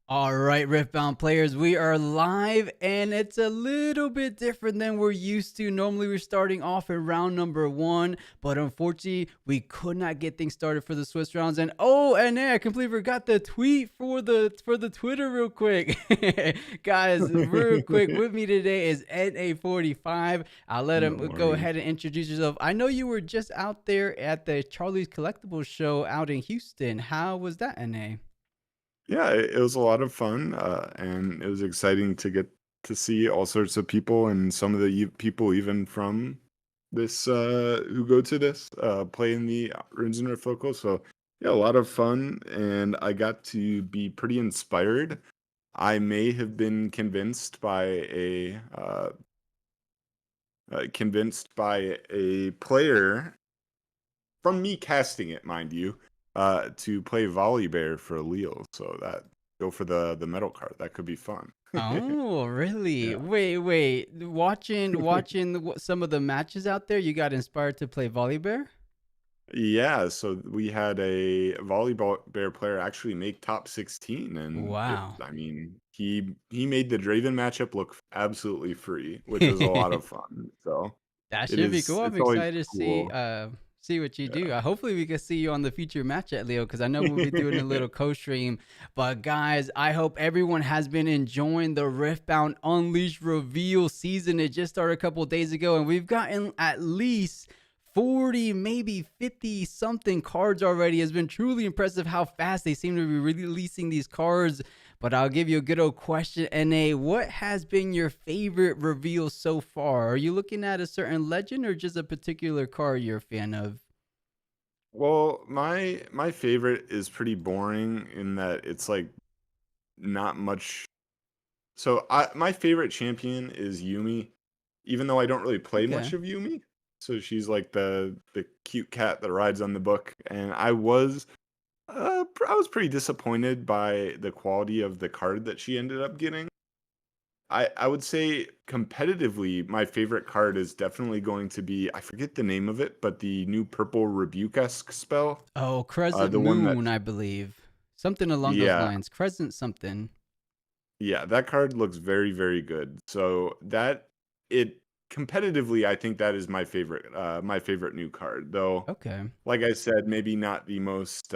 All right, Riftbound players, we are live and it's a little bit different than we're used to. Normally, we're starting off in round number one, but unfortunately, we could not get things started for the Swiss rounds. And I completely forgot the tweet for the Twitter real quick. Guys, real quick, with me today is NA45. I'll let No him go worries. ahead and introduce yourself. I know you were just out there at the Charlie's Collectibles show out in Houston. How was that, NA? Yeah, it was a lot of fun, and it was exciting to get to see all sorts of people and some of the people even from this who go to this play in the Runes and Rift local. So yeah, a lot of fun, and I got to be pretty inspired. I may have been convinced by a player from me casting it, mind you, to play Volibear for Leo. So that go for the metal card. That could be fun. Oh, really? Yeah. Wait. Watching some of the matches out there, you got inspired to play Volibear? Yeah, so we had a volleyball bear player actually make top 16, and Wow. I mean, he made the Draven matchup look absolutely free, which was a lot of fun. So That should be cool. I'm it's always excited to see cool. see what you do. Yeah. Hopefully we can see you on the future match at Leo because I know we'll be doing a little co-stream. But guys, I hope everyone has been enjoying the Riftbound Unleashed reveal season. It just started a couple of days ago, and we've gotten at least 40, maybe 50 something cards already. It's been truly impressive how fast they seem to be releasing these cards. But I'll give you a good old question, NA. What has been your favorite reveal so far? Are you looking at a certain legend or just a particular card you're a fan of? Well, my favorite is pretty boring in that it's like not much. So my favorite champion is Yumi, even though I don't really play Okay. much of Yumi. So she's like the cute cat that rides on the book, and I was pretty disappointed by the quality of the card that she ended up getting. I would say competitively, my favorite card is definitely going to be, I forget the name of it, but the new purple rebuke-esque spell. Oh, Crescent The one that Moon, I believe. Something along those yeah, lines. Crescent something. yeah, that card looks very, very good. So that it competitively, I think that is my favorite new card. Though, Okay. like I said, maybe not the most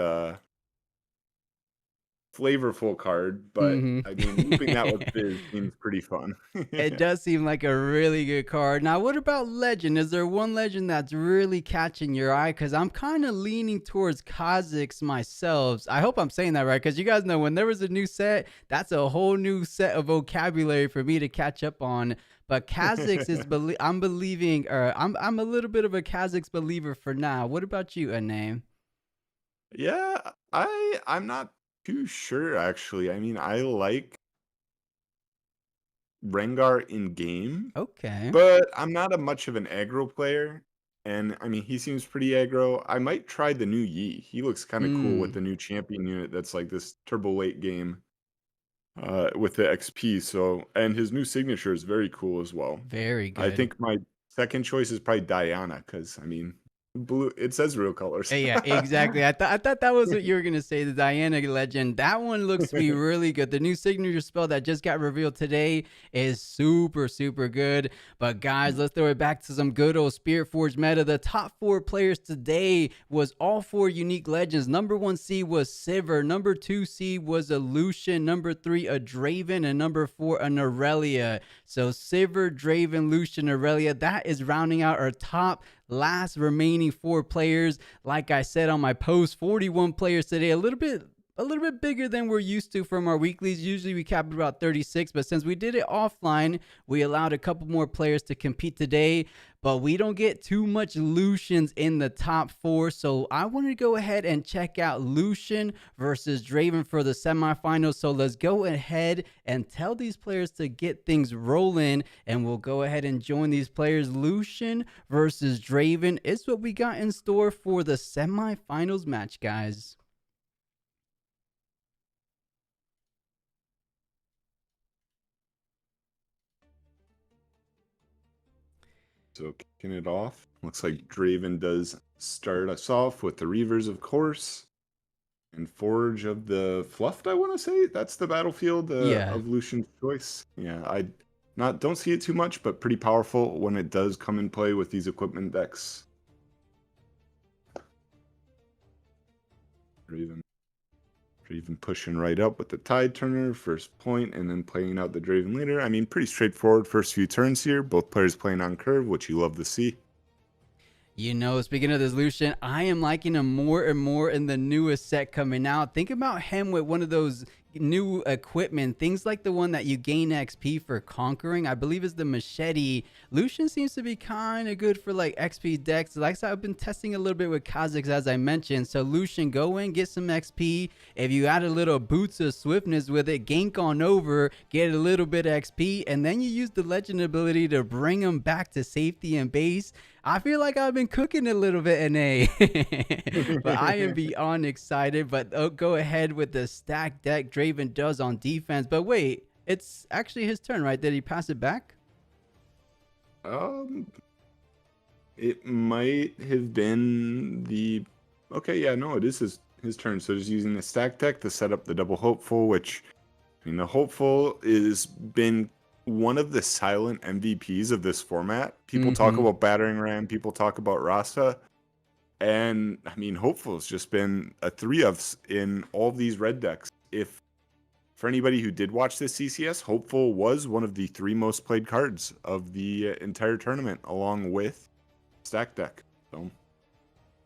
flavorful card, but Mm-hmm. I mean, looping that with Fizz seems pretty fun. It does seem like a really good card. Now, what about Legend? Is there one Legend that's really catching your eye? Because I'm kind of leaning towards Kha'Zix myself. I hope I'm saying that right. Because you guys know when there was a new set, that's a whole new set of vocabulary for me to catch up on. But Kha'Zix is I'm believing, or I'm a little bit of a Kha'Zix believer for now. What about you, Aname? Yeah, I'm not too sure actually. I mean, I like Rengar in game, Okay. but I'm not a much of an aggro player. And I mean, he seems pretty aggro. I might try the new Yi. He looks kind of cool with Mm, the new champion unit that's like this turbo late game with the XP. So, and his new signature is very cool as well. very I good. think my second choice is probably Diana because I mean, blue. It says real colors. Yeah, exactly. I thought that was what you were gonna say. The Diana Legend. That one looks to be really good. The new signature spell that just got revealed today is super good. But guys, let's throw it back to some good old Spiritforged meta. The top four players today was all four unique legends. Number one seed was Sivir. Number two seed was a Lucian. Number three a Draven, and number four an Aurelia. So Sivir, Draven, Lucian, Aurelia. That is rounding out our top last remaining four players. Like I said on my post, 41 players today, a little bit bigger than we're used to from our weeklies. Usually we cap about 36, but since we did it offline, we allowed a couple more players to compete today. But we don't get too much Lucians in the top four, so I wanted to go ahead and check out Lucian versus Draven for the semifinals. So let's go ahead and tell these players to get things rolling, and we'll go ahead and join these players. Lucian versus Draven is what we got in store for the semifinals match, guys. So kicking it off, looks like Draven does start us off with the Reavers, of course. And Forge of the Fluffed, I want to say that's the battlefield Yeah. of Lucian's choice. Yeah, I not don't see it too much, but pretty powerful when it does come in play with these equipment decks. Draven pushing right up with the Tide Turner, first point, and then playing out the Draven later. I mean, pretty straightforward first few turns here. Both players playing on curve, which you love to see. You know, speaking of this Lucian, I am liking him more and more in the newest set coming out. Think about him with one of those new equipment, things like the one that you gain XP for conquering. I believe is the machete. Lucian seems to be kind of good for like XP decks. Like I've been testing a little bit with Kha'Zix as I mentioned. So Lucian, go in, get some XP. If you add a little boots of swiftness with it, gank on over, get a little bit of XP, and then you use the legend ability to bring him back to safety and base. I feel like I've been cooking a little bit in A, but I am beyond excited. But go ahead with the stack deck Draven does on defense. But wait, it's actually his turn, right? Did he pass it back? Um, it might have been the. Okay, yeah, no, it is his turn. So just using the stack deck to set up the double hopeful, which I mean, the hopeful is been one of the silent MVPs of this format. People talk Mm-hmm. about battering ram, people talk about Rasa, and I mean, hopeful's just been a 3 of in all these red decks. If for anybody who did watch this CCS, hopeful was one of the 3 most played cards of the entire tournament, along with stack deck. So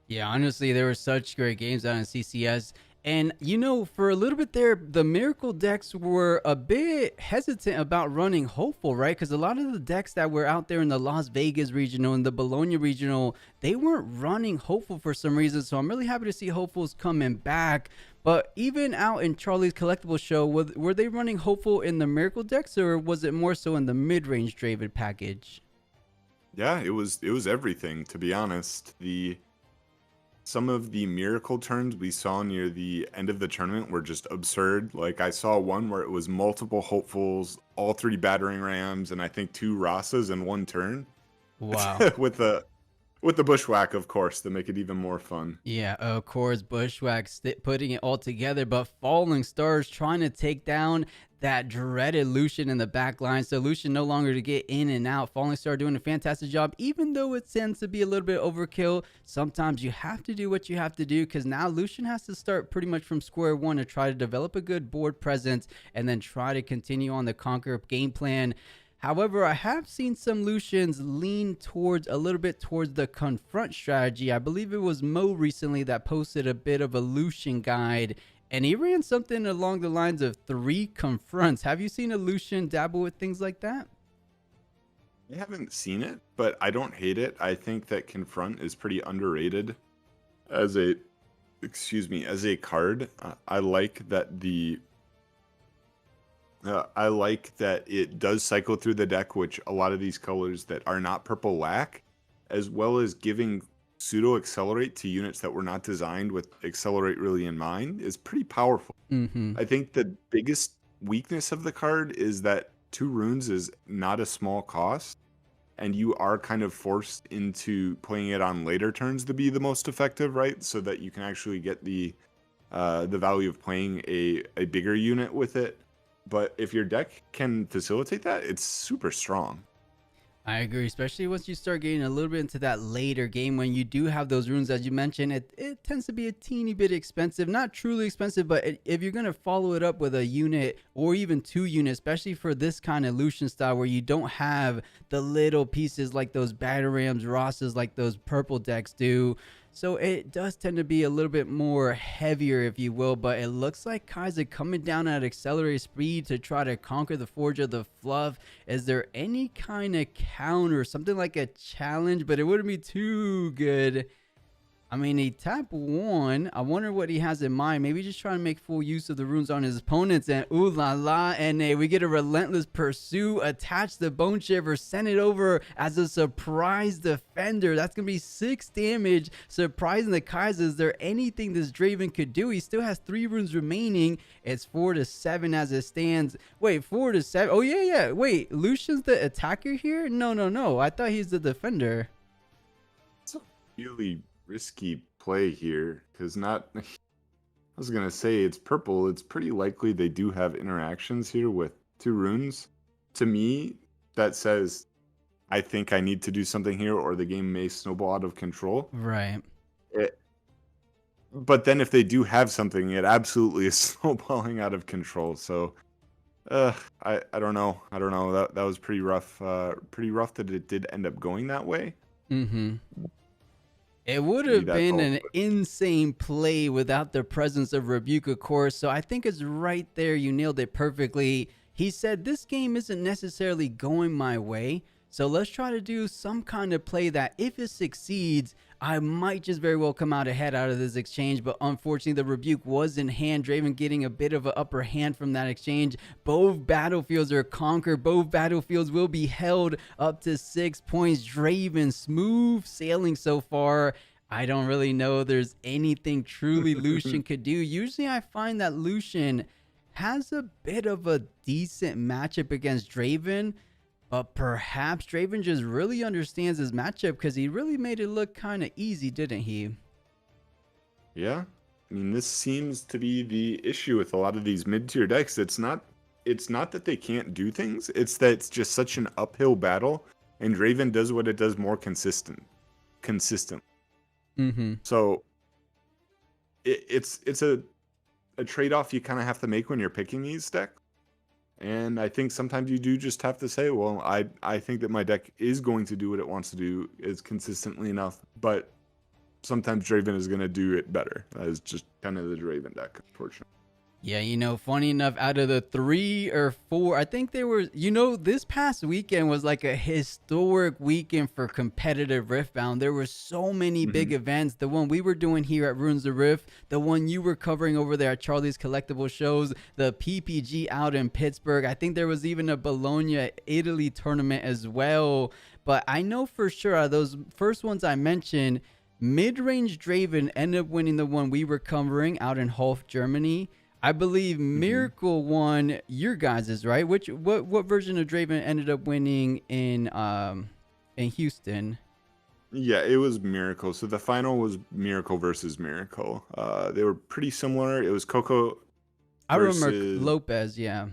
Yeah, honestly, there were such great games out in CCS. And, you know, for a little bit there, the Miracle decks were a bit hesitant about running Hopeful, right? Because a lot of the decks that were out there in the Las Vegas regional and the Bologna regional, they weren't running Hopeful for some reason. So I'm really happy to see Hopefuls coming back. But even out in Charlie's Collectible Show, were they running Hopeful in the Miracle decks, or was it more so in the mid-range Draven package? yeah, it was everything, to be honest. Some of the miracle turns we saw near the end of the tournament were just absurd. Like I saw one where it was multiple hopefuls, all 3 battering rams, and I think 2 Rasas in one turn. Wow. With the bushwhack, of course, to make it even more fun. Yeah, of course, Bushwhack putting it all together, but Falling Stars trying to take down that dreaded Lucian in the back line. So Lucian no longer to get in and out. Falling Star doing a fantastic job, even though it tends to be a little bit overkill. Sometimes you have to do what you have to do because now Lucian has to start pretty much from square one to try to develop a good board presence and then try to continue on the Conquer game plan. However, I have seen some Lucians lean towards a little bit towards the confront strategy. I believe it was Mo recently that posted a bit of a Lucian guide, and he ran something along the lines of 3 confronts. Have you seen a Lucian dabble with things like that? I haven't seen it, but I don't hate it. I think that confront is pretty underrated as a as a card. I like that I like that it does cycle through the deck, which a lot of these colors that are not purple lack, as well as giving pseudo accelerate to units that were not designed with accelerate really in mind is pretty powerful. Mm-hmm. I think the biggest weakness of the card is that 2 runes is not a small cost, and you are kind of forced into playing it on later turns to be the most effective, right? So that you can actually get the value of playing a bigger unit with it. But if your deck can facilitate that, it's super strong. I agree, especially once you start getting a little bit into that later game when you do have those runes, as you mentioned, it tends to be a teeny bit expensive. Not truly expensive, but if you're going to follow it up with a unit or even 2 units, especially for this kind of Lucian style where you don't have the little pieces like those Batarams, Rosses, like those purple decks do. So it does tend to be a little bit more heavier, if you will, but it looks like Kaiser coming down at accelerated speed to try to conquer the Forge of the Fluff. Is there any kind of counter, something like a challenge, but it wouldn't be too good? I mean, he tapped 1. I wonder what he has in mind. Maybe just trying to make full use of the runes on his opponents. And ooh la la, and we get a relentless pursuit. Attach the Bone Shiver. Send it over as a surprise defender. That's going to be 6 damage. Surprising the Kaiser. Is there anything this Draven could do? He still has 3 runes remaining. It's 4-7 as it stands. Wait, 4-7. Oh, yeah. Wait, Lucian's the attacker here? No. I thought he's the defender. It's a really risky play here because not I was gonna say it's purple. It's pretty likely they do have interactions here with 2 runes. To me, that says I think I need to do something here, or the game may snowball out of control. Right. It, but then if they do have something, it absolutely is snowballing out of control. So, I don't know. I don't know. That was pretty rough. Pretty rough that it did end up going that way. Mm-hmm. It would Maybe have that's been all. an insane play without the presence of Rebuke, of course. So I think it's right there. You nailed it perfectly. He said, this game isn't necessarily going my way. So let's try to do some kind of play that if it succeeds, I might just very well come out ahead out of this exchange. But unfortunately, the Rebuke was in hand. Draven getting a bit of an upper hand from that exchange. Both battlefields are conquered. Both battlefields will be held up to 6 points. Draven smooth sailing so far. I don't really know there's anything truly Lucian could do. Usually I find that Lucian has a bit of a decent matchup against Draven, but perhaps Draven just really understands his matchup because he really made it look kind of easy, didn't he? Yeah. I mean, this seems to be the issue with a lot of these mid-tier decks. It's not that they can't do things, it's that it's just such an uphill battle, and Draven does what it does more consistent. Mm-hmm. So it's a trade-off you kind of have to make when you're picking these decks. And I think sometimes you do just have to say, well, I think that my deck is going to do what it wants to do, is consistently enough, but sometimes Draven is going to do it better. That is just kind of the Draven deck, unfortunately. Yeah, funny enough, out of the 3 or 4, I think there were, this past weekend was like a historic weekend for competitive Riftbound. There were so many big events. The one we were doing here at Runes of Rift, the one you were covering over there at Charlie's Collectible Shows, the PPG out in Pittsburgh. I think there was even a Bologna, Italy tournament as well. But I know for sure out of those first ones I mentioned, mid-range Draven ended up winning the one we were covering out in Hof, Germany. I believe Miracle won your guys's, right? What version of Draven ended up winning in Houston? Yeah, it was Miracle. So the final was Miracle versus Miracle. They were pretty similar. It was Coco I remember versus Lopez, yeah.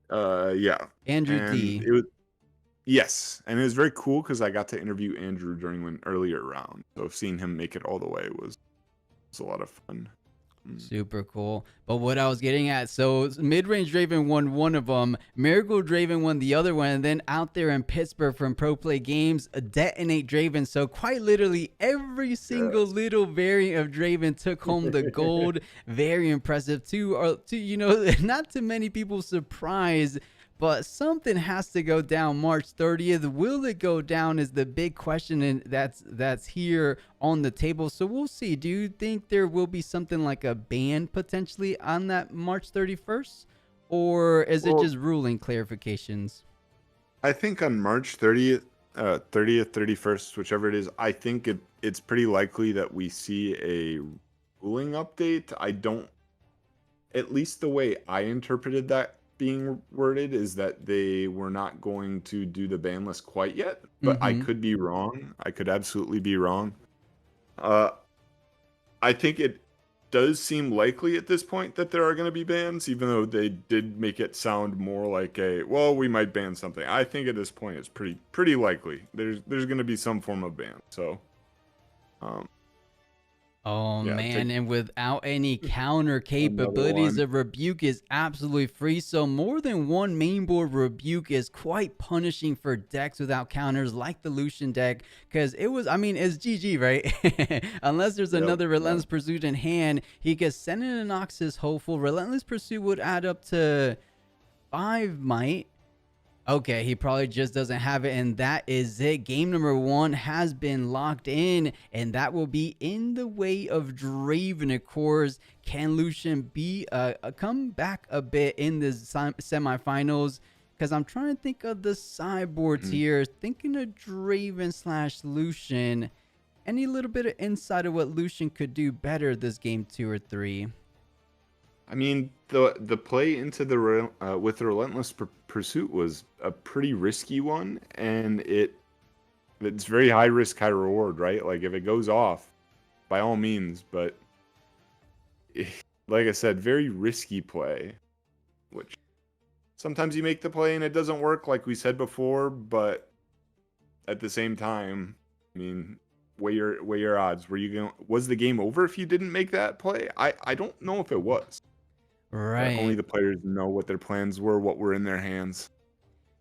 yeah. Andrew And D. it was yes, and it was very cool because I got to interview Andrew during an earlier round. So seeing him make it all the way was a lot of fun. Super cool. But what I was getting at, so mid-range Draven won one of them, Miracle Draven won the other one, and then out there in Pittsburgh from Pro Play Games, a Detonate Draven. So quite literally every single little variant of Draven took home the gold. Very impressive too. Not too many people surprised, but something has to go down March 30th. Will it go down is the big question, and that's here on the table. So we'll see. Do you think there will be something like a ban potentially on that March 31st? Or is it Well, just ruling clarifications? I think on March 30th, 31st, whichever it is, I think it's pretty likely that we see a ruling update. I don't, at least the way I interpreted that being worded is that they were not going to do the ban list quite yet, but I Mm-hmm. could be wrong. I could absolutely be wrong. Uh, I think it does seem likely at this point that there are going to be bans, even though they did make it sound more like well, we might ban something. I think at this point it's pretty likely there's going to be some form of ban. So, um, Oh yeah, take man, and without any counter another capabilities, one. a Rebuke is absolutely free. So more than one mainboard Rebuke is quite punishing for decks without counters like the Lucian deck. Because it's GG, right? Unless there's Yep, another yep. Relentless Pursuit in hand, he could send in an Noxus Hopeful. Relentless Pursuit would add up to 5 might. Okay, he probably just doesn't have it, and that is it. Game number 1 has been locked in, and that will be in the way of Draven, of course. Can Lucian be come back a bit in the semifinals? Because I'm trying to think of the sideboards here. Thinking of Draven / Lucian. Any little bit of insight of what Lucian could do better this game 2 or 3? I mean, the play into the with the relentless pursuit was a pretty risky one, and it's very high risk, high reward, right? Like if it goes off, by all means, but like I said, very risky play, which sometimes you make the play and it doesn't work, like we said before, but at the same time, I mean, weigh your odds. Was the game over if you didn't make that play? I don't know if it was, but only Right. the players know what their plans were, what were in their hands.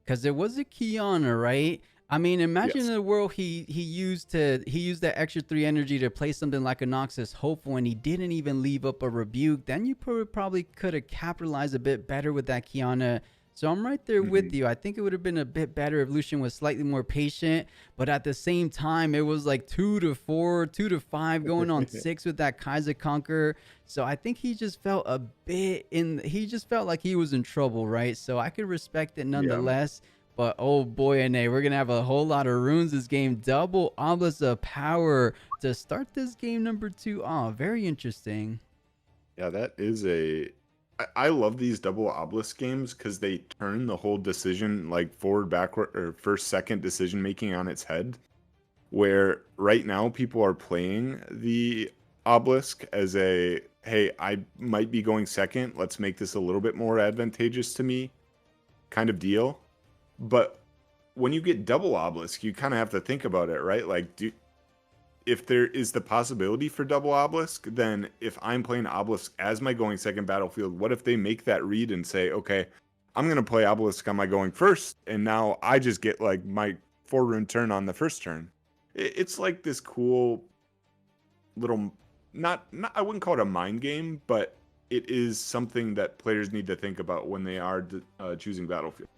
Because it was a Kiana, right? I mean, imagine Yes. the world he used that extra 3 energy to play something like a Noxus Hopeful, and he didn't even leave up a Rebuke. Then you probably could have capitalized a bit better with that Kiana. So I'm right there Hmm. with you. I think it would have been a bit better if Lucian was slightly more patient, but at the same time, it was like 2 to 4, 2 to 5, going on 6 with that Kaiser Conqueror. So I think he just felt a bit in. He just felt like he was in trouble, right? So I could respect it Yeah. nonetheless. But oh boy, and we're gonna have a whole lot of runes this game. Double Obelisk of Power to start this game number 2. Oh, very interesting. Yeah, that is a. I love these double obelisk games because they turn the whole decision, like forward, backward, or first, second decision making on its head. Where right now people are playing the obelisk as a, hey, I might be going second. Let's make this a little bit more advantageous to me kind of deal. But when you get double obelisk, you kind of have to think about it, right? Like, if there is the possibility for double obelisk, then if I'm playing obelisk as my going second battlefield, what if they make that read and say, okay, I'm going to play obelisk on my going first, and now I just get like my 4 rune turn on the first turn. It's like this cool little, not I wouldn't call it a mind game, but it is something that players need to think about when they are choosing battlefield.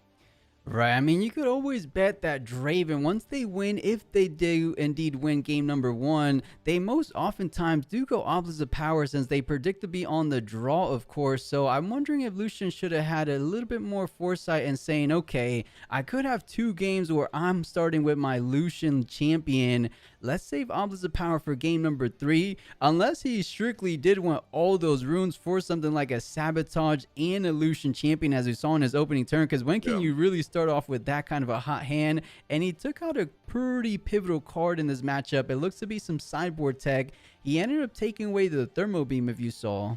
Right. I mean, you could always bet that Draven, once they win, if they do indeed win game number 1, they most oftentimes do go Obelisk of Power since they predict to be on the draw, of course. So I'm wondering if Lucian should have had a little bit more foresight in saying, okay, I could have 2 games where I'm starting with my Lucian champion. Let's save Obelisk of Power for game number 3. Unless he strictly did want all those runes for something like a Sabotage and a Lucian champion, as we saw in his opening turn. Because when can Yeah. you really start off with that kind of a hot hand? And he took out a pretty pivotal card in this matchup. It looks to be some sideboard tech. He ended up taking away the Thermo Beam, if you saw.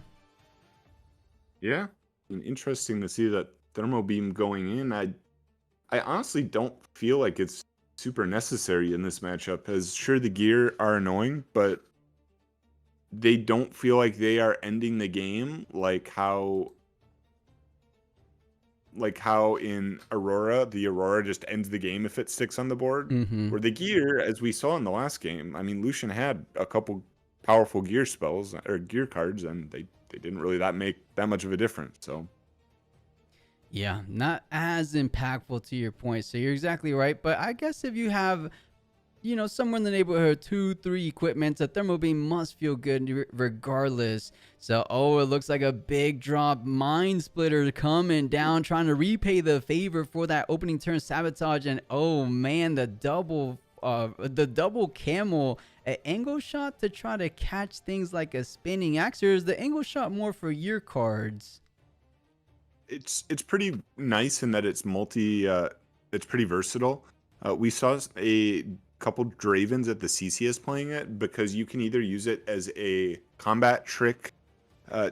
Yeah. And interesting to see that thermal beam going in. I honestly don't feel like it's super necessary in this matchup. As sure, the gear are annoying, but they don't feel like they are ending the game like how in Aurora, the Aurora just ends the game if it sticks on the board. Mm-hmm. Where the gear, as we saw in the last game, I mean, Lucian had a couple powerful gear spells or gear cards, and they didn't really make that much of a difference. So Yeah, not as impactful to your point. So you're exactly right. But I guess if you have, somewhere in the neighborhood, 2, 3 equipments, a thermal beam must feel good regardless. So, oh, it looks like a big drop. Mind Splitter coming down, trying to repay the favor for that opening turn Sabotage. And oh man, the double camel, an angle shot to try to catch things like a spinning axe. Or is the angle shot more for your cards? it's pretty nice in that it's pretty versatile. We saw a couple Dravens at the CCS playing it because you can either use it as a combat trick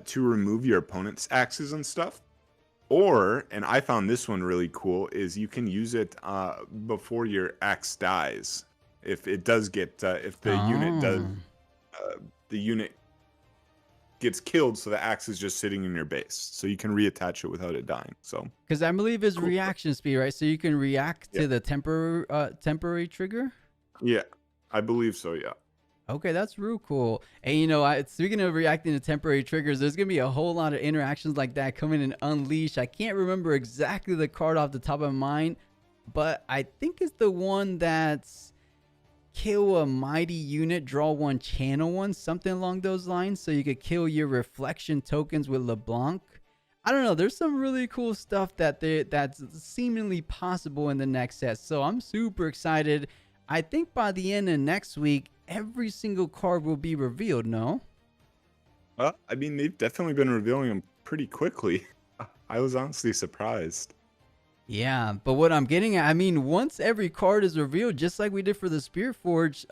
to remove your opponent's axes and stuff, or, and I found this one really cool, is you can use it before your axe dies. If it does get if Oh. the unit gets killed, so the axe is just sitting in your base, so you can reattach it without it dying. So Because I believe it's cool. reaction speed, right? So you can react Yeah, to the temporary trigger. yeah, I believe so. Yeah. Okay, that's real cool. And speaking of reacting to temporary triggers, there's gonna be a whole lot of interactions like that coming in Unleash. I can't remember exactly the card off the top of my mind, but I think it's the one that's kill a mighty unit, draw 1, channel 1, something along those lines. So you could kill your reflection tokens with LeBlanc. I don't know. There's some really cool stuff that's seemingly possible in the next set. So I'm super excited. I think by the end of next week, every single card will be revealed. No? I mean, they've definitely been revealing them pretty quickly. I was honestly surprised. Yeah, but what I'm getting at, I mean, once every card is revealed, just like we did for the Spiritforged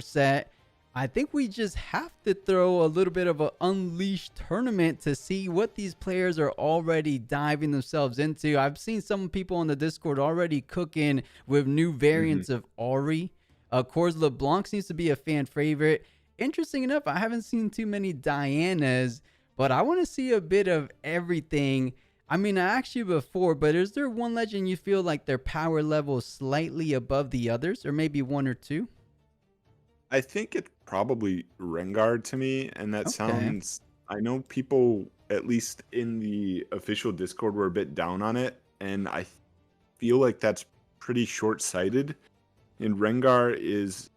set, I think we just have to throw a little bit of an unleashed tournament to see what these players are already diving themselves into. I've seen some people on the Discord already cooking with new Hmm. variants of Ori. Of course, LeBlanc seems to be a fan favorite. Interesting enough, I haven't seen too many Dianas, but I want to see a bit of everything. I mean, I asked you before, but is there one legend you feel like their power level is slightly above the others, or maybe one or two? I think it's probably Rengar to me, and that Okay. sounds. I know people, at least in the official Discord, were a bit down on it, and I feel like that's pretty short-sighted. And Rengar is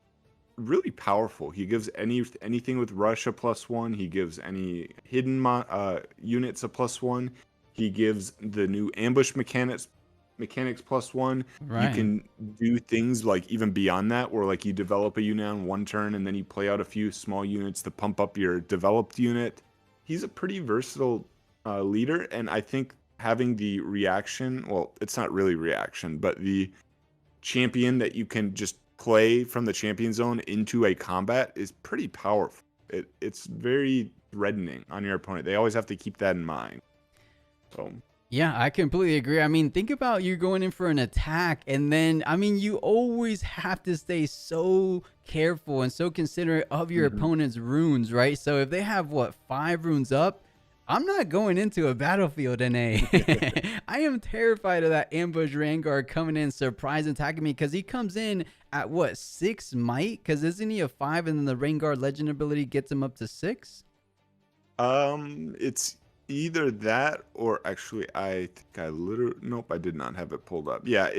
really powerful. He gives anything with rush a +1. He gives any hidden units a +1. He gives the new ambush mechanics +1. You Right. can do things like even beyond that, where like you develop a unit on one turn and then you play out a few small units to pump up your developed unit. He's a pretty versatile leader, and I think having the reaction, well, it's not really reaction, but the champion that you can just play from the champion zone into a combat is pretty powerful. It's very threatening on your opponent. They always have to keep that in mind. So Yeah, I completely agree. I mean, think about you going in for an attack, and then, I mean, you always have to stay so careful and so considerate of your mhm. opponent's runes, right? So if they have, what, 5 runes up, I'm not going into a battlefield in a. I am terrified of that ambush Vanguard coming in, surprise attacking me, because he comes in at what, 6 might? Because isn't he a 5 and then the Vanguard legend ability gets him up to 6? It's either that or actually I think I literally nope, I did not have it pulled up. Yeah,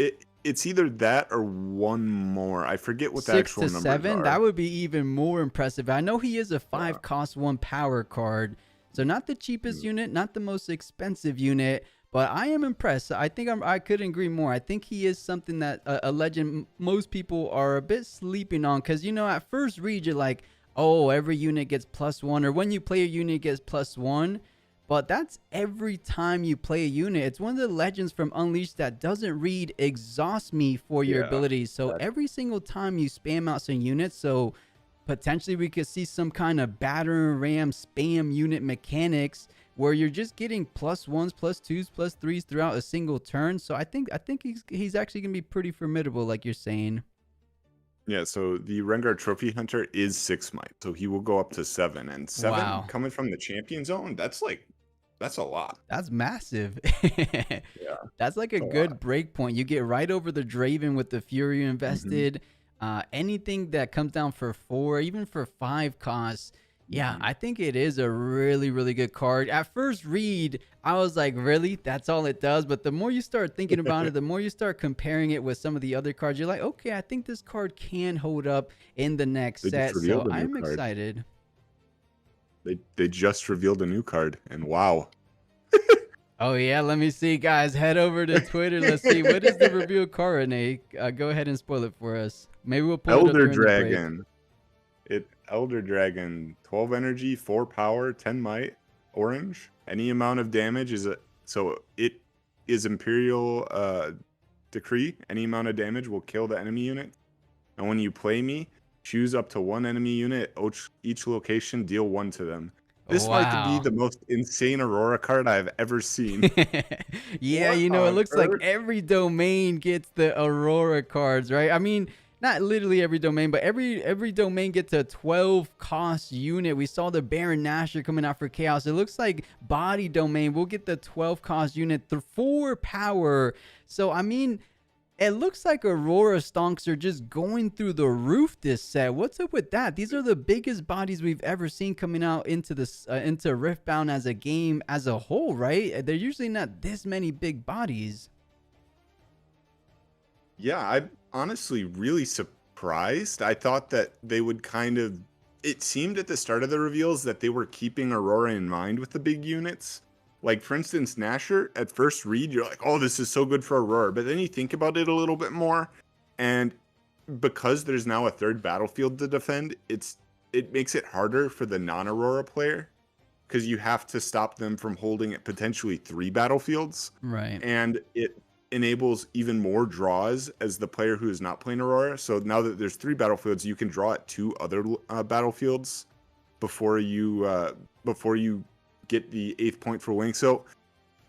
it's either that or one more. I forget what the Six actual to numbers seven, are. that would be even more impressive. I know he is a Yeah. 5 cost 1 power card, so not the cheapest Mm. unit, not the most expensive unit, but I am impressed. I think I couldn't agree more. I think he is something that a legend most people are a bit sleeping on, because at first read you're like, oh, every unit gets +1, or when you play a unit gets +1. But that's every time you play a unit. It's one of the legends from Unleashed that doesn't read exhaust me for your Yeah. abilities. So That every single time you spam out some units, so potentially we could see some kind of batter ram spam unit mechanics where you're just getting +1s, +2s, +3s throughout a single turn. So I think he's actually gonna be pretty formidable, like you're saying. Yeah, so the Rengar Trophy Hunter is 6 might, so he will go up to 7. And 7 Wow. coming from the champion zone, that's a lot. That's massive. Yeah, That's like a it's a lot. good break point. You get right over the Draven with the Fury Hmm. invested. Anything that comes down for 4, even for 5 costs. Yeah, Hmm. I think it is a really, really good card. At first read, I was like, really? That's all it does? But the more you start thinking about it, the more you start comparing it with some of the other cards, you're like, okay, I think this card can hold up in the next They just set. So revealed a new I'm card. excited. They just revealed a new card, and wow. Oh yeah, let me see, guys. Head over to Twitter. Let's see what is the reveal card, Nate. Go ahead and spoil it for us. Maybe we'll pull it up Elder during the break. Dragon. Elder Dragon, 12 energy, 4 power, 10 might, orange. Any amount of damage is a so it is Imperial decree. Any amount of damage will kill the enemy unit. And when you play me, choose up to one enemy unit each location, deal 1 to them. This might be Wow. the most insane Aurora card I've ever seen. Yeah, What it on looks like earth? every domain gets the Aurora cards, right? I mean, not literally every domain, but every domain gets a 12 cost unit. We saw the Baron Nashor coming out for Chaos. It looks like Body Domain will get the 12 cost unit 4 power. So I mean, it looks like Aurora stonks are just going through the roof this set. What's up with that? These are the biggest bodies we've ever seen coming out into this into Riftbound as a game as a whole, right? They're usually not this many big bodies. Yeah, I'm honestly really surprised. I thought that they would kind of. It seemed at the start of the reveals that they were keeping Aurora in mind with the big units. Like, for instance, Nashor, at first read, you're like, oh, this is so good for Aurora. But then you think about it a little bit more, and because there's now a third battlefield to defend, it makes it harder for the non-Aurora player because you have to stop them from holding it potentially 3 battlefields, Right. and enables even more draws as the player who is not playing Aurora. So now that there's 3 battlefields, you can draw at 2 other battlefields before you get the 8th point for winning. So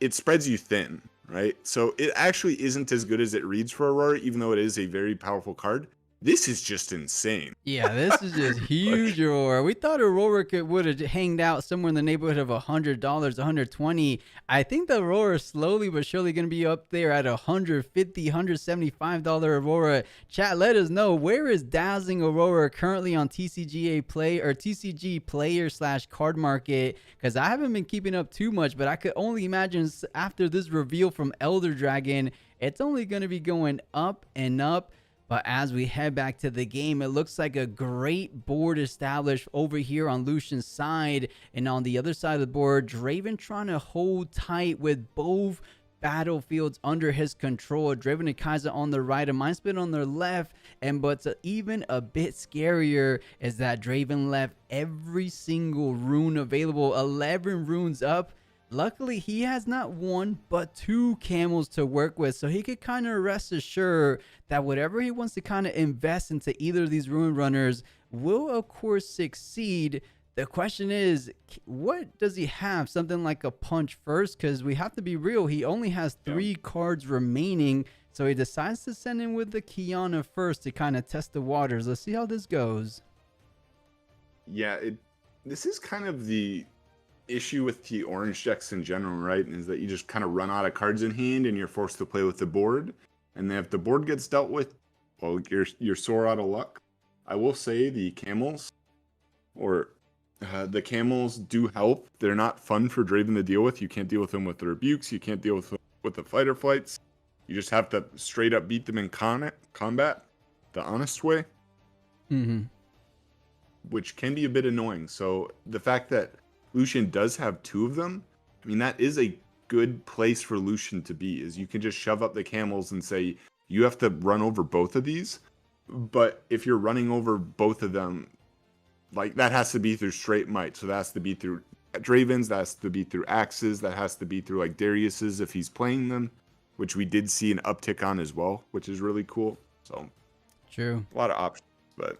it spreads you thin, right? So it actually isn't as good as it reads for Aurora, even though it is a very powerful card. This is just insane. Yeah, this is just huge, Aurora. We thought Aurora would have hanged out somewhere in the neighborhood of $100, $120. I think the Aurora is slowly but surely going to be up there at $150, $175 Aurora. Chat, let us know, where is Dazzling Aurora currently on TCGA play or TCG player / card market? Because I haven't been keeping up too much, but I could only imagine after this reveal from Elder Dragon, it's only going to be going up and up. But as we head back to the game, it looks like a great board established over here on Lucian's side. And on the other side of the board, Draven trying to hold tight with both battlefields under his control. Draven and Kaiser on the right, and Mindsplit on the left. And but even a bit scarier is that Draven left every single rune available, 11 runes up. Luckily, he has not 1 but 2 camels to work with, so he could kind of rest assured that whatever he wants to kind of invest into either of these rune runners will, of course, succeed. The question is, what does he have? Something like a punch first? Because we have to be real, he only has 3 cards remaining, so he decides to send in with the Kiana first to kind of test the waters. Let's see how this goes. Yeah, this is kind of the issue with the orange decks in general, right? Is that you just kind of run out of cards in hand and you're forced to play with the board. And then if the board gets dealt with, well, you're sore out of luck. I will say the camels do help. They're not fun for Draven to deal with. You can't deal with them with the rebukes. You can't deal with the fight or flights. You just have to straight up beat them in combat the honest way. Which can be a bit annoying. So the fact that Lucian does have 2 of them, I mean, that is a good place for Lucian to be, is you can just shove up the camels and say, you have to run over both of these. But if you're running over both of them, like, that has to be through straight might. So that has to be through Dravens, that has to be through axes, that has to be through, like, Darius's if he's playing them, which we did see an uptick on as well, which is really cool. So, true. A lot of options, but...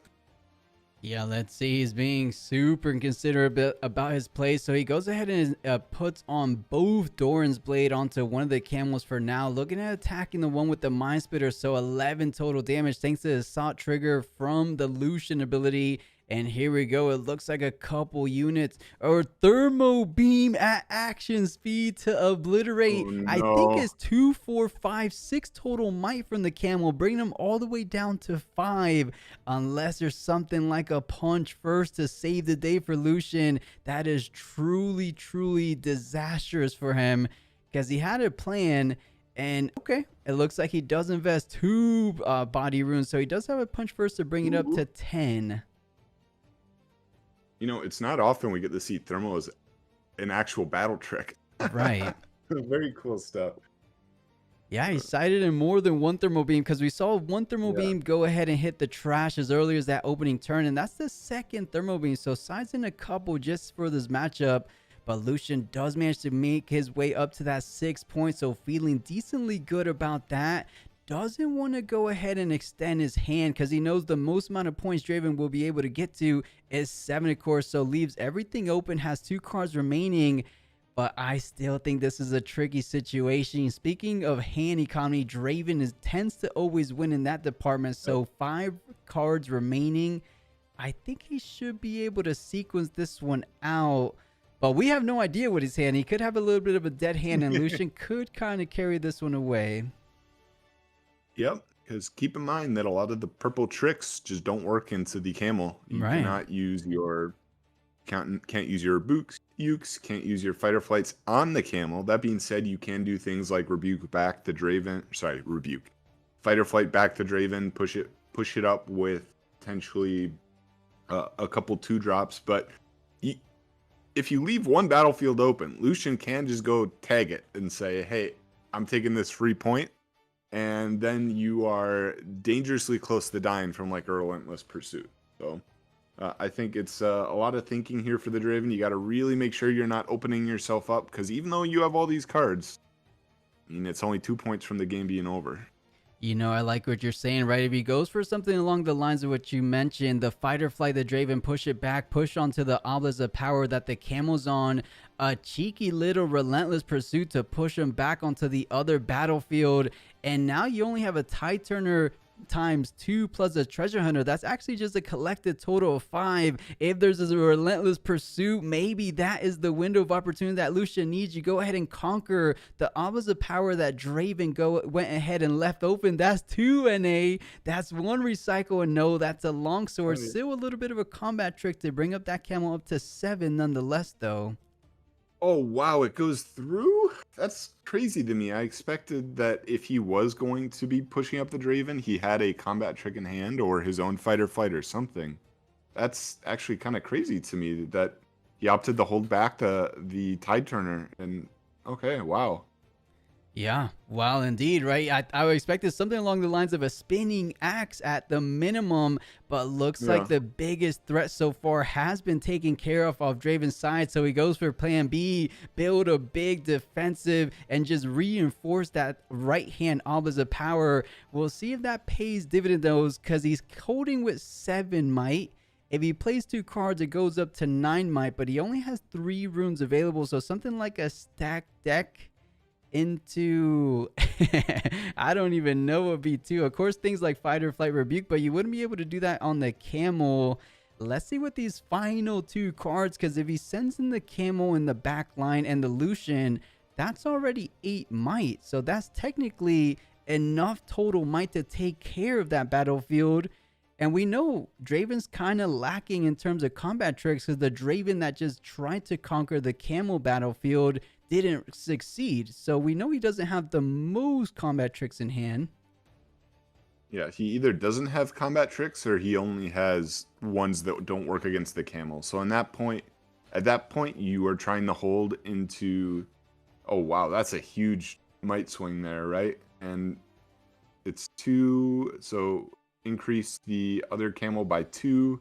Yeah, let's see. He's being super considerate about his play. So he goes ahead and puts on both Doran's Blade onto one of the camels for now. Looking at attacking the one with the Mind Splitter. So 11 total damage thanks to the Assault Trigger from the Lucian ability. And here we go. It looks like a couple units or Thermo Beam at action speed to obliterate. Oh, no. I think it's 2, 4, 5, 6 total might from the camel, bringing them all the way down to 5. Unless there's something like a punch first to save the day for Lucian. That is truly, truly disastrous for him because he had a plan. And okay, it looks like he does invest 2 body runes. So he does have a punch first to bring it up to 10. You know, it's not often we get to see Thermo as an actual battle trick. Right. Very cool stuff. Yeah, he sighted in more than 1 thermal beam because we saw 1 thermal beam go ahead and hit the trash as early as that opening turn. And that's the 2nd thermal beam. So sides in a couple just for this matchup. But Lucian does manage to make his way up to that 6 points. So feeling decently good about that. Doesn't want to go ahead and extend his hand because he knows the most amount of points Draven will be able to get to is 7, of course. So leaves everything open, has 2 cards remaining. But I still think this is a tricky situation. Speaking of hand economy, Draven tends to always win in that department. So 5 cards remaining. I think he should be able to sequence this one out. But we have no idea what his hand. He could have a little bit of a dead hand, and Lucian could kind of carry this one away. Yep, because keep in mind that a lot of the purple tricks just don't work into the camel. You cannot use your can't use your ukes, can't use your fight or flights on the camel. That being said, you can do things like rebuke back to Draven. Sorry, rebuke. Fight or flight back to Draven, push it up with potentially a couple 2-drops. But if you leave one battlefield open, Lucian can just go tag it and say, hey, I'm taking this free point. And then you are dangerously close to dying from like a relentless pursuit. So I think it's a lot of thinking here for the Draven. You got to really make sure you're not opening yourself up because even though you have all these cards, I mean, it's only 2 points from the game being over. I like what you're saying, right? If he goes for something along the lines of what you mentioned, the fight or flight, the Draven, push it back, push onto the Obelisk of Power that the Camel's on, a cheeky little relentless pursuit to push him back onto the other battlefield, and now you only have a Tide Turner times 2 plus a treasure hunter. That's actually just a collected total of 5. If there's a relentless pursuit, maybe that is the window of opportunity that Lucian needs. You go ahead and conquer the opposite power that Draven went ahead and left open. That's 2 NA. That's 1 recycle, and no, that's a longsword. Still a little bit of a combat trick to bring up that camel up to 7 nonetheless, though. Oh, wow, it goes through? That's crazy to me. I expected that if he was going to be pushing up the Draven, he had a combat trick in hand or his own fight or flight or something. That's actually kind of crazy to me that he opted to hold back the Tide Turner. And okay, wow. Yeah, well, indeed, right? I expected something along the lines of a spinning axe at the minimum, but looks like the biggest threat so far has been taken care of Draven's side. So he goes for plan B, build a big defensive, and just reinforce that right-hand Obelisk of Power. We'll see if that pays dividends, because he's holding with 7 might. If he plays 2 cards, it goes up to 9 might, but he only has 3 runes available, so something like a stacked deck into I don't even know what B2. Of course, things like fight or flight, rebuke, but you wouldn't be able to do that on the camel. Let's see what these final 2 cards, because if he sends in the camel in the back line and the Lucian, that's already 8 might. So that's technically enough total might to take care of that battlefield. And we know Draven's kind of lacking in terms of combat tricks, because the Draven that just tried to conquer the camel battlefield didn't succeed. So we know he doesn't have the most combat tricks in hand. Yeah, he either doesn't have combat tricks or he only has ones that don't work against the camel. So at that point, you are trying to hold into, oh wow, that's a huge might swing there, right? And it's 2, so increase the other camel by 2.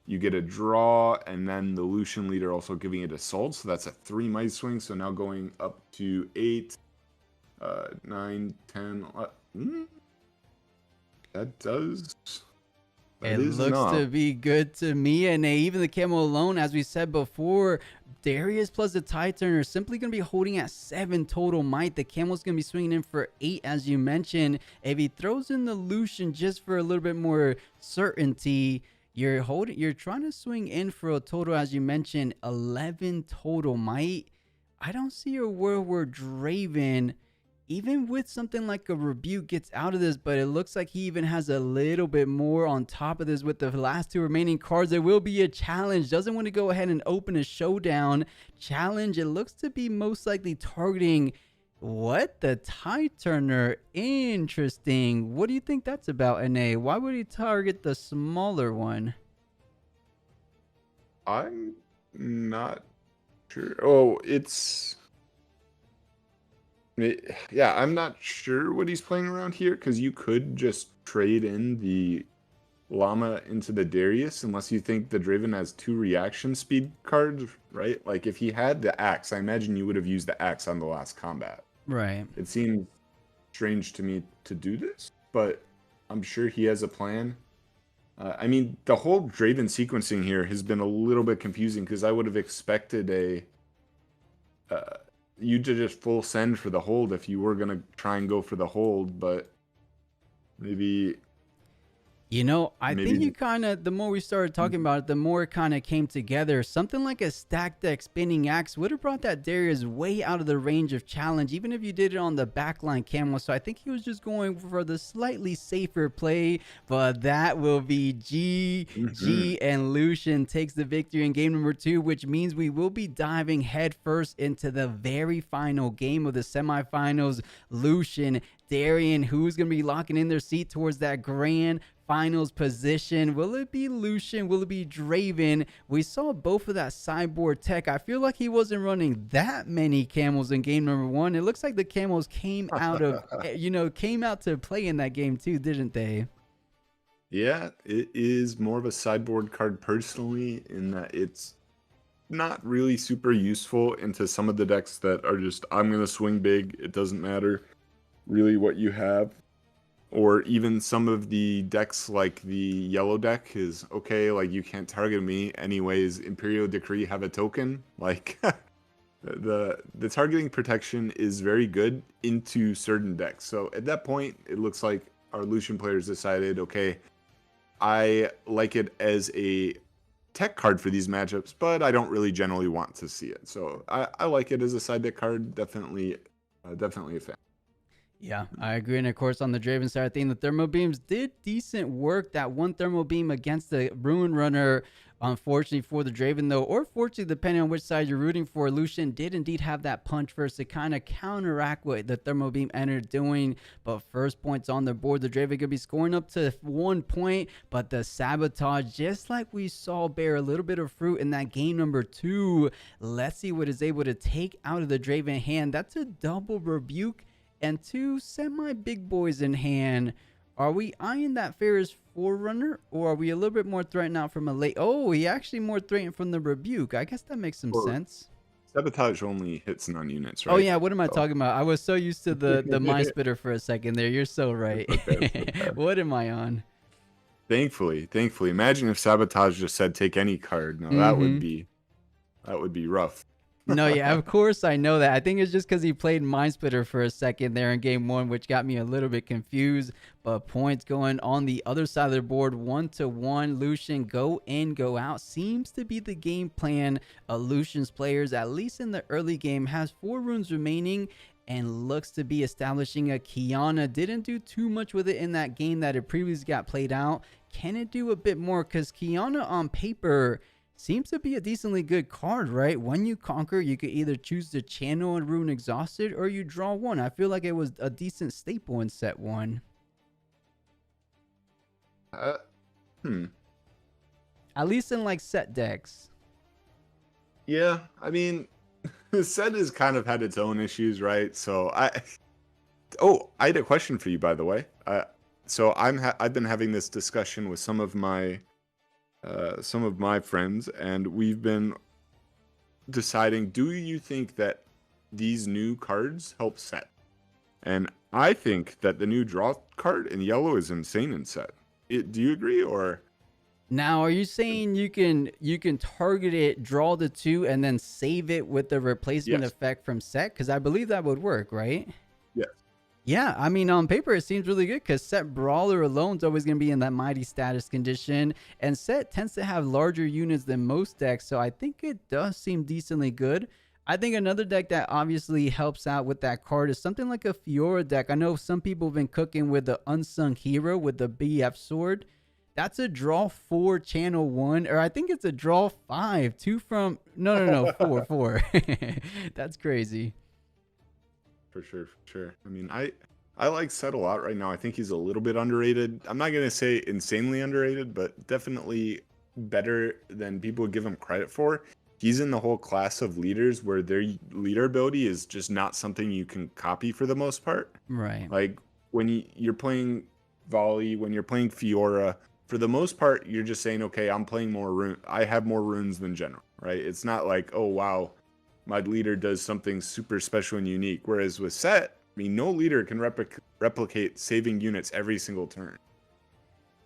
You get a draw, and then the Lucian leader also giving it assault, so that's a 3 might swing. So now going up to 8, 9, 10. That does. It looks to be good to me, and even the camel alone, as we said before, Darius plus the Tide Turner simply going to be holding at 7 total might. The camel's going to be swinging in for 8, as you mentioned. If he throws in the Lucian just for a little bit more certainty, you're trying to swing in for a total, as you mentioned, 11 total might. I don't see a world where Draven, even with something like a rebuke, gets out of this, but it looks like he even has a little bit more on top of this with the last 2 remaining cards. There will be a challenge. Doesn't want to go ahead and open a showdown challenge. It looks to be most likely targeting the Tide Turner. Interesting. What do you think that's about, NA? Why would he target the smaller one? I'm not sure. Oh, yeah, I'm not sure what he's playing around here, because you could just trade in the Llama into the Darius, unless you think the Draven has 2 reaction speed cards, right? Like if he had the axe, I imagine you would have used the axe on the last combat. Right. It seems strange to me to do this, but I'm sure he has a plan. I mean, the whole Draven sequencing here has been a little bit confusing, because I would have expected you to just full send for the hold if you were going to try and go for the hold, but maybe... I think you kind of, the more we started talking about it, the more it kind of came together. Something like a stack deck spinning axe would have brought that Darius way out of the range of challenge, even if you did it on the backline camel. So I think he was just going for the slightly safer play, but that will be GG, and Lucian takes the victory in game number 2, which means we will be diving headfirst into the very final game of the semifinals. Lucian, Darian, who's going to be locking in their seat towards that grand finals position? Will it be Lucian? Will it be Draven? We saw both of that sideboard tech. I feel like he wasn't running that many camels in game number 1. It looks like the camels came out of, came out to play in that game too, didn't they? Yeah, it is more of a sideboard card personally, in that it's not really super useful into some of the decks that are just, I'm gonna swing big. It doesn't matter really what you have. Or even some of the decks like the yellow deck is okay, like you can't target me anyways. Imperial Decree have a token. Like the targeting protection is very good into certain decks. So at that point, it looks like our Lucian players decided, okay, I like it as a tech card for these matchups, but I don't really generally want to see it. So I like it as a side deck card. Definitely, definitely a fan. Yeah, I agree. And of course, on the Draven side of things, the thermal beams did decent work. That one thermal beam against the Ruin Runner, unfortunately for the Draven, though, or fortunately, depending on which side you're rooting for, Lucian did indeed have that punch first to kind of counteract what the thermal beam ended doing. But first points on the board, the Draven could be scoring up to 1 point, but the sabotage, just like we saw bear a little bit of fruit in that game number 2. Let's see what is able to take out of the Draven hand. That's a double rebuke and 2 semi big boys in hand. Are we eyeing that Ferris Forerunner, or are we a little bit more threatened out from a late? Oh, he actually more threatened from the rebuke. I guess that makes some Or sense. sabotage only hits non-units, Oh right? yeah, what am I So talking about? I was so used to the mind splitter for a second there. You're so it's right. okay. It's okay. What am I on? Thankfully, imagine if sabotage just said take any card. No, Mm-hmm. that would be rough. No, yeah, of course I know that. I think it's just because he played Mind Splitter for a second there in game 1, which got me a little bit confused. But points going on the other side of the board, 1-1. Lucian go in, go out. Seems to be the game plan of Lucian's players, at least in the early game. Has 4 runes remaining and looks to be establishing a Kiana. Didn't do too much with it in that game that it previously got played out. Can it do a bit more? Because Kiana on paper seems to be a decently good card, right? When you conquer, you could either choose to channel and rune exhausted, or you draw 1. I feel like it was a decent staple in set 1. Uh, hmm. At least in like set decks. Yeah, I mean, the set has kind of had its own issues, right? So I had a question for you, by the way. So I've been having this discussion with some of my friends, and we've been deciding, do you think that these new cards help set? And I think that the new draw card in yellow is insane in set. Do you agree, or Now, are you saying you can target it, draw the 2, and then save it with the replacement yes? effect from set? Because I believe that would work, right? Yes. Yeah, I mean, on paper, it seems really good because Set Brawler alone is always going to be in that mighty status condition. And Set tends to have larger units than most decks, so I think it does seem decently good. I think another deck that obviously helps out with that card is something like a Fiora deck. I know some people have been cooking with the Unsung Hero with the BF Sword. That's a draw 4 channel 1, or I think it's a draw 5. 2 from. No, 4, 4. That's crazy. For sure, for sure. I mean, I like Set a lot right now. I think he's a little bit underrated. I'm not gonna say insanely underrated, but definitely better than people give him credit for. He's in the whole class of leaders where their leader ability is just not something you can copy for the most part. Right. Like when you're playing volley, when you're playing Fiora, for the most part, you're just saying, okay, I'm playing more rune. I have more runes than general, right? It's not like, oh wow, my leader does something super special and unique. Whereas with Set, I mean, no leader can replicate saving units every single turn.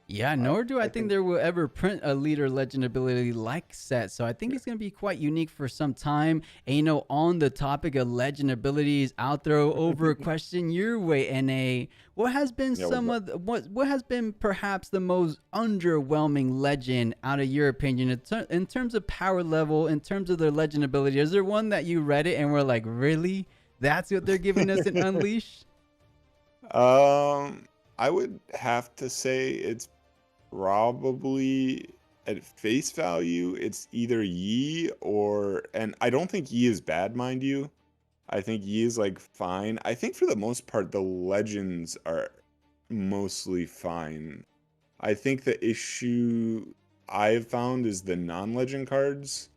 Yeah, nor do I I think think, there will ever print a leader legend ability like Set. So I think yeah, it's going to be quite unique for some time. And on the topic of legend abilities, I'll throw over a question your way, NA. What has been yeah, what's some up? of what has been perhaps the most underwhelming legend out of your opinion in terms of power level, in terms of their legend ability? Is there one that you read it and were like, really? That's what they're giving us in Unleash? I would have to say it's probably at face value, it's either Yi and I don't think Yi is bad, mind you. I think Yi is like fine. I think for the most part, the legends are mostly fine. I think the issue I've found is the non-legend cards.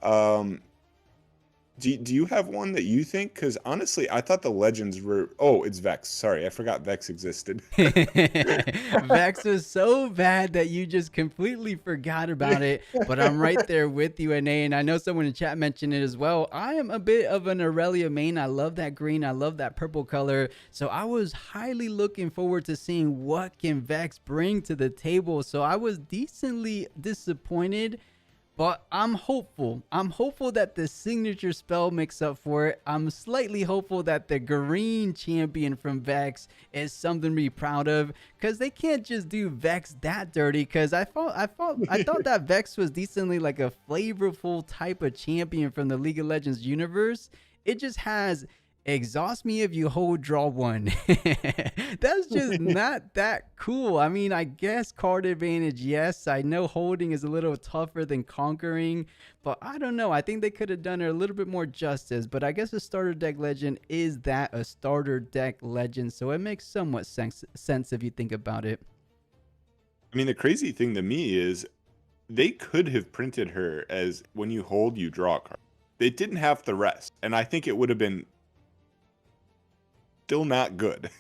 Um, Do you have one that you think? Because honestly, I thought the legends were. Oh, it's Vex. Sorry, I forgot Vex existed. Vex was so bad that you just completely forgot about it. But I'm right there with you, NA. And I know someone in chat mentioned it as well. I am a bit of an Aurelia main. I love that green. I love that purple color. So I was highly looking forward to seeing what can Vex bring to the table. So I was decently disappointed, but I'm hopeful. I'm hopeful that the signature spell makes up for it. I'm slightly hopeful that the green champion from Vex is something to be proud of, because they can't just do Vex that dirty. Because I thought that Vex was decently like a flavorful type of champion from the League of Legends universe. It just has exhaust me if you hold draw one. That's just not that cool. I mean, I guess card advantage, yes. I know holding is a little tougher than conquering, but I don't know. I think they could have done it a little bit more justice. But I guess a starter deck legend is that, a starter deck legend. So it makes somewhat sense if you think about it. I mean, the crazy thing to me is they could have printed her as when you hold, you draw a card. They didn't have the rest, and I think it would have been still not good.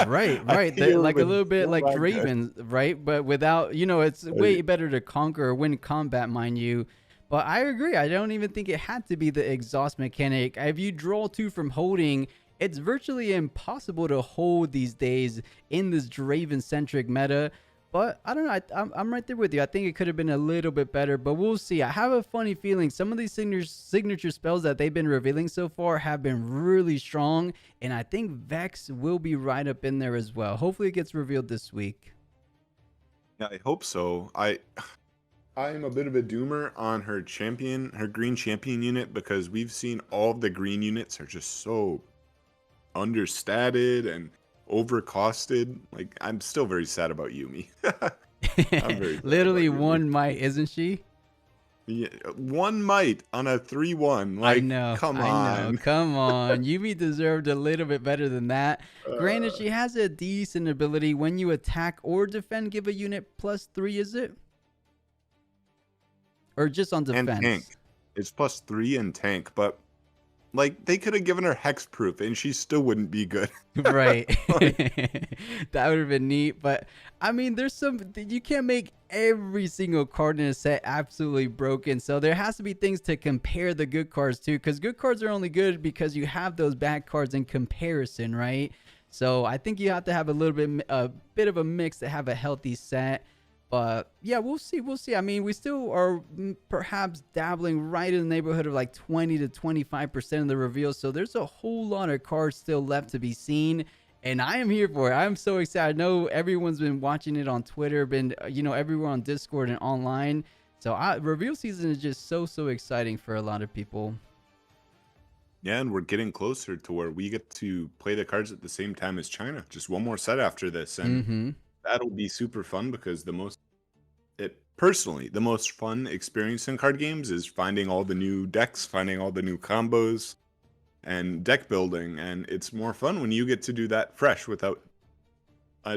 Right, I right. think it would have Like a been little bit still like not good. Draven, right? But without, it's Right. way better to conquer or win combat, mind you. But I agree. I don't even think it had to be the exhaust mechanic. If you draw two from holding, it's virtually impossible to hold these days in this Draven centric meta. But I don't know. I'm right there with you. I think it could have been a little bit better, but we'll see. I have a funny feeling some of these signature spells that they've been revealing so far have been really strong, and I think Vex will be right up in there as well. Hopefully, it gets revealed this week. Yeah, I hope so. I'm a bit of a doomer on her champion, her green champion unit, because we've seen all of the green units are just so understated and overcosted. Like, I'm still very sad about Yumi. I'm very sad about Literally Yumi. one might, isn't she? Yeah, one might on a 3-1. I Like, know, come I know. on. Come on. Yubi deserved a little bit better than that. Granted, Uh, she has a decent ability. When you attack or defend, give a unit +3, is it? Or just on and tank. defense? It's +3 and tank, but like they could have given her hexproof and she still wouldn't be good. Right. Like, That would have been neat. But I mean, there's some, you can't make every single card in a set absolutely broken. So there has to be things to compare the good cards to, because good cards are only good because you have those bad cards in comparison, right? So I think you have to have a bit of a mix to have a healthy set. But yeah, we'll see. We'll see. I mean, we still are perhaps dabbling right in the neighborhood of like 20 to 25% of the reveals. So there's a whole lot of cards still left to be seen. And I am here for it. I'm so excited. I know everyone's been watching it on Twitter, been, everywhere on Discord and online. So reveal season is just so exciting for a lot of people. yeah, and we're getting closer to where we get to play the cards at the same time as China. Just one more set after this, and Mm-hmm. that'll be super fun because the most fun experience in card games is finding all the new decks, finding all the new combos, and deck building. And it's more fun when you get to do that fresh without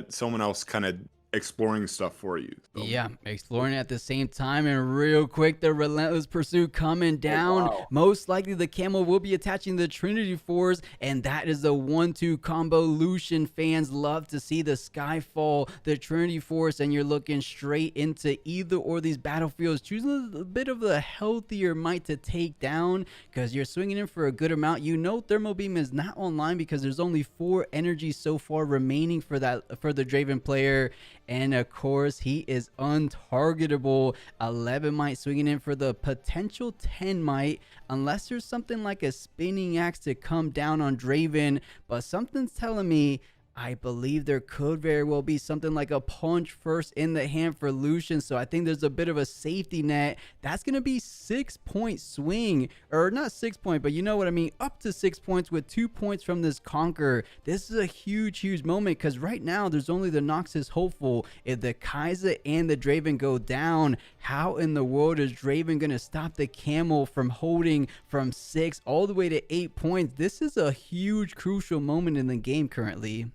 someone else kind of exploring stuff for you. So, Yeah, exploring at the same time. And real quick, the relentless pursuit coming oh down. wow. Most likely the camel will be attaching the Trinity Force, and that is the 1-2 combo. Lucian fans love to see the Skyfall, the Trinity Force, and you're looking straight into either or these battlefields, choosing a bit of the healthier might to take down, because you're swinging in for a good amount. Thermal Beam is not online because there's only 4 energies so far remaining for the Draven player. And of course, he is untargetable. 11 might swinging in for the potential 10 might, unless there's something like a spinning axe to come down on Draven. But something's telling me, I believe there could very well be something like a punch first in the hand for Lucian. So I think there's a bit of a safety net. That's going to be 6-point swing, or not 6-point, but you know what I mean, up to 6 points with 2 points from this Conquer. This is a huge moment, because right now there's only the Noxus hopeful. If the Kaiser and the Draven go down, how in the world is Draven going to stop the Camel from holding from 6 all the way to 8 points? This is a huge, crucial moment in the game currently.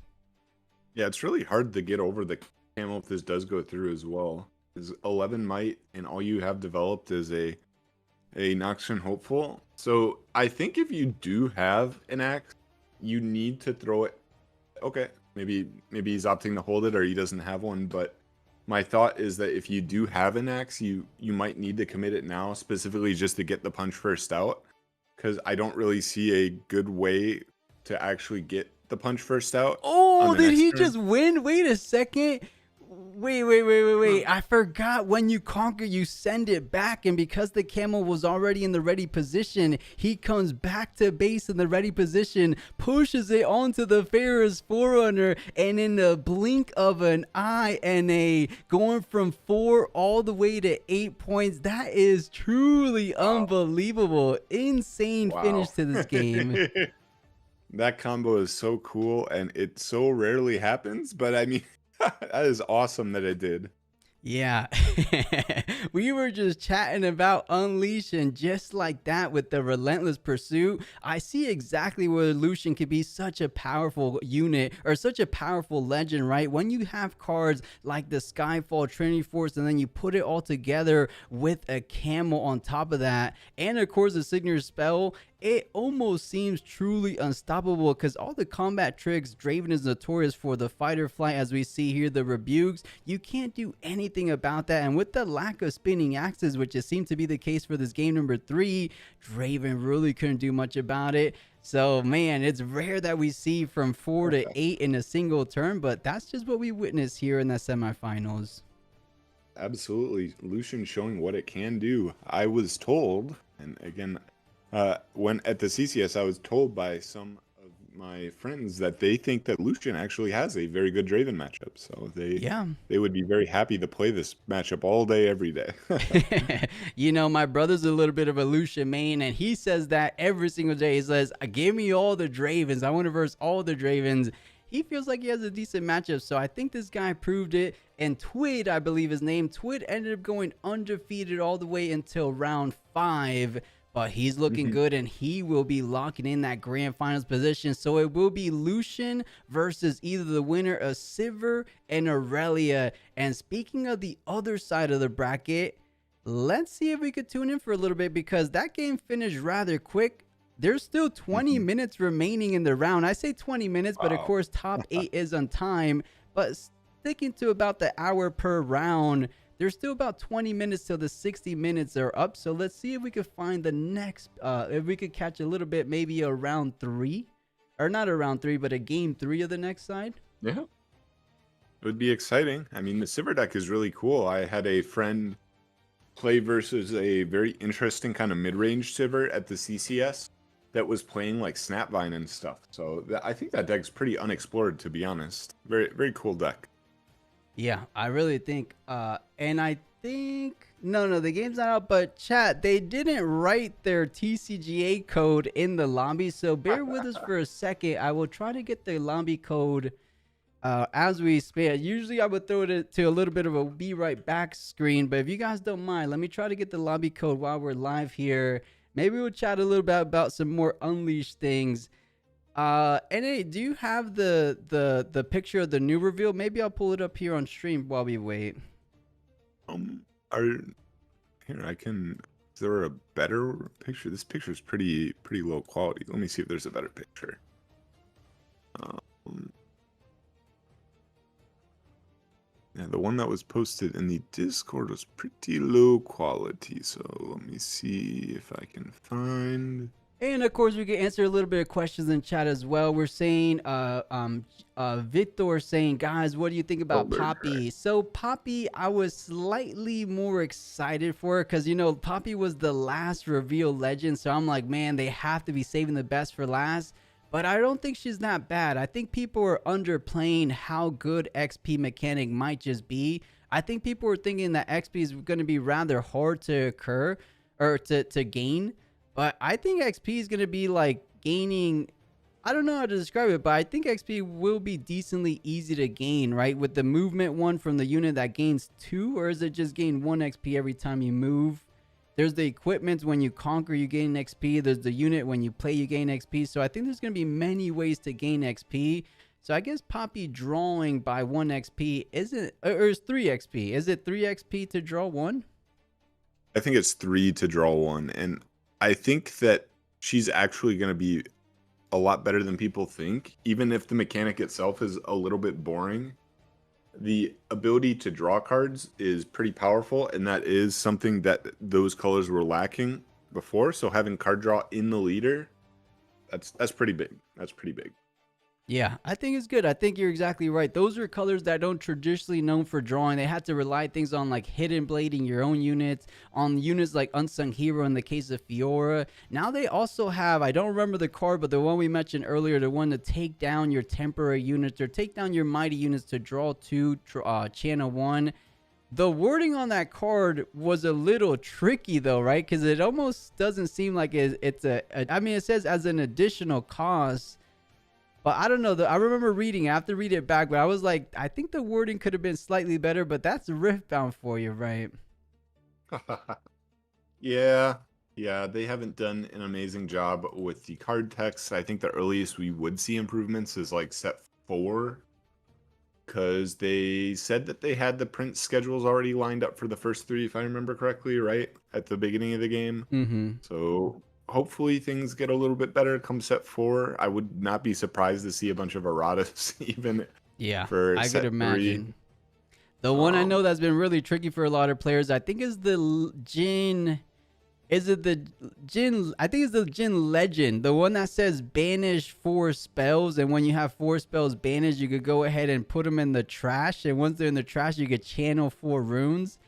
Yeah, it's really hard to get over the camel if this does go through as well. Is 11 might, and all you have developed is a A Noxian Hopeful. So I think if you do have an axe, you need to throw it. Okay, maybe he's opting to hold it or he doesn't have one, but my thought is that if you do have an axe, you might need to commit it now, specifically just to get the punch first out, because I don't really see a good way to actually get the punch first out on Oh, the did next he turn. just win? Wait a second. Wait. I forgot when you conquer, you send it back. And because the camel was already in the ready position, he comes back to base in the ready position, pushes it onto the Pharaoh's Forerunner. And in the blink of an eye and a going from 4 all the way to 8 points, that is truly Wow. unbelievable. Insane finish Wow. to this game. That combo is so cool and it so rarely happens, but I mean, that is awesome that it did. Yeah, we were just chatting about Unleash, and just like that, with the relentless pursuit, I see exactly where Lucian could be such a powerful unit or such a powerful legend, right? When you have cards like the Skyfall Trinity Force, and then you put it all together with a camel on top of that, and of course the signature spell, it almost seems truly unstoppable because all the combat tricks, Draven is notorious for the fight or flight, as we see here, the rebukes. You can't do anything about that. And with the lack of spinning axes, which it seemed to be the case for this game number 3, Draven really couldn't do much about it. So, man, it's rare that we see from 4 to 8 in a single turn, but that's just what we witnessed here in the semifinals. Absolutely. Lucian showing what it can do. I was told, and again, when at the CCS, I was told by some of my friends that they think that Lucian actually has a very good Draven matchup. So Yeah. they would be very happy to play this matchup all day, every day. You know, my brother's a little bit of a Lucian main, and he says that every single day. He says, give me all the Dravens. I want to verse all the Dravens. He feels like he has a decent matchup, so I think this guy proved it. And Twid, I believe his name, Twid ended up going undefeated all the way until round 5. But he's looking good, and he will be locking in that grand finals position. So it will be Lucian versus either the winner of Sivir and Aurelia. And speaking of the other side of the bracket, let's see if we could tune in for a little bit, because that game finished rather quick. There's still 20 minutes remaining in the round. I say 20 minutes, but of Wow. course top 8 is on time. But sticking to about the hour per round, there's still about 20 minutes till the 60 minutes are up. So let's see if we could find the next, if we could catch a little bit, maybe a round 3. Or not a round 3, but a game 3 of the next side. Yeah. It would be exciting. I mean, the Sivir deck is really cool. I had a friend play versus a very interesting kind of mid-range Sivir at the CCS that was playing like Snapvine and stuff. So I think that deck's pretty unexplored, to be honest. Very, very cool deck. Yeah, I really think, and I think, no, the game's not out, but chat, they didn't write their TCGA code in the lobby, so bear with us for a second. I will try to get the lobby code as we speak. Usually I would throw it to a little bit of a be right back screen, but if you guys don't mind, let me try to get the lobby code while we're live here. Maybe we'll chat a little bit about some more Unleashed things. And hey, do you have the picture of the new reveal? Maybe I'll pull it up here on stream while we wait. Are here I can. Is there a better picture? This picture is pretty low quality. Let me see if there's a better picture. Yeah, the one that was posted in the Discord was pretty low quality. So let me see if I can find. And of course, we can answer a little bit of questions in chat as well. We're saying, Victor saying, guys, what do you think about Poppy? So Poppy, I was slightly more excited for her because, you know, Poppy was the last reveal legend. So I'm like, man, they have to be saving the best for last. But I don't think she's not bad. I think people are underplaying how good XP mechanic might just be. I think people are thinking that XP is going to be rather hard to occur or to gain. But I think XP is going to be like gaining, I don't know how to describe it, but I think XP will be decently easy to gain, right? With the movement one from the unit that gains 2, or is it just gain 1 XP every time you move? There's the equipment when you conquer, you gain XP. There's the unit when you play, you gain XP. So I think there's going to be many ways to gain XP. So I guess Poppy drawing by 1 XP isn't, or is 3 XP. Is it 3 XP to draw 1? I think it's 3 to draw 1, and I think that she's actually gonna be a lot better than people think, even if the mechanic itself is a little bit boring. The ability to draw cards is pretty powerful, and that is something that those colors were lacking before. So having card draw in the leader, that's pretty big. That's pretty big. Yeah, I think it's good. I think you're exactly right. Those are colors that don't traditionally known for drawing. They had to rely things on like hidden blading your own units, on units like Unsung Hero in the case of Fiora. Now they also have, I don't remember the card, but the one we mentioned earlier, the one to take down your temporary units or take down your mighty units to draw 2, channel 1. The wording on that card was a little tricky though, right? Because it almost doesn't seem like it's I mean, it says as an additional cost. But I don't know. I remember reading, I have to read it back, but I was like, I think the wording could have been slightly better, but that's Riftbound for you, right? Yeah, yeah, they haven't done an amazing job with the card text. I think the earliest we would see improvements is like set 4, because they said that they had the print schedules already lined up for the first 3, if I remember correctly, right at the beginning of the game. Mm-hmm. So hopefully things get a little bit better come set 4. I would not be surprised to see a bunch of erratas even Yeah, for I could set 3. imagine. The one I know Um, that's been really tricky for a lot of players, I think is the Jin. Is it the Jin? I think it's the Jin Legend, the one that says banish 4 spells, and when you have 4 spells banished, you could go ahead and put them in the trash, and once they're in the trash, you could channel 4 runes.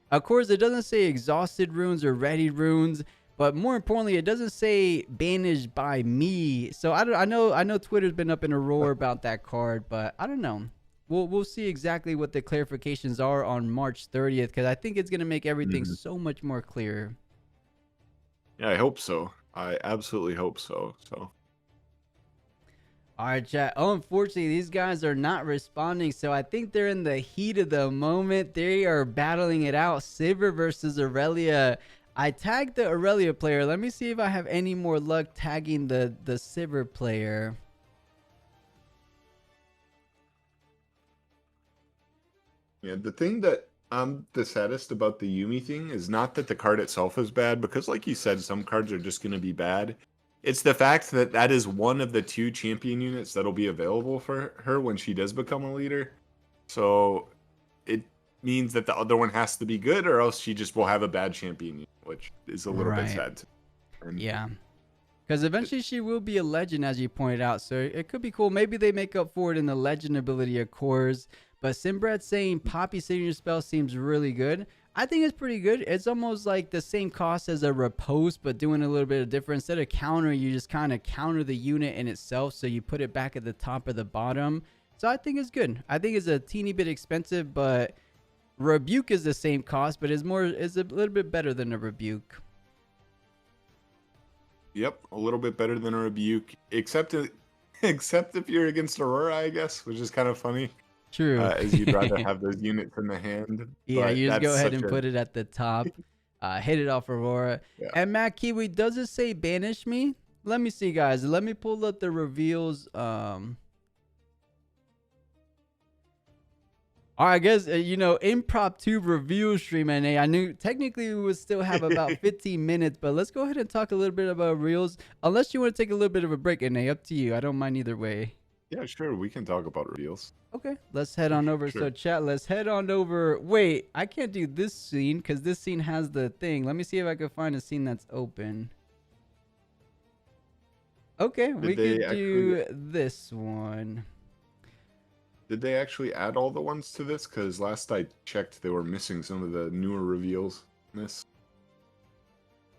Of course, it doesn't say exhausted runes or ready runes, but more importantly, it doesn't say banished by me. So I know Twitter's been up in a roar about that card, but I don't know. We'll see exactly what the clarifications are on March 30th, because I think it's gonna make everything mhm. so much more clear. Yeah, I hope so. I absolutely hope so. So All right, chat. Oh, unfortunately, these guys are not responding, so I think they're in the heat of the moment. They are battling it out. Sivir versus Aurelia. I tagged the Aurelia player. Let me see if I have any more luck tagging the Sivir player. yeah, the thing that I'm the saddest about the Yumi thing is not that the card itself is bad, because like you said, some cards are just going to be bad. It's the fact that that is one of the 2 champion units that'll be available for her when she does become a leader. So it means that the other one has to be good, or else she just will have a bad champion unit, which is a little bit Right. sad. And Yeah. Because eventually she will be a legend, as you pointed out. So it could be cool. Maybe they make up for it in the legend ability of cores. But Simbrad's saying Poppy signature spell seems really good. I think it's pretty good. It's almost like the same cost as a riposte, but doing a little bit of different. Instead of counter, you just kind of counter the unit in itself. So you put it back at the top or the bottom. So I think it's good. I think it's a teeny bit expensive, but Rebuke is the same cost, but it's a little bit better than a Rebuke. yep, a little bit better than a rebuke, except except if you're against Aurora, I guess, which is kind of funny. True. As you'd rather have those units in the hand. Yeah, But you just that's go ahead such and a put it at the top. Hit it off Aurora. yeah. And Matt Kiwi, does it say banish me? Let me see, guys. Let me pull up the reveals. All right, I guess, impromptu review stream, and I knew technically we would still have about 15 minutes, but let's go ahead and talk a little bit about reels. Unless you want to take a little bit of a break, and up to you. I don't mind either way. Yeah, sure. We can talk about reveals. Okay, let's head on over. Sure. So, chat, let's head on over. Wait, I can't do this scene because this scene has the thing. Let me see if I can find a scene that's open. Okay, we could do this one. Did they actually add all the ones to this? Because last I checked, they were missing some of the newer reveals in this.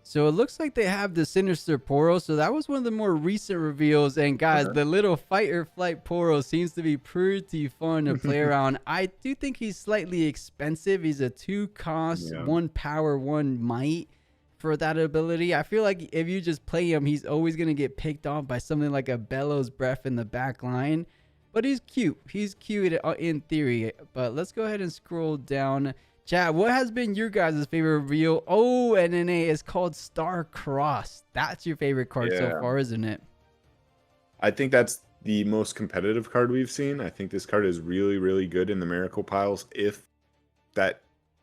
So it looks like they have the Sinister Poro. So that was one of the more recent reveals. And guys, the little fight or flight Poro seems to be pretty fun to play around. I do think he's slightly expensive. He's a 2 cost, 1 power, 1 might for that ability. I feel like if you just play him, he's always going to get picked off by something like a Bellows Breath in the back line. But he's cute. He's cute in theory. But let's go ahead and scroll down. Chat, what has been your guys' favorite reveal? Oh, NNA is called Star Cross. That's your favorite card so far, isn't it? I think that's the most competitive card we've seen. I think this card is really, really good in the Miracle Piles if that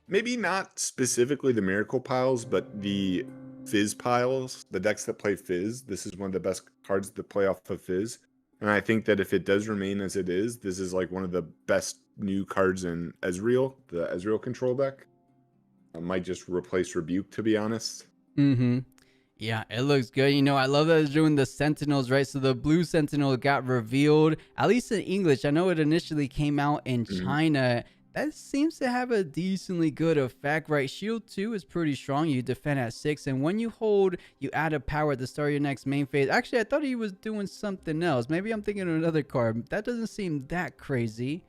maybe not specifically the Miracle Piles, but the Fizz Piles, the decks that play Fizz. This is one of the best cards that play off of Fizz. And I think that if it does remain as it is, this is like one of the best new cards in Ezreal, the Ezreal control deck. I might just replace Rebuke, to be honest. Mm-hmm. Yeah, it looks good. You know, I love that it's doing the Sentinels, right? So the blue Sentinel got revealed, at least in English. I know it initially came out in Mhm. China. That seems to have a decently good effect, right? Shield 2 is pretty strong. You defend at 6, and when you hold, you add a power at the start of your next main phase. Actually, I thought he was doing something else. Maybe I'm thinking of another card. That doesn't seem that crazy.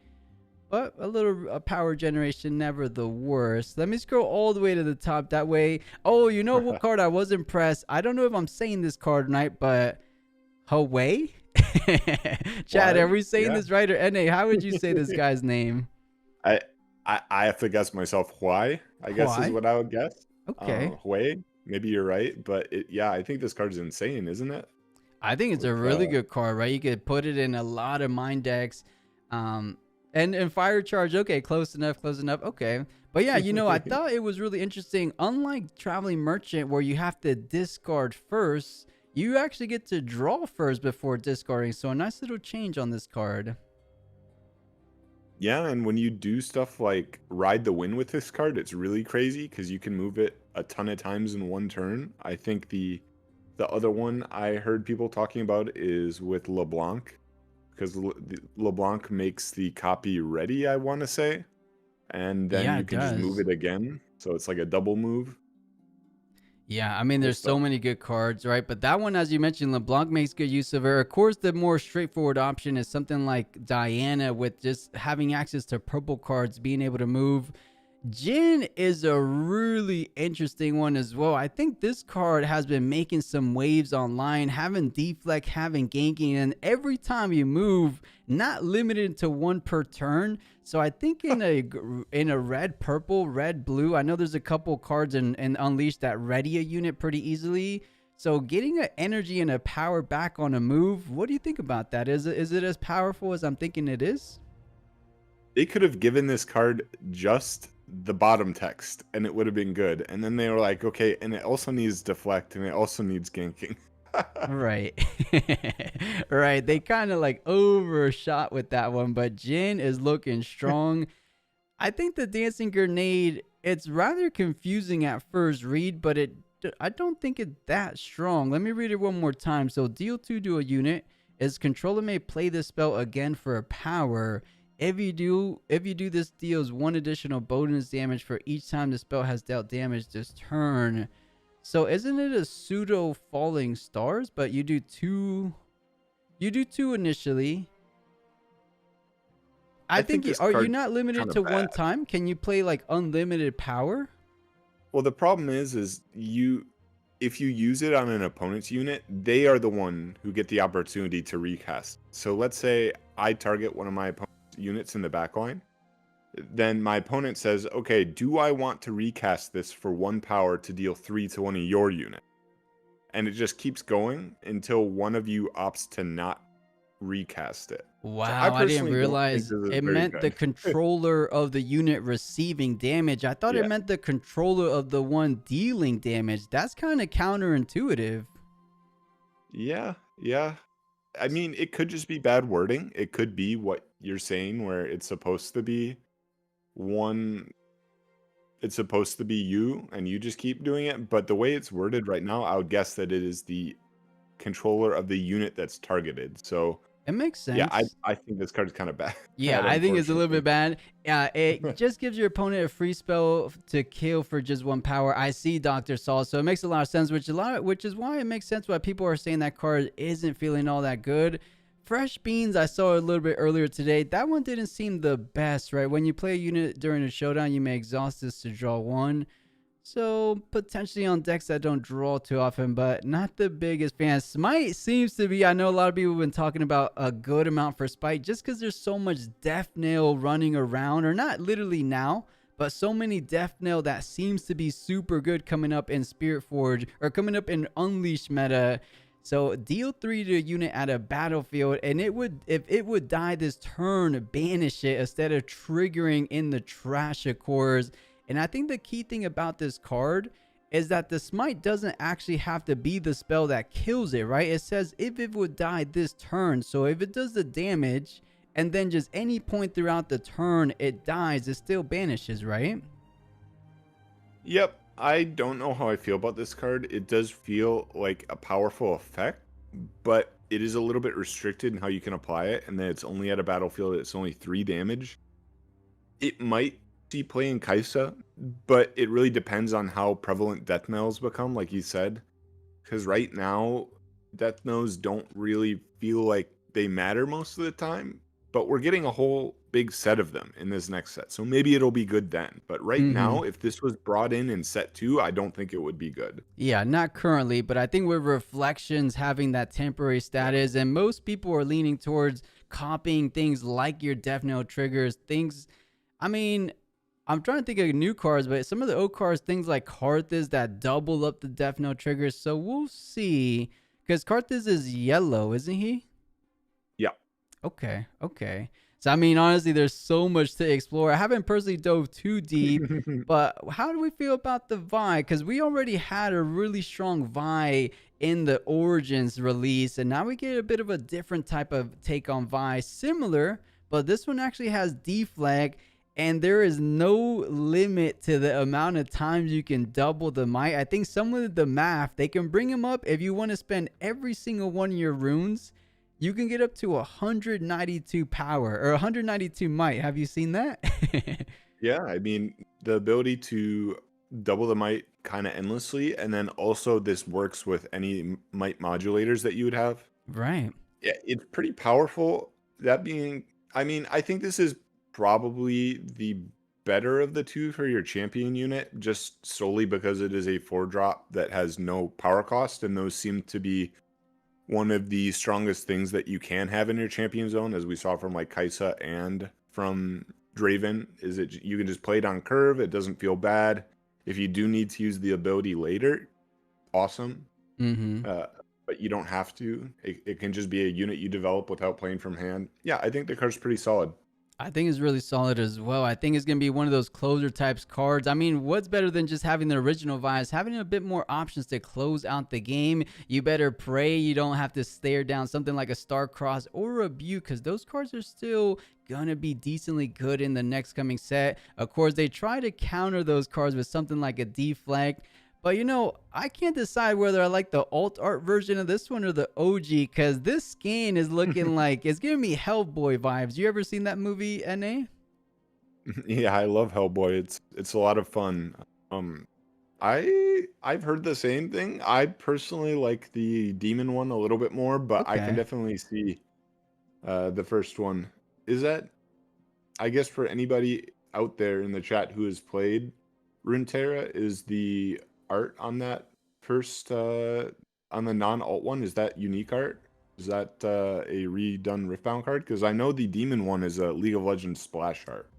But a little power generation, never the worst. Let me scroll all the way to the top. That way. Oh, you know what card I was impressed? I don't know if I'm saying this card right, but Huawei? Chad, are Why? we saying Yeah. this right? Or NA, how would you say this guy's name? I, I have to guess myself. Why? I guess is Why? what I would guess. Okay. Hui. Maybe you're right, but yeah, I think this card is insane, isn't it? I think it's a With really good card, right? You could put it in a lot of mind decks. Um, and fire charge, okay, close enough, close enough, okay. But yeah, you know, I thought it was really interesting. Unlike Traveling Merchant, where you have to discard first, you actually get to draw first before discarding. So a nice little change on this card. Yeah, and when you do stuff like ride the wind with this card, it's really crazy because you can move it a ton of times in one turn. I think the other one I heard people talking about is with LeBlanc because LeBlanc makes the copy ready, I want to say, and then Yeah, you it can just move does. it again. So it's like a double move. Yeah, I mean, Cool there's so stuff. many good cards, right? But that one, as you mentioned, LeBlanc makes good use of her. Of course, the more straightforward option is something like Diana, with just having access to purple cards, being able to move. Jin is a really interesting one as well. I think this card has been making some waves online, having deflect, having ganking, and every time you move, not limited to one per turn. So I think in a red purple, red blue, I know there's a couple cards in Unleashed that ready a unit pretty easily. So getting an energy and a power back on a move, what do you think about that? Is it as powerful as I'm thinking it is? They could have given this card just the bottom text and it would have been good. And then they were like, okay, and it also needs deflect and it also needs ganking. Right. Right. They kind of like overshot with that one, but Jin is looking strong. I think the dancing grenade, it's rather confusing at first read, but I don't think it's that strong. Let me read it one more time. So deal 2 to a unit. Its controller may play this spell again for a power. If you do this deals 1 additional bonus damage for each time the spell has dealt damage this turn. So isn't it a pseudo falling stars? But you do two initially. I I think think this are you card's not kind limited of to bad. one time? Can you play like unlimited power? Well, the problem is you if you use it on an opponent's unit, they are the one who get the opportunity to recast. So let's say I target one of my opponent's units in the backline. Then my opponent says, okay, do I want to recast this for 1 power to deal 3 to one of your units? And it just keeps going until one of you opts to not recast it. So I Wow, I didn't personally don't think realize this is it very meant the good. controller of the unit receiving damage. I thought it Yeah. meant the controller of the one dealing damage. That's kind of counterintuitive. Yeah. Yeah. I mean, it could just be bad wording. It could be what you're saying, where one, it's supposed to be you, and you just keep doing it. But the way it's worded right now, I would guess that it is the controller of the unit that's targeted. So It makes yeah, I sense. I think this card is kind of bad, Yeah, bad, I think it's a little unfortunately. bit bad. It just gives your opponent a free spell to kill for just 1 power. I see Dr. Saul, so it makes a lot of sense, which is why it makes sense why people are saying that card isn't feeling all that good. Fresh Beans, I saw a little bit earlier today. That one didn't seem the best, right? When you play a unit during a showdown, you may exhaust this to draw 1. So potentially on decks that don't draw too often, but not the biggest fan. Smite seems to be, I know a lot of people have been talking about a good amount for Spite just because there's so much Death Nail running around, or not literally now, but so many Death Nail that seems to be super good coming up in Spiritforged or coming up in Unleashed meta. So deal 3 to a unit at a battlefield, and if it would die this turn, banish it instead of triggering in the trash of cores. And I think the key thing about this card is that the smite doesn't actually have to be the spell that kills it, right? It says if it would die this turn. So if it does the damage and then just any point throughout the turn it dies, it still banishes, right? Yep. I don't know how I feel about this card. It does feel like a powerful effect, but it is a little bit restricted in how you can apply it, and then it's only at a battlefield. It's only 3 damage. It might see play in Kaisa, but it really depends on how prevalent death knells become, like you said. Because right now, death knells don't really feel like they matter most of the time, but we're getting a whole big set of them in this next set. So maybe it'll be good then. But right Mm-hmm. now, if this was brought in set 2, I don't think it would be good. Yeah, not currently, but I think with Reflections having that temporary Yeah. status, and most people are leaning towards copying things like your Death Knell triggers, things. I mean, I'm trying to think of new cards, but some of the old cards, things like Karthus that double up the Death Knell triggers. So we'll see. Because Karthus is yellow, isn't he? Yeah. Okay, okay. So I mean, honestly, there's so much to explore. I haven't personally dove too deep, but how do we feel about the Vi? Because we already had a really strong Vi in the Origins release, and now we get a bit of a different type of take on Vi, similar, but this one actually has deflag, and there is no limit to the amount of times you can double the might. I think some of the math, they can bring them up if you want to spend every single one of your runes. You can get up to 192 power or 192 might. Have you seen that? Yeah, I mean, the ability to double the might kind of endlessly, and then also this works with any might modulators that you would have. Right. Yeah, it's pretty powerful. That being, I mean, I think this is probably the better of the two for your champion unit, just solely because it is a 4-drop that has no power cost, and those seem to be one of the strongest things that you can have in your champion zone, as we saw from like Kaisa and from Draven, is it you can just play it on curve. It doesn't feel bad. If you do need to use the ability later, awesome. Mm-hmm. Uh, but you don't have to. It can just be a unit you develop without playing from hand. Yeah, I think the card's pretty solid. I think it's really solid as well. I think it's going to be one of those closer types cards. I mean, what's better than just having the original vibes? Having a bit more options to close out the game. You better pray you don't have to stare down something like a Star-Crossed or a Rebuke, because those cards are still going to be decently good in the next coming set. Of course, they try to counter those cards with something like a Deflect. But you know, I can't decide whether I like the alt art version of this one or the OG, because this skin is looking like it's giving me Hellboy vibes. You ever seen that movie, NA? Yeah, I love Hellboy. It's a lot of fun. Um, I've heard the same thing. I personally like the demon one a little bit more, but I can Okay. definitely see the first one. Is that, I guess, for anybody out there in the chat who has played Runeterra, is the art on that first on the non-alt one, is that unique art? Is that a redone Riftbound card? Because I know the demon one is a League of Legends splash art.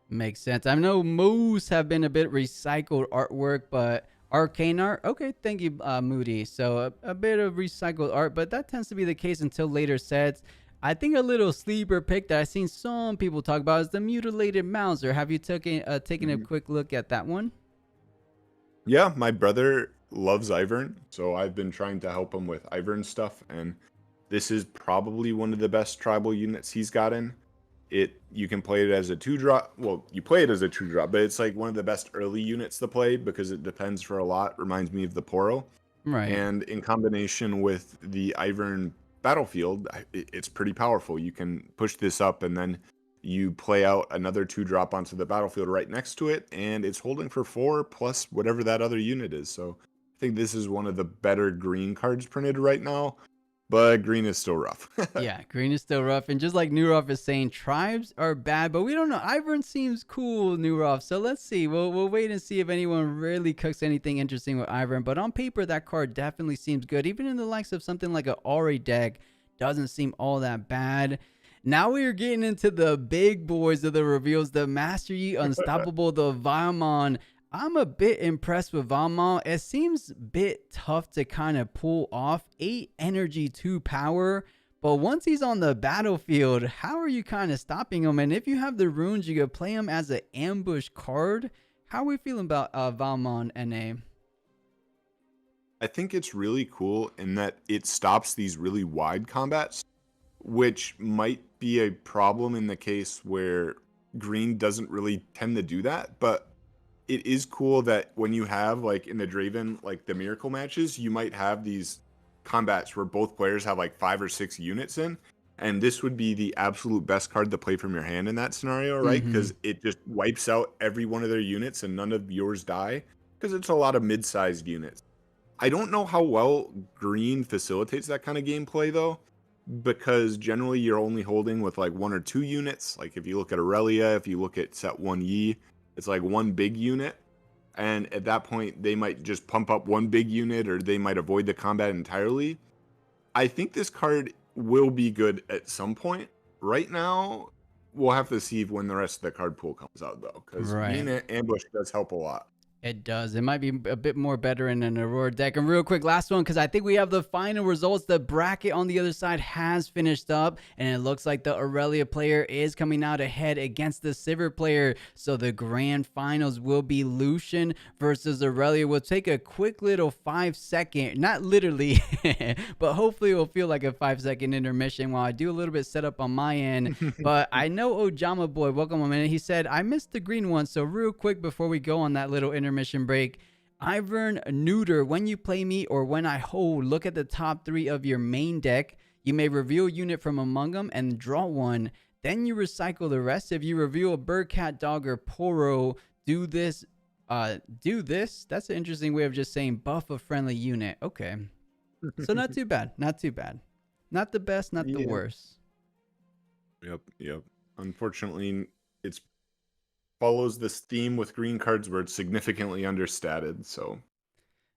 Makes sense. I know most have been a bit recycled artwork, but arcane art, okay, thank you, Moody. So a bit of recycled art, but that tends to be the case until later sets. I think a little sleeper pick that I've seen some people talk about is the mutilated Mauser. Have you taken a Mhm. quick look at that one? Yeah, my brother loves Ivern, so I've been trying to help him with Ivern stuff, and this is probably one of the best tribal units he's gotten. You can play it as a 2-drop. Well, you play it as a 2-drop, but it's like one of the best early units to play because it depends for a lot. Reminds me of the Poro. Right. And in combination with the Ivern battlefield, it's pretty powerful. You can push this up and then you play out another 2-drop onto the battlefield right next to it, and it's holding for 4 plus whatever that other unit is. So I think this is one of the better green cards printed right now, but green is still rough. Yeah, green is still rough. And just like Newroff is saying, tribes are bad, but we don't know. Ivern seems cool, Newroff. So let's see. We'll wait and see if anyone really cooks anything interesting with Ivern. But on paper, that card definitely seems good. Even in the likes of something like a Ori deck, doesn't seem all that bad. Now we are getting into the big boys of the reveals, the Master Yi Unstoppable, the Valmon. I'm a bit impressed with Valmont. It seems a bit tough to kind of pull off. 8 energy, 2 power. But once he's on the battlefield, how are you kind of stopping him? And if you have the runes, you could play him as an ambush card. How are we feeling about Valmon NA? I think it's really cool in that it stops these really wide combats, which might be a problem in the case where green doesn't really tend to do that. But it is cool that when you have, like in the Draven, like the miracle matches, you might have these combats where both players have like 5 or 6 units in. And this would be the absolute best card to play from your hand in that scenario, right? Mm-hmm. Because it just wipes out every one of their units and none of yours die. Because it's a lot of mid-sized units. I don't know how well green facilitates that kind of gameplay though, because generally you're only holding with like 1 or 2 units. Like if you look at Aurelia, if you look at set 1 Yi, it's like one big unit. And at that point, they might just pump up one big unit or they might avoid the combat entirely. I think this card will be good at some point. Right now, we'll have to see when the rest of the card pool comes out though, because Right. being an ambush does help a lot. It does. It might be a bit more better in an Aurora deck. And real quick, last one, because I think we have the final results. The bracket on the other side has finished up, and it looks like the Aurelia player is coming out ahead against the Sivir player. So the grand finals will be Lucian versus Aurelia. We'll take a quick little 5-second, not literally, but hopefully it will feel like a 5-second intermission while I do a little bit setup on my end. But I know Ojama Boy, welcome a minute. He said, I missed the green one. So real quick before we go on that little intermission break, Ivern Neuter, when you play me or when I hold, look at the top 3 of your main deck. You may reveal a unit from among them and draw one. Then you recycle the rest. If you reveal a bird, cat, dog, or poro, do this. That's an interesting way of just saying buff a friendly unit. Okay. So not too bad. Not too bad. Not the best, not the Yeah. worst. Yep. Unfortunately, it's follows this theme with green cards where it's significantly understated. So,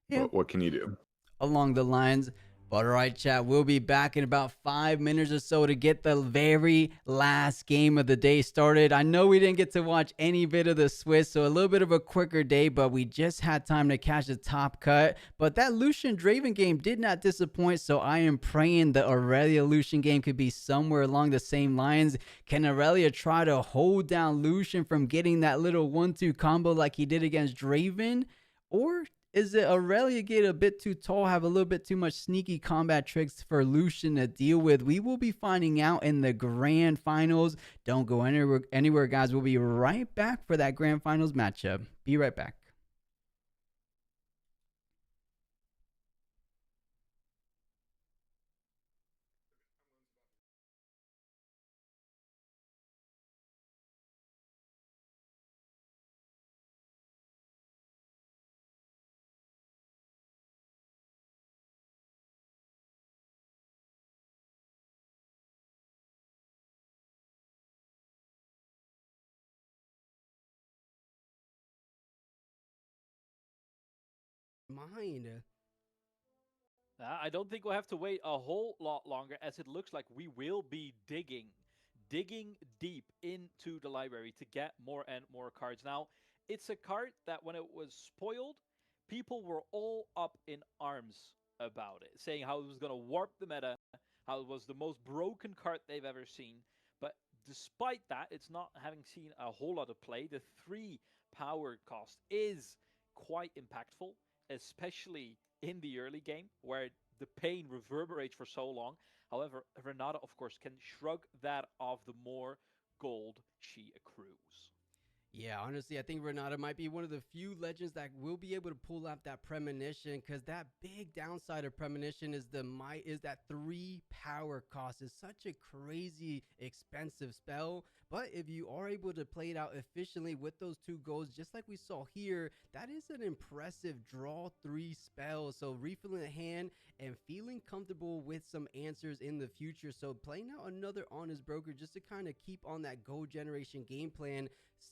Yeah. what can you do? Along the lines. But all right, chat, we'll be back in about 5 minutes or so to get the very last game of the day started. I know we didn't get to watch any bit of the Swiss, so a little bit of a quicker day, but we just had time to catch the top cut. But that Lucian Draven game did not disappoint, so I am praying the Aurelia Lucian game could be somewhere along the same lines. Can Aurelia try to hold down Lucian from getting that little 1-2 combo like he did against Draven? Or is it Aurelia get a bit too tall, have a little bit too much sneaky combat tricks for Lucian to deal with? We will be finding out in the grand finals. Don't go anywhere, guys. We'll be right back for that grand finals matchup. Be right back. Mind. I don't think we'll have to wait a whole lot longer, as it looks like we will be digging deep into the library to get more and more cards. Now, it's a card that when it was spoiled, people were all up in arms about it, saying how it was going to warp the meta, how it was the most broken card they've ever seen. But despite that, it's not having seen a whole lot of play. The 3 power cost is quite impactful, especially in the early game where the pain reverberates for so long. However, Renata, of course, can shrug that off the more gold she accrues. Yeah, honestly, I think Renata might be one of the few legends that will be able to pull out that premonition, because that big downside of premonition is that 3 power cost is such a crazy expensive spell. But if you are able to play it out efficiently with those 2 goals, just like we saw here, that is an impressive draw 3 spell. So refilling the hand and feeling comfortable with some answers in the future. So playing out another honest broker just to kind of keep on that gold generation game plan.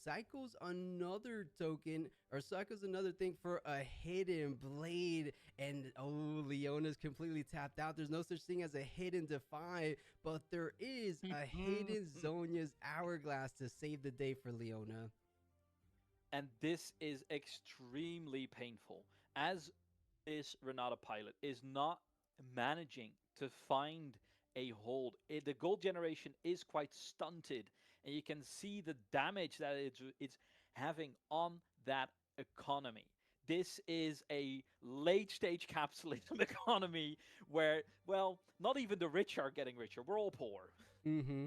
Cycles another token, or cycles another thing for a hidden blade. And oh, Leona's completely tapped out. There's no such thing as a hidden defy, but there is a hidden Zhonya's hourglass to save the day for Leona. And this is extremely painful, as this Renata pilot is not managing to find a hold. The gold generation is quite stunted, and you can see the damage that it's having on that economy. This is a late stage capitalism economy where, well, not even the rich are getting richer. We're all poor. Mm-hmm.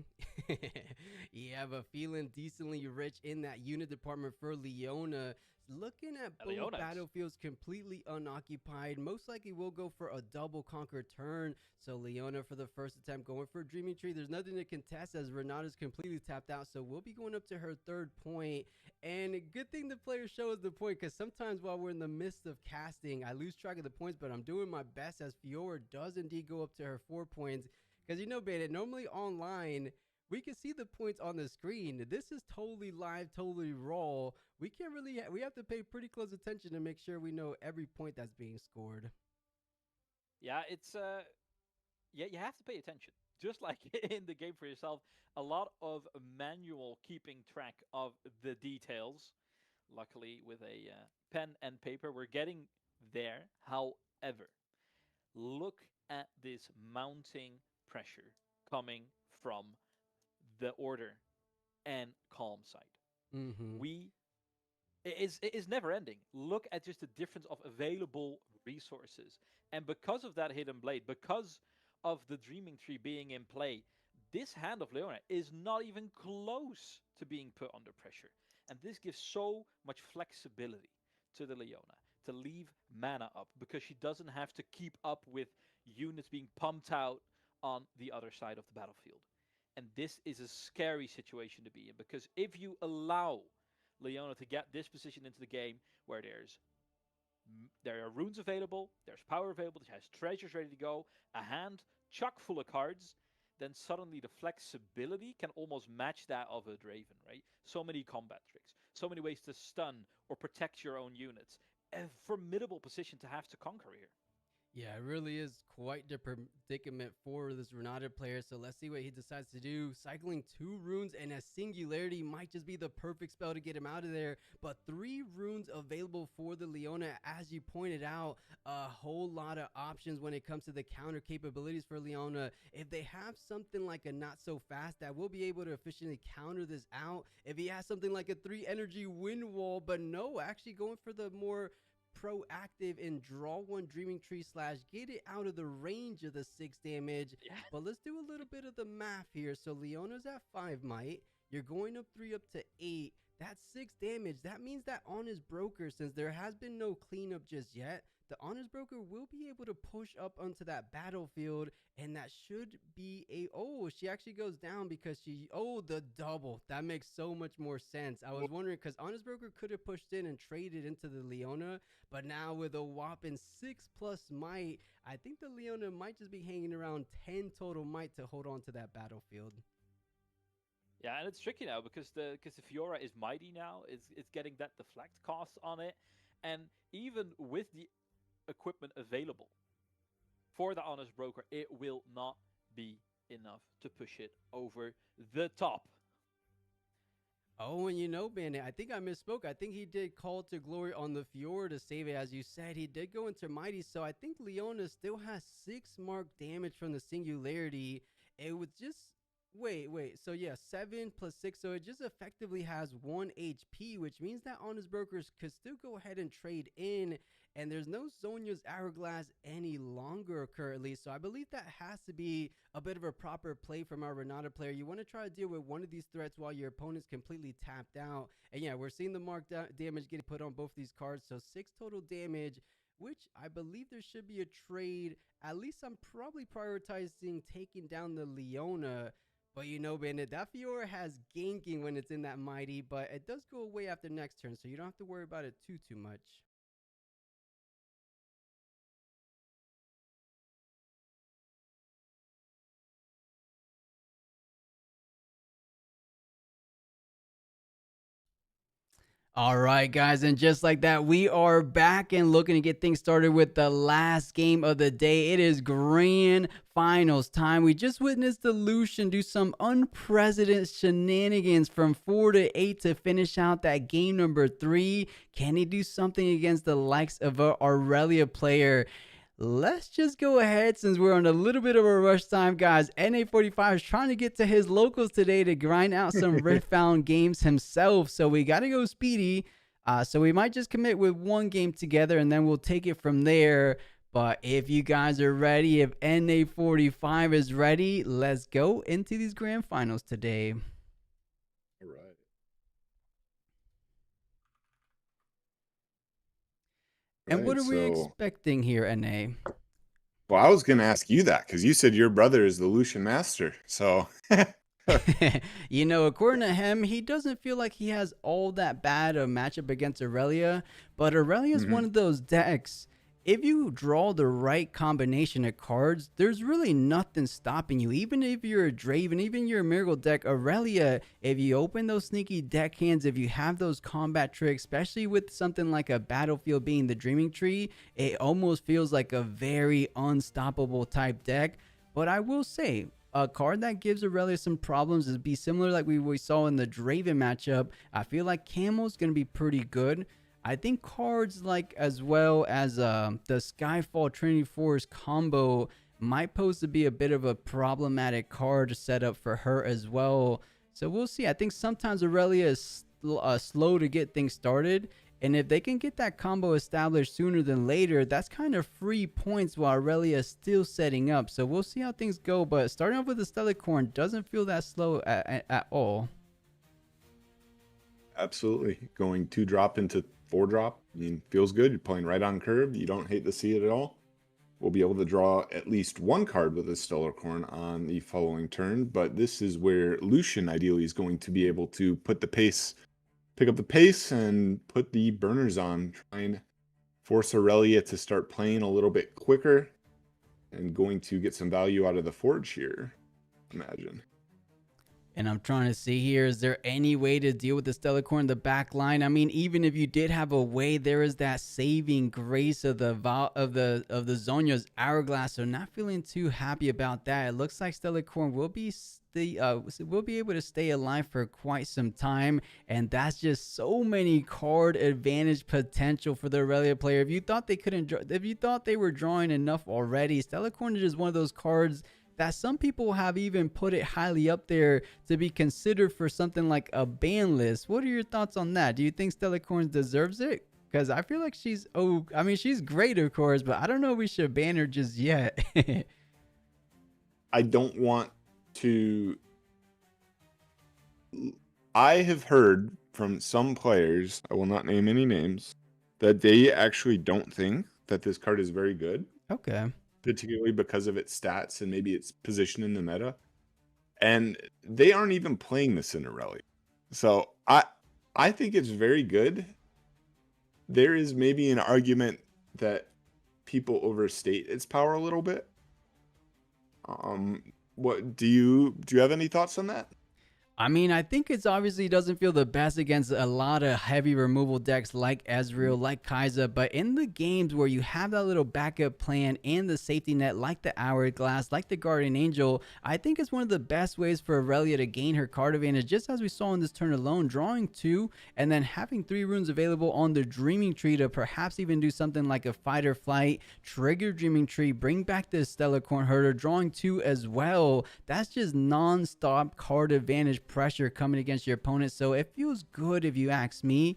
Yeah, but feeling decently rich in that unit department for Leona. Looking at both Leona's. battlefields completely unoccupied. Most likely will go for a double conquer turn. So Leona for the first attempt going for Dreaming Tree. There's nothing to contest as Renata's completely tapped out. So we'll be going up to her third point. And a good thing the player shows the point, because sometimes while we're in the midst of casting, I lose track of the points, but I'm doing my best as Fiora does indeed go up to her 4 points. Because you know, Bandit, normally online, we can see the points on the screen. This is totally live, totally raw. We can't really, we have to pay pretty close attention to make sure we know every point that's being scored. Yeah, it's yeah, you have to pay attention. Just like in the game for yourself, a lot of manual keeping track of the details. Luckily, with a pen and paper, we're getting there. However, look at this mounting pressure coming from the order and calm side. Mm-hmm. It is never ending. Look at just the difference of available resources. And because of that hidden blade, because of the dreaming tree being in play, this hand of Leona is not even close to being put under pressure. And this gives so much flexibility to the Leona to leave mana up, because she doesn't have to keep up with units being pumped out on the other side of the battlefield. And this is a scary situation to be in, because if you allow Leona to get this position into the game where there are runes available, there's power available, she has treasures ready to go, a hand chock full of cards, then suddenly the flexibility can almost match that of a Draven, right? So many combat tricks, so many ways to stun or protect your own units. A formidable position to have to conquer here. Yeah, it really is quite the predicament for this Renata player. So let's see what he decides to do. Cycling 2 runes and a singularity might just be the perfect spell to get him out of there. But 3 runes available for the Leona. As you pointed out, a whole lot of options when it comes to the counter capabilities for Leona. If they have something like a not so fast that will be able to efficiently counter this out. If he has something like a 3 energy wind wall, but no, actually going for the more proactive and draw 1 dreaming tree / get it out of the range of the 6 damage. Yeah. But let's do a little bit of the math here. So Leona's at 5 might, you're going up 3 up to 8. That's 6 damage. That means that Honest Broker, since there has been no cleanup just yet, the Honest Broker will be able to push up onto that battlefield, and that should be a, oh, she actually goes down because she, oh, the double. That makes so much more sense. I was wondering, because Honest Broker could have pushed in and traded into the Leona, but now with a whopping 6+ might, I think the Leona might just be hanging around 10 total might to hold on to that battlefield. Yeah, and it's tricky now because the Fiora is mighty now. It's getting that deflect cost on it, and even with the equipment available for the Honest Broker, it will not be enough to push it over the top. Oh, and you know, Bandit, I think I misspoke. I think he did call to glory on the Fiora to save it. As you said, he did go into mighty, so I think Leona still has 6 mark damage from the singularity. It was just wait, so yeah, 7 + 6, so it just effectively has 1 HP, which means that Honest Brokers could still go ahead and trade in, and there's no Zhonya's Hourglass any longer currently, so I believe that has to be a bit of a proper play from our Renata player. You want to try to deal with one of these threats while your opponent's completely tapped out, and yeah, we're seeing the mark damage getting put on both these cards, so 6 total damage, which I believe there should be a trade. At least I'm probably prioritizing taking down the Leona. But you know, Bandit, that Fiora has ganking when it's in that mighty, but it does go away after next turn, so you don't have to worry about it too much. All right, guys, and just like that, we are back and looking to get things started with the last game of the day. It is grand finals time. We just witnessed the Lucian do some unprecedented shenanigans from 4 to 8 to finish out that game number 3. Can he do something against the likes of a Aurelia player? let's just go ahead since we're on a little bit of a rush time, guys. NA45 is trying to get to his locals today to grind out some Riftbound games himself. So we got to go speedy. So we might just commit with one game together and then we'll take it from there. But if you guys are ready, if NA45 is ready, let's go into these grand finals today. All right. And what are we expecting here, NA? Well, I was going to ask you that because you said your brother is the Lucian master. So, you know, according to him, he doesn't feel like he has all that bad a matchup against Aurelia. But Aurelia is one of those decks. If you draw the right combination of cards, there's really nothing stopping you. Even if you're a Draven, even your Miracle deck, Aurelia, if you open those sneaky deck hands, if you have those combat tricks, especially with something like a battlefield being the Dreaming Tree, it almost feels like a very unstoppable type deck. But I will say, a card that gives Aurelia some problems is be similar like we saw in the Draven matchup. I feel like Camel's going to be pretty good. I think cards like as well as the Skyfall Trinity Force combo might pose to be a bit of a problematic card setup for her as well. So we'll see. I think sometimes Aurelia is slow to get things started. And if they can get that combo established sooner than later, that's kind of free points while Aurelia is still setting up. So we'll see how things go. But starting off with the Stellarcorn doesn't feel that slow at all. Absolutely. Going 2-drop into 4-drop, I mean, feels good. You're playing right on curve. You don't hate to see it at all. We'll be able to draw at least one card with a Stellarcorn on the following turn, but this is where Lucian ideally is going to be able to put the pace, pick up the pace and put the burners on, try and force Aurelia to start playing a little bit quicker and going to get some value out of the Forge here, imagine. And I'm trying to see here, is there any way to deal with the Stellarcorn in the back line? I mean, even if you did have a way, there is that saving grace of the Zhonya's Hourglass. So not feeling too happy about that. It looks like Stellarcorn will be able to stay alive for quite some time, and that's just so many card advantage potential for the Aurelia player. If you thought they were drawing enough already, Stellarcorn is just one of those cards that some people have even put it highly up there to be considered for something like a ban list. What are your thoughts on that? Do you think Stellarcorn deserves it? Because I feel like she's great, of course, but I don't know if we should ban her just yet. I don't want to. I have heard from some players, I will not name any names, that they actually don't think that this card is very good. Okay. Particularly because of its stats and maybe its position in the meta. And they aren't even playing this in Aurelia. So I think it's very good. There is maybe an argument that people overstate its power a little bit. What do you have any thoughts on that? I mean, I think it's obviously doesn't feel the best against a lot of heavy removal decks like Ezreal, like Kai'Sa, but in the games where you have that little backup plan and the safety net like the Hourglass, like the Guardian Angel, I think it's one of the best ways for Aurelia to gain her card advantage, just as we saw in this turn alone, drawing 2 and then having 3 runes available on the Dreaming Tree to perhaps even do something like a Fight or Flight, trigger Dreaming Tree, bring back the Stellarcorn Herder, drawing 2 as well. That's just non-stop card advantage pressure coming against your opponent, so it feels good if you ask me.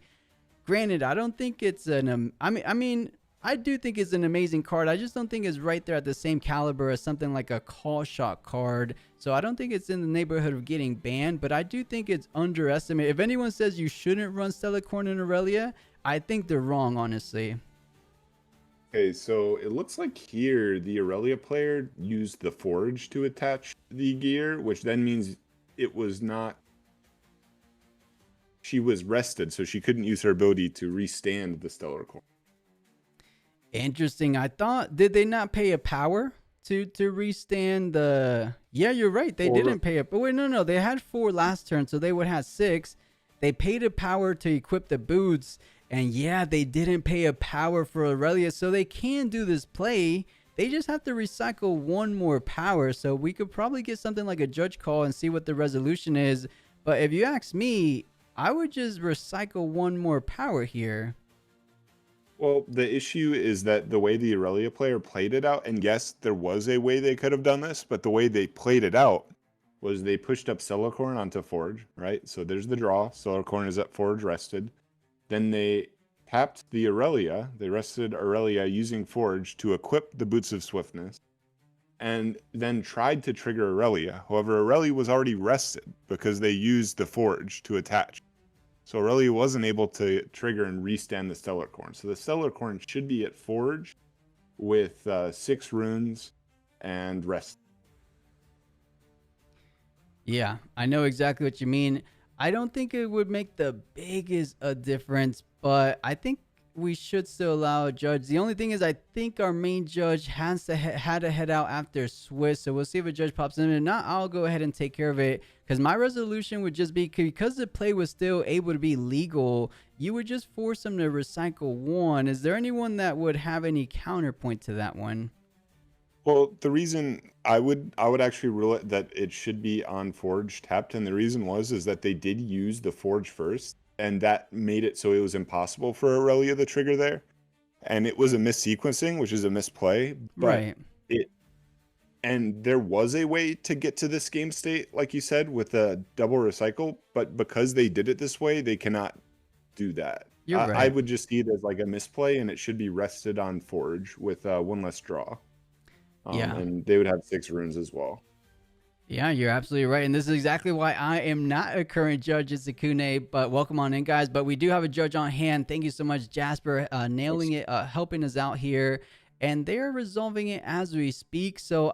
Granted, I don't think it's an I do think it's an amazing card. I just don't think it's right there at the same caliber as something like a Call Shot card, so I don't think it's in the neighborhood of getting banned, but I do think it's underestimated. If anyone says you shouldn't run Stellarcorn in Aurelia, I think they're wrong, honestly. Okay, so it looks like here the Aurelia player used the Forge to attach the gear, which then means it was not, she was rested, so she couldn't use her ability to restand the Stellarcorn. Interesting. I thought, did they not pay a power to restand the, yeah, you're right, they didn't pay but wait, no, they had 4 last turn, so they would have 6. They paid a power to equip the boots, and yeah, they didn't pay a power for Aurelia, so they can do this play. They just have to recycle 1 more power, so we could probably get something like a judge call and see what the resolution is. But if you ask me, I would just recycle 1 more power here. Well, the issue is that the way the Aurelia player played it out, and yes, there was a way they could have done this, but the way they played it out was they pushed up Cellacorn onto Forge, right? So there's the draw. Cellacorn is at Forge rested. Then they tapped the Aurelia. They rested Aurelia using Forge to equip the Boots of Swiftness, and then tried to trigger Aurelia. However, Aurelia was already rested because they used the Forge to attach. So Aurelia wasn't able to trigger and restand the Stellar Corn. So the Stellar Corn should be at Forge with 6 runes and rest. Yeah, I know exactly what you mean. I don't think it would make the biggest a difference, but I think we should still allow a judge. The only thing is, I think our main judge has to had to head out after Swiss, so we'll see if a judge pops in. If not, I'll go ahead and take care of it, because my resolution would just be, because the play was still able to be legal, you would just force them to recycle 1. Is there anyone that would have any counterpoint to that one? Well, the reason I would actually rule it that it should be on Forge tapped, and the reason is that they did use the Forge first, and that made it so it was impossible for Aurelia to trigger there. And it was a missequencing, which is a misplay. But Right. and there was a way to get to this game state, like you said, with a double recycle, but because they did it this way, they cannot do that. You're I right. would just see it as like a misplay, and it should be rested on Forge with 1 less draw. Yeah. And they would have 6 runes as well. Yeah, you're absolutely right. And this is exactly why I am not a current judge at Sakune, but welcome on in, guys. But we do have a judge on hand. Thank you so much, Jasper, nailing it, helping us out here. And they're resolving it as we speak. So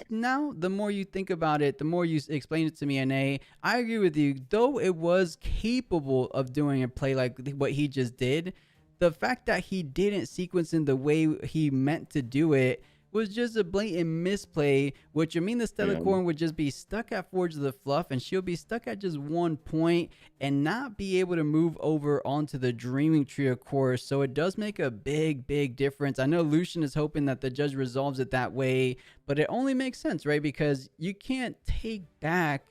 now, the more you think about it, the more you explain it to me, NA, I agree with you. Though it was capable of doing a play like what he just did, the fact that he didn't sequence in the way he meant to do it was just a blatant misplay, which would mean the Stellar Corn would just be stuck at Forge of the Fluff, and she'll be stuck at just 1 point and not be able to move over onto the Dreaming Tree, of course. So it does make a big, big difference. I know Lucian is hoping that the judge resolves it that way, but it only makes sense, right? Because you can't take back.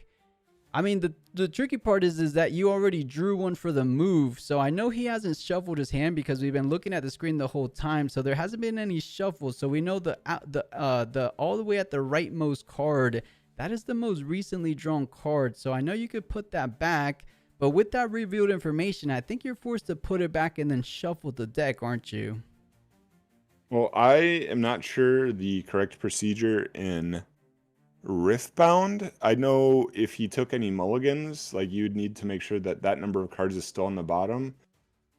I mean, the tricky part is that you already drew 1 for the move. So I know he hasn't shuffled his hand because we've been looking at the screen the whole time. So there hasn't been any shuffles. So we know the all the way at the rightmost card, that is the most recently drawn card. So I know you could put that back, but with that revealed information, I think you're forced to put it back and then shuffle the deck, aren't you? Well, I am not sure the correct procedure in Riftbound. I know if he took any mulligans, like you'd need to make sure that that number of cards is still on the bottom.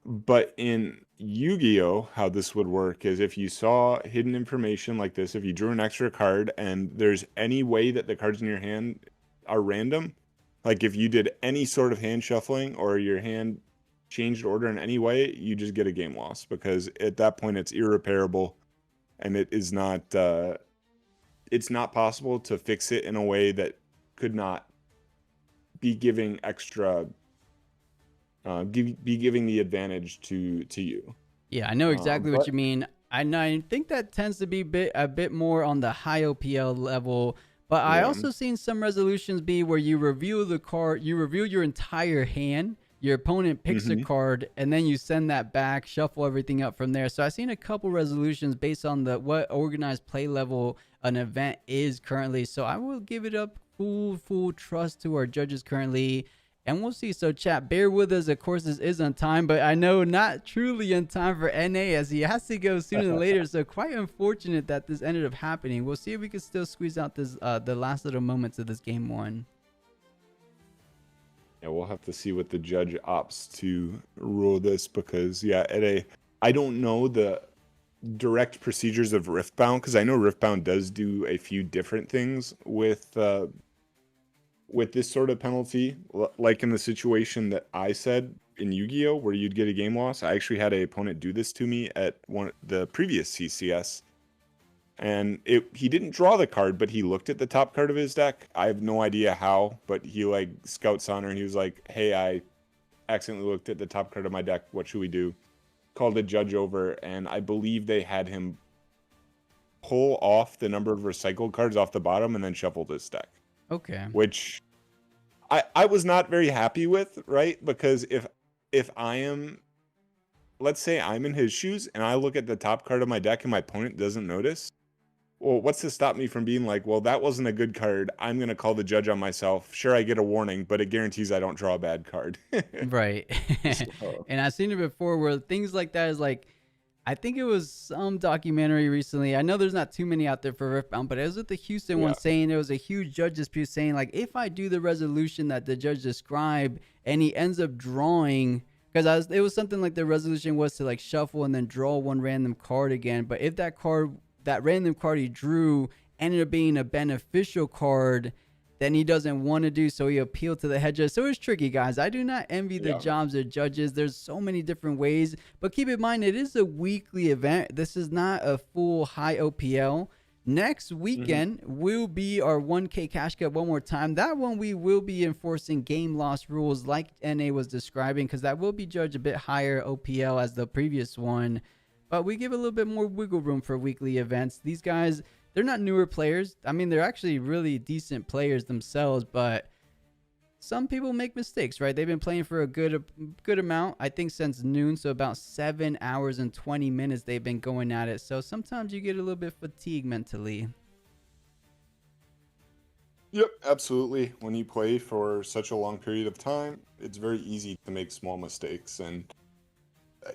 But in Yu-Gi-Oh, how this would work is if you saw hidden information like this, if you drew an extra card and there's any way that the cards in your hand are random, like if you did any sort of hand shuffling or your hand changed order in any way, you just get a game loss, because at that point it's irreparable, and it is not it's not possible to fix it in a way that could not be giving extra be giving the advantage to you. Yeah, I know exactly what But you mean. I think that tends to be a bit more on the high OPL level. But I yeah, also seen some resolutions be where you reveal the card, you reveal your entire hand, your opponent picks a card, and then you send that back, shuffle everything up from there. So I've seen a couple resolutions based on what organized play level an event is currently. So I will give it up full trust to our judges currently. And we'll see. So chat, bear with us. Of course, this is on time, but I know not truly on time for NA, as he has to go sooner than later. So quite unfortunate that this ended up happening. We'll see if we can still squeeze out this the last little moments of this game 1. Yeah, we'll have to see what the judge opts to rule this, because I don't know the direct procedures of Riftbound, because I know Riftbound does do a few different things with this sort of penalty, like in the situation that I said in Yu-Gi-Oh, where you'd get a game loss. I actually had an opponent do this to me at the previous CCS, and he didn't draw the card, but he looked at the top card of his deck. I have no idea how, but he like scouts on her, and he was like, "Hey, I accidentally looked at the top card of my deck. What should we do?" Called a judge over, and I believe they had him pull off the number of recycled cards off the bottom and then shuffled his deck. Okay. Which I was not very happy with, right? Because if I am let's say I'm in his shoes and I look at the top card of my deck and my opponent doesn't notice. Well, what's to stop me from being like, well, that wasn't a good card. I'm going to call the judge on myself. Sure, I get a warning, but it guarantees I don't draw a bad card. Right. So, And I've seen it before where things like that is like, I think it was some documentary recently. I know there's not too many out there for Riftbound, but it was with the Houston one yeah. saying there was a huge judge dispute saying like, if I do the resolution that the judge described and he ends up drawing, because it was something like the resolution was to like shuffle and then draw one random card again. But if that random card he drew ended up being a beneficial card, then he doesn't want to do, so he appealed to the head judge. So it's tricky, guys. I do not envy the Yeah. jobs of judges. There's so many different ways, but keep in mind it is a weekly event. This is not a full high OPL. Next weekend will be our 1K Cash Cup one more time. That one we will be enforcing game loss rules like NA was describing, because that will be judged a bit higher OPL as the previous one. But we give a little bit more wiggle room for weekly events. These guys, they're not newer players. I mean, they're actually really decent players themselves, but some people make mistakes, right? They've been playing for a good amount, I think since noon, so about 7 hours and 20 minutes they've been going at it. So sometimes you get a little bit fatigued mentally. Yep, absolutely. When you play for such a long period of time, it's very easy to make small mistakes, and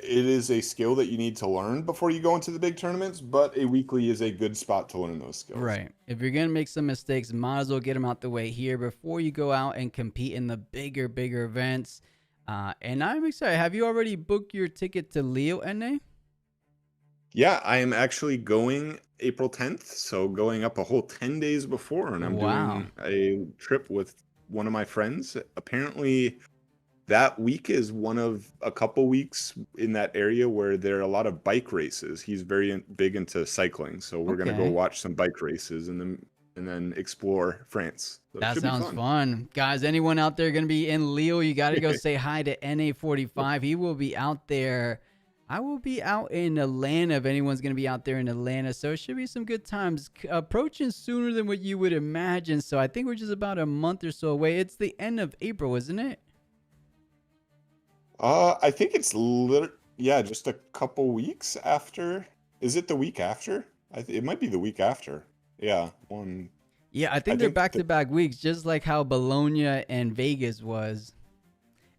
it is a skill that you need to learn before you go into the big tournaments, but a weekly is a good spot to learn those skills. Right. If you're going to make some mistakes, might as well get them out the way here before you go out and compete in the bigger events. And I'm excited. Have you already booked your ticket to Leo, NA? Yeah, I am actually going April 10th, so going up a whole 10 days before, and I'm Wow. doing a trip with one of my friends. Apparently, that week is one of a couple weeks in that area where there are a lot of bike races. He's very big into cycling, so we're gonna go Okay. watch some bike races and then explore France. So it That should be sounds fun. fun. Guys, anyone out there going to be in Leo, you got to go say hi to NA45. He will be out there. I will be out in Atlanta if anyone's going to be out there in Atlanta. So it should be some good times. Approaching sooner than what you would imagine. So I think we're just about a month or so away. It's the end of April, isn't it? I think it's just a couple weeks after. Is it the week after? It might be the week after. Yeah, one. Yeah, I think I they're think back-to-back weeks, just like how Bologna and Vegas was.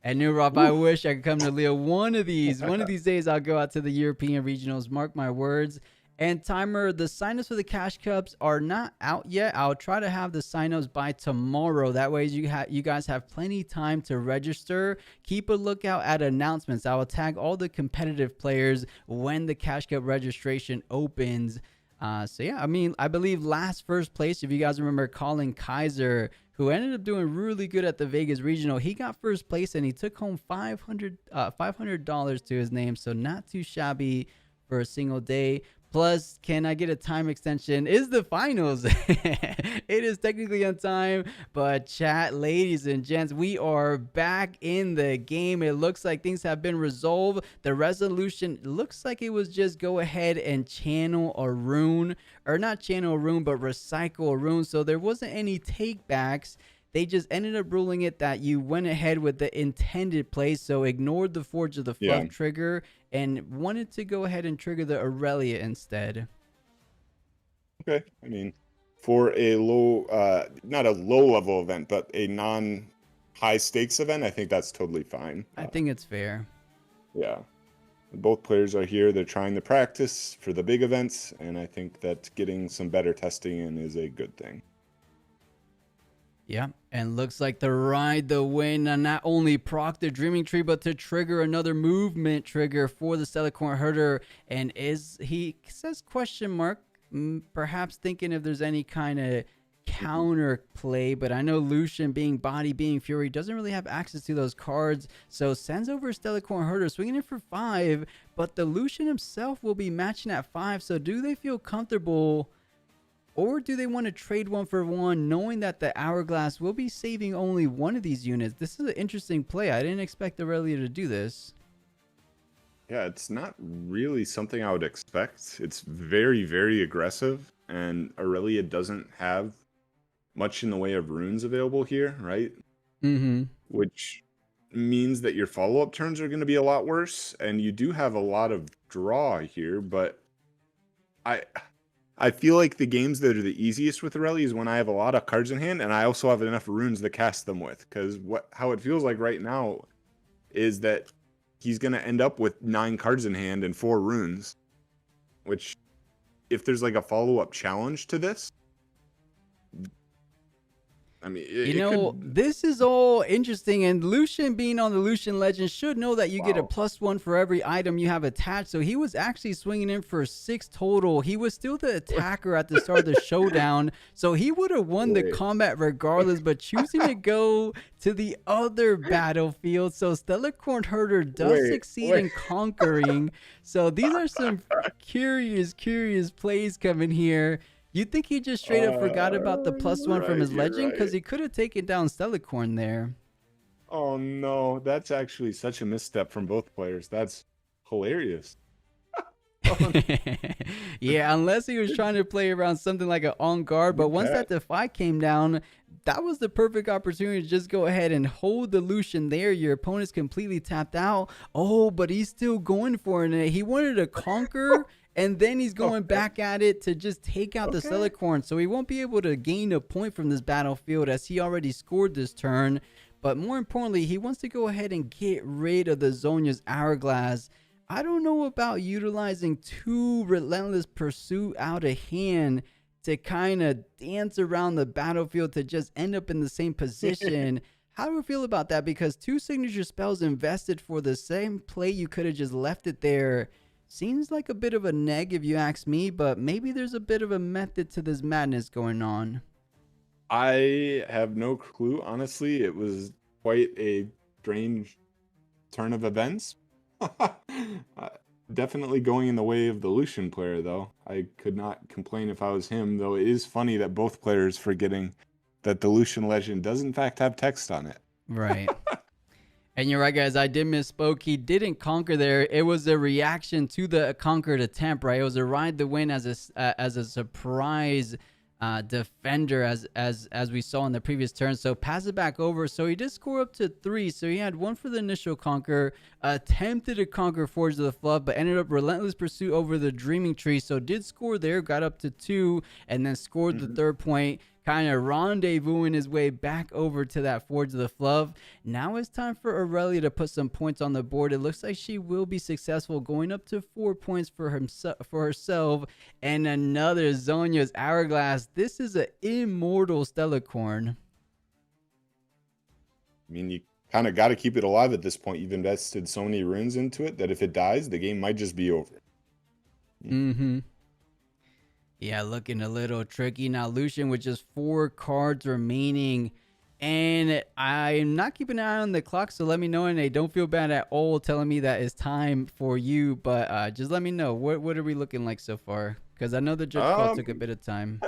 And New Rob, I wish I could come to Leo one of these days. I'll go out to the European regionals. Mark my words. And Timer, the signups for the Cash Cups are not out yet. I'll try to have the signups by tomorrow. That way you guys have plenty time to register. Keep a lookout at announcements. I will tag all the competitive players when the Cash Cup registration opens. So yeah, I mean, I believe first place, if you guys remember Colin Kaiser, who ended up doing really good at the Vegas regional, he got first place and he took home $500 to his name. So not too shabby for a single day. Plus, can I get a time extension? Is the finals. It is technically on time, but chat, ladies and gents, we are back in the game. It looks like things have been resolved. The resolution looks like it was just go ahead and channel a rune, or not channel a rune, but recycle a rune. So there wasn't any takebacks. They just ended up ruling it that you went ahead with the intended play, so ignored the Forge of the Fluff trigger and wanted to go ahead and trigger the Aurelia instead. Okay, I mean, for a not a low level event, but a non-high stakes event, I think that's totally fine. I think it's fair. Yeah. Both players are here. They're trying to practice for the big events, and I think that getting some better testing in is a good thing. Yeah, and looks like to ride the win and not only proc the Dreaming Tree, but to trigger another movement trigger for the Celicorn Herder. And he says question mark, perhaps thinking if there's any kind of counter play, but I know Lucian being body, being fury, doesn't really have access to those cards, so sends over Stellicorn Herder, swinging in for 5, but the Lucian himself will be matching at 5, so do they feel comfortable, or do they want to trade 1 for 1, knowing that the Hourglass will be saving only one of these units? This is an interesting play. I didn't expect Aurelia to do this. Yeah, it's not really something I would expect. It's very, very aggressive, and Aurelia doesn't have much in the way of runes available here, right? Mm-hmm. Which means that your follow-up turns are going to be a lot worse, and you do have a lot of draw here, but I feel like the games that are the easiest with Irelia is when I have a lot of cards in hand and I also have enough runes to cast them with, because how it feels like right now is that he's going to end up with 9 cards in hand and 4 runes, which if there's like a follow-up challenge to this, I mean, this is all interesting, and Lucian being on the Lucian Legend should know that you get a +1 for every item you have attached. So he was actually swinging in for 6 total. He was still the attacker at the start of the showdown, so he would have won the combat regardless, but choosing to go to the other battlefield. So Stellarcorn Herder does succeed in conquering. So these are some curious plays coming here. You think he just straight up forgot about the +1 from his legend? Because he could have taken down Stellarcorn there. Oh no, that's actually such a misstep from both players. That's hilarious. Yeah, unless he was trying to play around something like an on guard. But once that Defy came down, that was the perfect opportunity to just go ahead and hold the Lucian there. Your opponent's completely tapped out. Oh, but he's still going for it. He wanted to conquer. And then he's going back at it to just take out the Stellarcorn. So he won't be able to gain a point from this battlefield as he already scored this turn. But more importantly, he wants to go ahead and get rid of the Zhonya's Hourglass. I don't know about utilizing 2 Relentless Pursuit out of hand to kind of dance around the battlefield to just end up in the same position. How do we feel about that? Because 2 signature spells invested for the same play, you could have just left it there. Seems like a bit of a neg if you ask me, but maybe there's a bit of a method to this madness going on. I have no clue, honestly. It was quite a strange turn of events. Definitely going in the way of the Lucian player, though. I could not complain if I was him, though it is funny that both players forgetting that the Lucian Legend does in fact have text on it. Right. And you're right, guys. I did misspoke. He didn't conquer there. It was a reaction to the conquered attempt, right? It was a ride the win as a surprise defender, as we saw in the previous turn. So pass it back over. So he did score up to 3. So he had 1 for the initial conquer, attempted to conquer Forge of the Flood, but ended up Relentless Pursuit over the Dreaming Tree. So did score there, got up to 2, and then scored the 3rd point. Kind of rendezvousing his way back over to that Forge of the Flood. Now it's time for Irelia to put some points on the board. It looks like she will be successful, going up to 4 points for herself. And another Zhonya's Hourglass. This is an immortal Stellarcorn. I mean, you kind of got to keep it alive at this point. You've invested so many runes into it that if it dies, the game might just be over. Mm-hmm. Yeah, looking a little tricky. Now, Lucian with just 4 cards remaining. And I'm not keeping an eye on the clock, so let me know. And hey, don't feel bad at all telling me that it's time for you. But just let me know. What are we looking like so far? Because I know the judge call took a bit of time.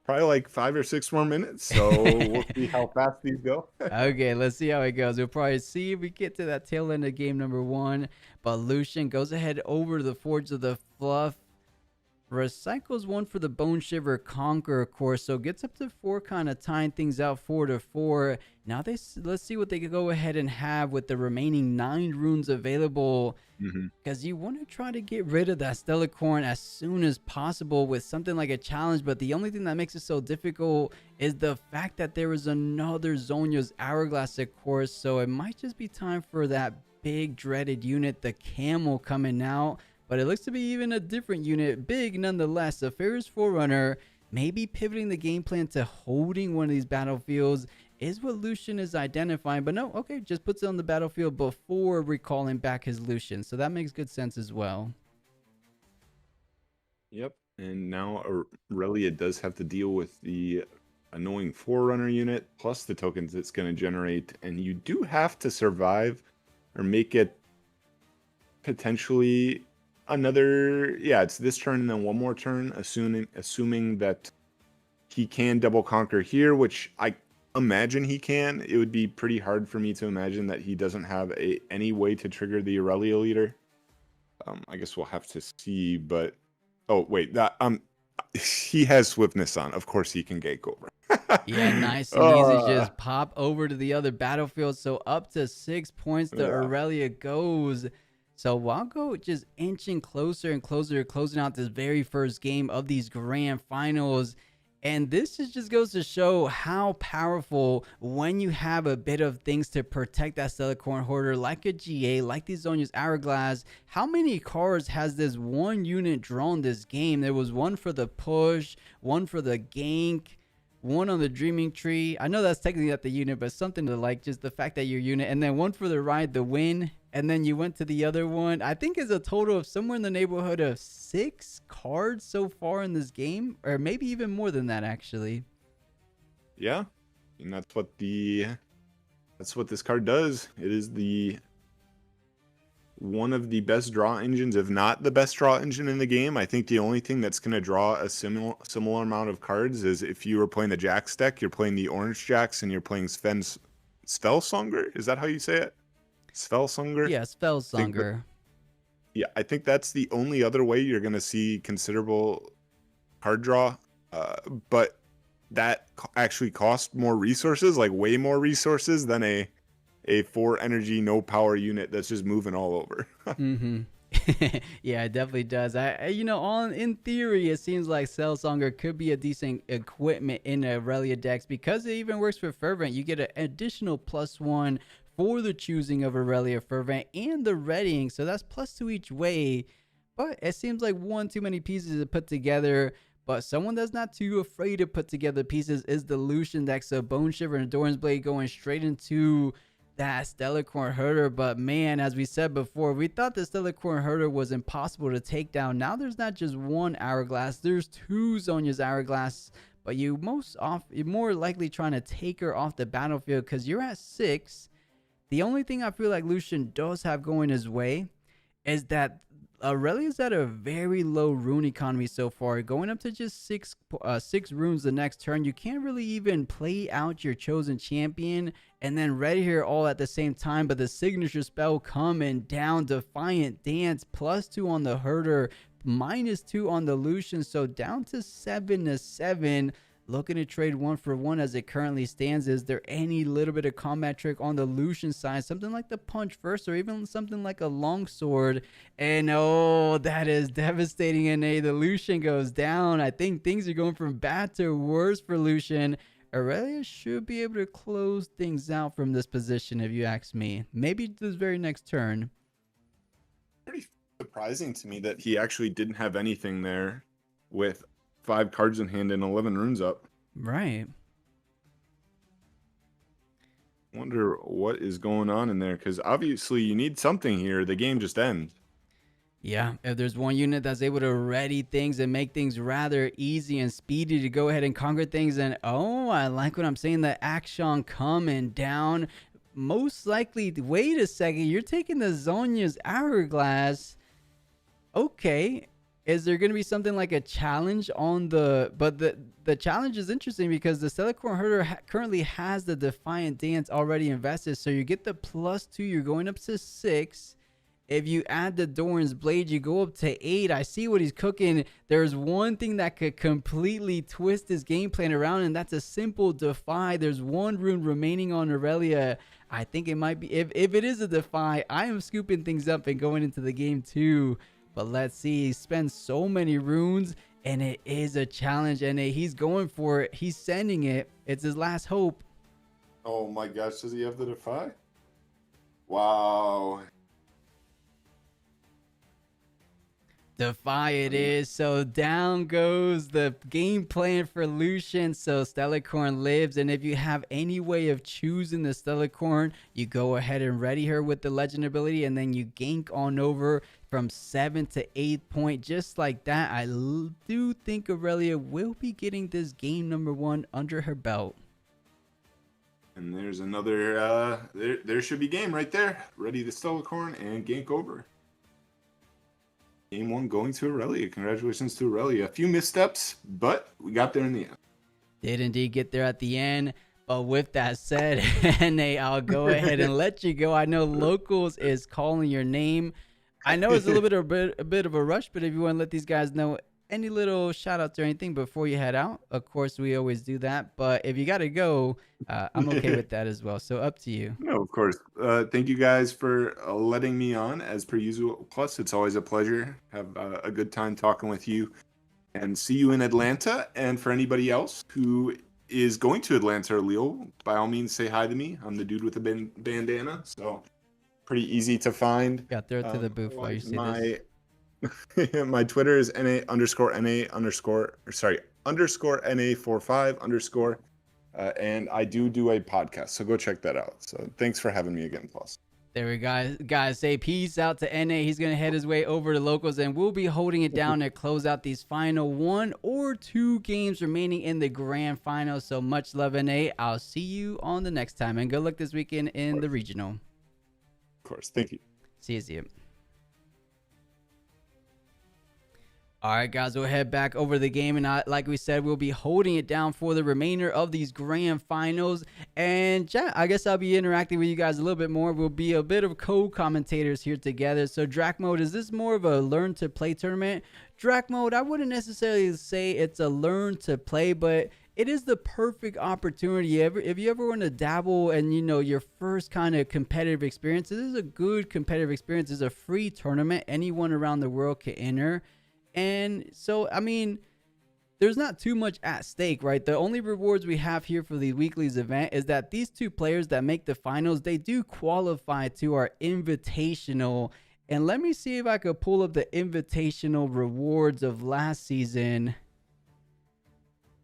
Probably like 5 or 6 more minutes. So we'll see how fast these go. Okay, let's see how it goes. We'll probably see if we get to that tail end of game number 1. But Lucian goes ahead over to the Forge of the Fluff. Recycles 1 for the Bone Shiver Conquer, of course, so gets up to 4, kind of tying things out 4-4. Now let's see what they could go ahead and have with the remaining 9 runes available, because you want to try to get rid of that Stellarcorn as soon as possible with something like a challenge. But the only thing that makes it so difficult is the fact that there is another Zhonya's Hourglass, of course, so it might just be time for that big dreaded unit, the Camel, coming out. But it looks to be even a different unit, big nonetheless. A Pharaoh's Forerunner, maybe pivoting the game plan to holding one of these battlefields is what Lucian is identifying. But no, okay, just puts it on the battlefield before recalling back his Lucian. So that makes good sense as well. Yep, and now Irelia does have to deal with the annoying Forerunner unit, plus the tokens it's going to generate. And you do have to survive or make it potentially another, it's this turn and then 1 more turn, assuming that he can double conquer here, which I imagine he can. It would be pretty hard for me to imagine that he doesn't have any way to trigger the Irelia leader. I guess we'll have to see, but oh wait, that He has swiftness on. Of course he can gank over. Yeah, nice and easy. Uh, Just pop over to the other battlefield. So up to 6 points the yeah. Aurelia goes. So Wildgo just inching closer and closer, closing out this very first game of these grand finals. And this just goes to show how powerful when you have a bit of things to protect that Stellarcorn Hoarder, like a GA, like the Zhonya's Hourglass. How many cards has this one unit drawn this game? There was one for the push, one for the gank, one on the Dreaming Tree. I know that's technically not the unit, but something to like, just the fact that your unit, and then one for the ride, the win, and then you went to the other one. I think it's a total of somewhere in the neighborhood of 6 cards so far in this game, or maybe even more than that, actually. Yeah, and that's what this card does. It is one of the best draw engines, if not the best draw engine in the game. I think the only thing that's going to draw a similar amount of cards is if you were playing the Jax deck, you're playing the Orange Jacks, and you're playing Spellsonger. Is that how you say it? Spellsonger? Yeah, Spellsonger. Yeah, I think that's the only other way you're going to see considerable card draw. But that actually costs more resources, like way more resources than a 4 energy, no power unit that's just moving all over. Mm-hmm. Yeah, it definitely does. In theory, it seems like Spellsonger could be a decent equipment in Aurelia decks because it even works for Fervent. You get an additional +1 for the choosing of Aurelia Fervent and the readying, so that's +2 each way. But it seems like one too many pieces to put together. But someone that's not too afraid to put together pieces is the Lucian deck. So Bone Shiver and Endurance Blade going straight into that Stellarcorn Herder. But man, as we said before, we thought the Stellarcorn Herder was impossible to take down. Now there's not just one Hourglass, there's 2 Zhonya's Hourglass. But you're more likely trying to take her off the battlefield because you're at 6. The only thing I feel like Lucian does have going his way is that Aurelia's at a very low rune economy so far, going up to just 6 runes the next turn. You can't really even play out your chosen champion and then ready here all at the same time. But the signature spell coming down, Defiant Dance, +2 on the Herder, -2 on the Lucian, so down to 7-7. Looking to trade 1 for 1 as it currently stands. Is there any little bit of combat trick on the Lucian side? Something like the punch first, or even something like a longsword. And oh, that is devastating. And the Lucian goes down. I think things are going from bad to worse for Lucian. Aurelia should be able to close things out from this position, if you ask me. Maybe this very next turn. Pretty surprising to me that he actually didn't have anything there with 5 cards in hand and 11 runes up. Right. Wonder what is going on in there, because obviously you need something here. The game just ends. Yeah, if there's one unit that's able to ready things and make things rather easy and speedy to go ahead and conquer things, and oh, I like what I'm saying, the action coming down. Most likely, wait a second, you're taking the Zhonya's Hourglass. Okay. Is there going to be something like a challenge on but the challenge is interesting because the Stellarcorn Herder currently has the Defiant Dance already invested. So you get the +2, you're going up to 6. If you add the Doran's Blade, you go up to 8. I see what he's cooking. There's one thing that could completely twist his game plan around, and that's a simple Defy. There's 1 rune remaining on Aurelia. I think it might be, if it is a Defy, I am scooping things up and going into the game too. But let's see, he spends so many runes, and it is a challenge, and he's going for it. He's sending it. It's his last hope. Oh my gosh, does he have the Defy? Wow. Defy it is. So down goes the game plan for Lucian. So Stellarcorn lives, and if you have any way of choosing the Stellarcorn, you go ahead and ready her with the legend ability, and then you gank on over from 7 to 8 point, just like that. I do think Aurelia will be getting this game number 1 under her belt. And there's another, there should be game right there. Ready the Stellarcorn and gank over. Game 1 going to Aurelia. Congratulations to Aurelia. A few missteps, but we got there in the end. Did indeed get there at the end. But with that said, Nate, I'll go ahead and let you go. I know Locals is calling your name. I know it's a bit of a rush, but if you want to let these guys know any little shout outs or anything before you head out? Of course, we always do that. But if you got to go, I'm okay with that as well. So up to you. No, of course. Thank you guys for letting me on as per usual. Plus, it's always a pleasure. Have a good time talking with you, and see you in Atlanta. And for anybody else who is going to Atlanta or Lille, by all means, say hi to me. I'm the dude with the bandana, so pretty easy to find. Got throw it to the booth while you say this. My Twitter is NA_NA_NA45_. And I do a podcast, so go check that out. So thanks for having me again, Plus. There we go. Guys, say peace out to NA. He's going to head his way over to locals, and we'll be holding it down to close out these final 1 or 2 games remaining in the grand final. So much love, NA. I'll see you on the next time, and good luck this weekend in the regional. Of course. Thank you. See you. All right, guys, we'll head back over the game, and like we said, we'll be holding it down for the remainder of these grand finals. And chat, I guess I'll be interacting with you guys a little bit more. We'll be a bit of co-commentators here together. So Drac Mode, is this more of a learn to play tournament? Drac Mode, I wouldn't necessarily say it's a learn to play, but it is the perfect opportunity. If you ever want to dabble and, you know, your first kind of competitive experience, this is a good competitive experience. It's a free tournament. Anyone around the world can enter. And so, I mean, there's not too much at stake, right? The only rewards we have here for the weekly's event is that these 2 players that make the finals, they do qualify to our invitational. And let me see if I could pull up the invitational rewards of last season.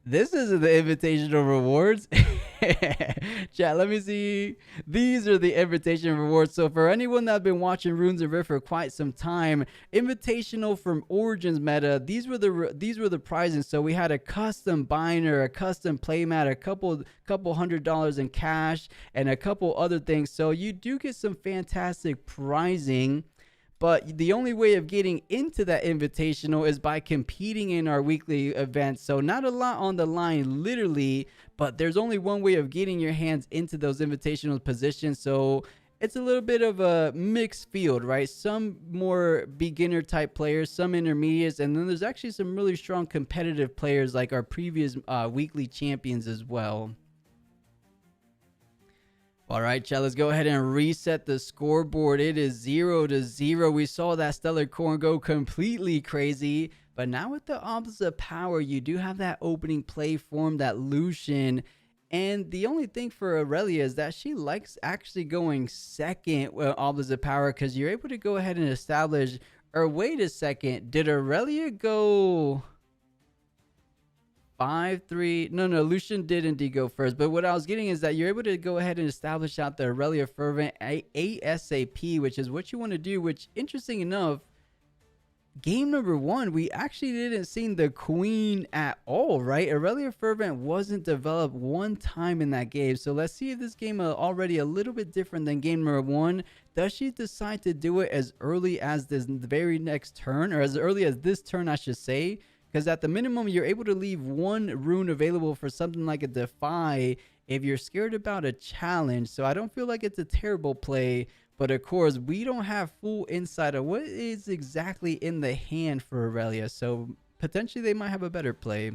This isn't the invitational rewards. Chat, let me see. These are the invitation rewards. So for anyone that's been watching Runes of Rift for quite some time, invitational from Origins meta, these were the prizes. So we had a custom binder, a custom playmat, a couple $100 in cash, and a couple other things. So you do get some fantastic prizing. But the only way of getting into that invitational is by competing in our weekly events. So not a lot on the line, literally, but there's only one way of getting your hands into those invitational positions. So it's a little bit of a mixed field, right? Some more beginner type players, some intermediates, and then there's actually some really strong competitive players like our previous weekly champions as well. All right, chat, let's go ahead and reset the scoreboard. It is 0-0. We saw that Stellar Corn go completely crazy, but now with the opposite power, you do have that opening play form, that Lucian. And the only thing for Aurelia is that she likes actually going second with opposite power because you're able to go ahead and establish. Or wait a second, did Aurelia go 5-3? No, Lucian did indeed go first. But what I was getting is that you're able to go ahead and establish out the Aurelia Fervent ASAP, which is what you want to do. Which, interesting enough, game number 1, we actually didn't see the Queen at all, right? Aurelia Fervent wasn't developed one time in that game. So let's see if this game already a little bit different than game number 1. Does she decide to do it as early as this very next turn, or as early as this turn, I should say? Because at the minimum, you're able to leave 1 rune available for something like a Defy if you're scared about a challenge. So I don't feel like it's a terrible play. But of course, we don't have full insight of what is exactly in the hand for Aurelia. So potentially they might have a better play.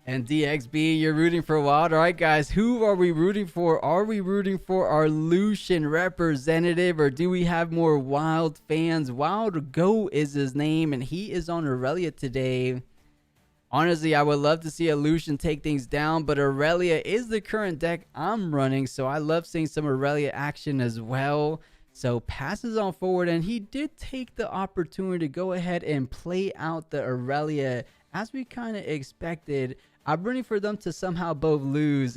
And DXB, you're rooting for Wild. All right, guys, who are we rooting for? Are we rooting for our Lucian representative, or do we have more Wild fans? Wild Go is his name, and he is on Aurelia today. Honestly, I would love to see a Lucian take things down, but Aurelia is the current deck I'm running, so I love seeing some Aurelia action as well. So passes on forward, and he did take the opportunity to go ahead and play out the Aurelia as we kind of expected. I'm rooting for them to somehow both lose.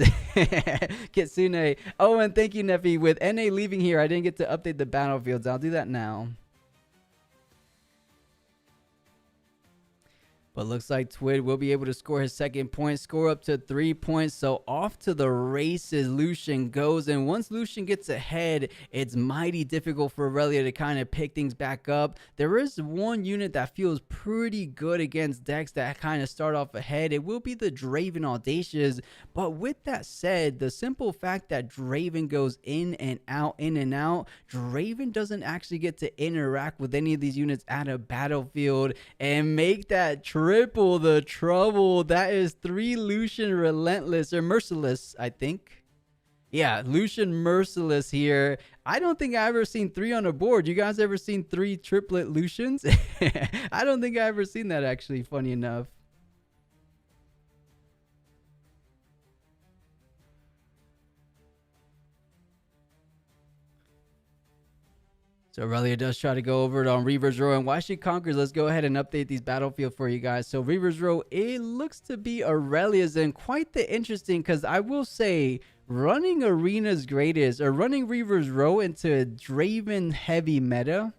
Kitsune. Oh, and thank you, Neffy. With NA leaving here, I didn't get to update the battlefields. I'll do that now. But looks like Twid will be able to score his second point, score up to 3 points. So off to the races Lucian goes. And once Lucian gets ahead, it's mighty difficult for Aurelia to kind of pick things back up. There is one unit that feels pretty good against decks that kind of start off ahead. It will be the Draven Audacious. But with that said, the simple fact that Draven goes in and out, Draven doesn't actually get to interact with any of these units at a battlefield and make that triple the trouble. That is 3 Lucian Relentless or Merciless, I think. Yeah, Lucian Merciless here. I don't think I ever seen 3 on a board. You guys ever seen 3 triplet Lucians? I don't think I ever seen that, actually, funny enough. So Aurelia does try to go over it on Reaver's Row, and while she conquers, let's go ahead and update these battlefield for you guys. So Reaver's Row, it looks to be Aurelia's, and quite the interesting, because I will say running Arena's Greatest or running Reaver's Row into a Draven heavy meta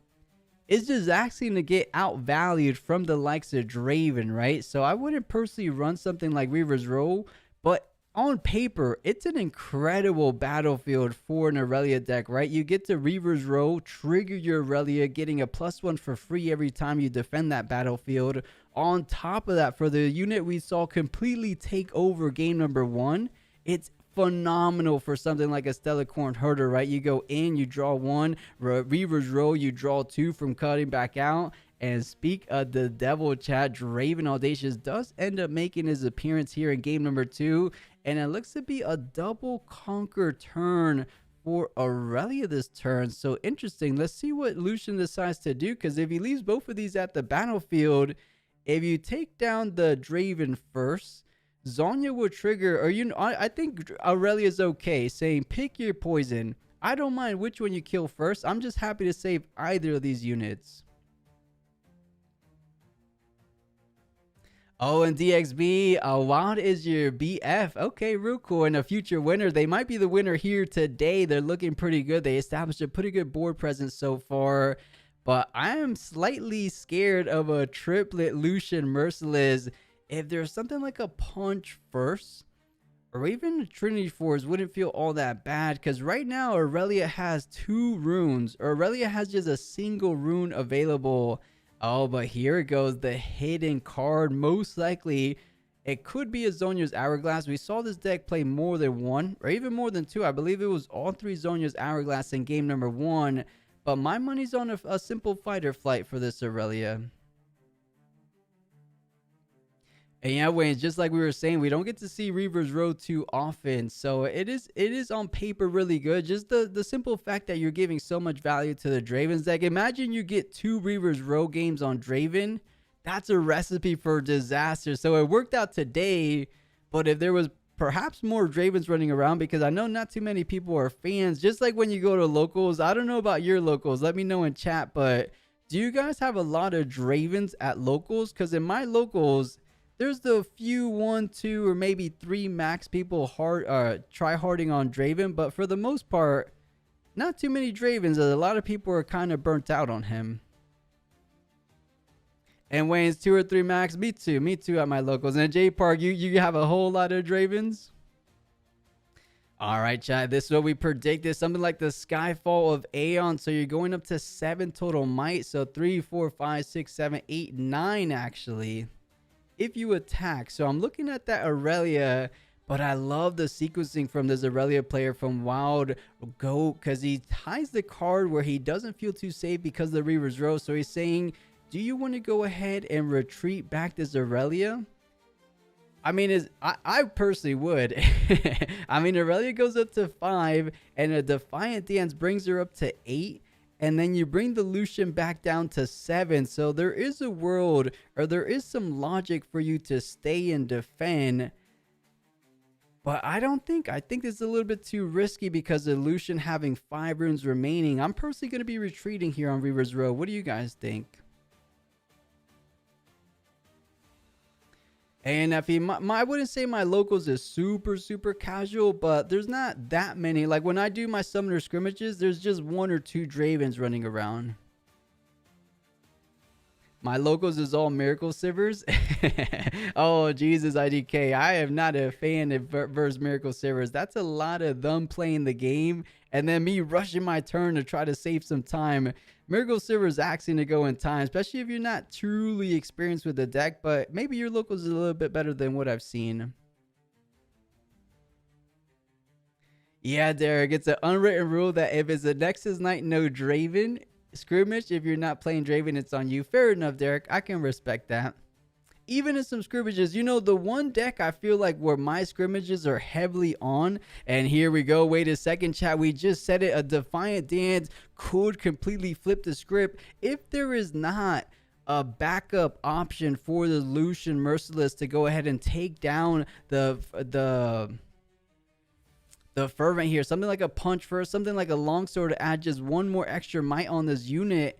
is just asking to get outvalued from the likes of Draven, right? So I wouldn't personally run something like Reaver's Row, but on paper, it's an incredible battlefield for an Aurelia deck, right? You get to Reaver's Row, trigger your Aurelia, getting a +1 for free every time you defend that battlefield. On top of that, for the unit we saw completely take over game number 1, it's phenomenal for something like a Stellarcorn Herder, right? You go in, you draw 1, Reaver's Row, you draw 2 from cutting back out. And speak of the devil, chat, Draven Audacious does end up making his appearance here in game number 2. And it looks to be a double conquer turn for Aurelia this turn. So interesting. Let's see what Lucian decides to do. Because if he leaves both of these at the battlefield, if you take down the Draven first, Zhonya will trigger, or I think Aurelia's okay saying pick your poison. I don't mind which one you kill first. I'm just happy to save either of these units. Oh, and DXB, Wild is your BF. Okay, real cool. And a future winner. They might be the winner here today. They're looking pretty good. They established a pretty good board presence so far. But I am slightly scared of a triplet Lucian Merciless. If there's something like a Punch first, or even a Trinity Force wouldn't feel all that bad. Because right now, Aurelia has 2 runes. Or Aurelia has just a single rune available. Oh, but here it goes, the hidden card. Most likely, it could be a Zhonya's Hourglass. We saw this deck play more than 1, or even more than 2. I believe it was all 3 Zhonya's Hourglass in game number 1. But my money's on a simple Fighter Flight for this Aurelia. And yeah, Wayne, just like we were saying, we don't get to see Reaver's Row too often. So it is on paper really good. Just the simple fact that you're giving so much value to the Draven's deck. Imagine you get 2 Reaver's Row games on Draven. That's a recipe for disaster. So it worked out today. But if there was perhaps more Dravens running around, because I know not too many people are fans, just like when you go to locals. I don't know about your locals. Let me know in chat. But do you guys have a lot of Dravens at locals? Because in my locals, there's the few 1, 2, or maybe 3 max people try harding on Draven, but for the most part, not too many Dravens. A lot of people are kind of burnt out on him. And Wayne's 2 or 3 max. Me too at my locals. And J Park, you have a whole lot of Dravens. All right, chat. This is what we predicted. Something like the Skyfall of Aeon. So you're going up to 7 total might. So 3, 4, 5, 6, 7, 8, 9 actually. If you attack. So I'm looking at that Aurelia, but I love the sequencing from this Aurelia player from Wild Goat, because he ties the card where he doesn't feel too safe because of the Reaver's Row. So he's saying, do you want to go ahead and retreat back this Aurelia? I mean, I personally would. I mean, Aurelia goes up to 5, and a Defiant Dance brings her up to 8. And then you bring the Lucian back down to 7. So there is a world, or there is some logic for you to stay and defend. But I think this is a little bit too risky because of Lucian having 5 runes remaining. I'm personally going to be retreating here on Reaver's Row. What do you guys think? And if I wouldn't say my locals is super casual, but there's not that many. Like when I do my summoner scrimmages, there's just 1 or 2 Dravens running around. My locals is all Miracle Sivers. Oh, Jesus, IDK. I am not a fan of versus Miracle Sivers. That's a lot of them playing the game and then me rushing my turn to try to save some time. Miracle Sivers asking to go in time, especially if you're not truly experienced with the deck, but maybe your locals is a little bit better than what I've seen. Yeah, Derek, it's an unwritten rule that if it's a Nexus Knight, no Draven scrimmage. If you're not playing Draven, it's on you. Fair enough, Derek. I can respect that. Even in some scrimmages, you know, the one deck I feel like where my scrimmages are heavily on, and here we go. Wait a second, chat. We just said it. A Defiant Dance could completely flip the script if there is not a backup option for the Lucian Merciless to go ahead and take down the Fervent here. Something like a Punch First, something like a Longsword to add just one more extra might on this unit.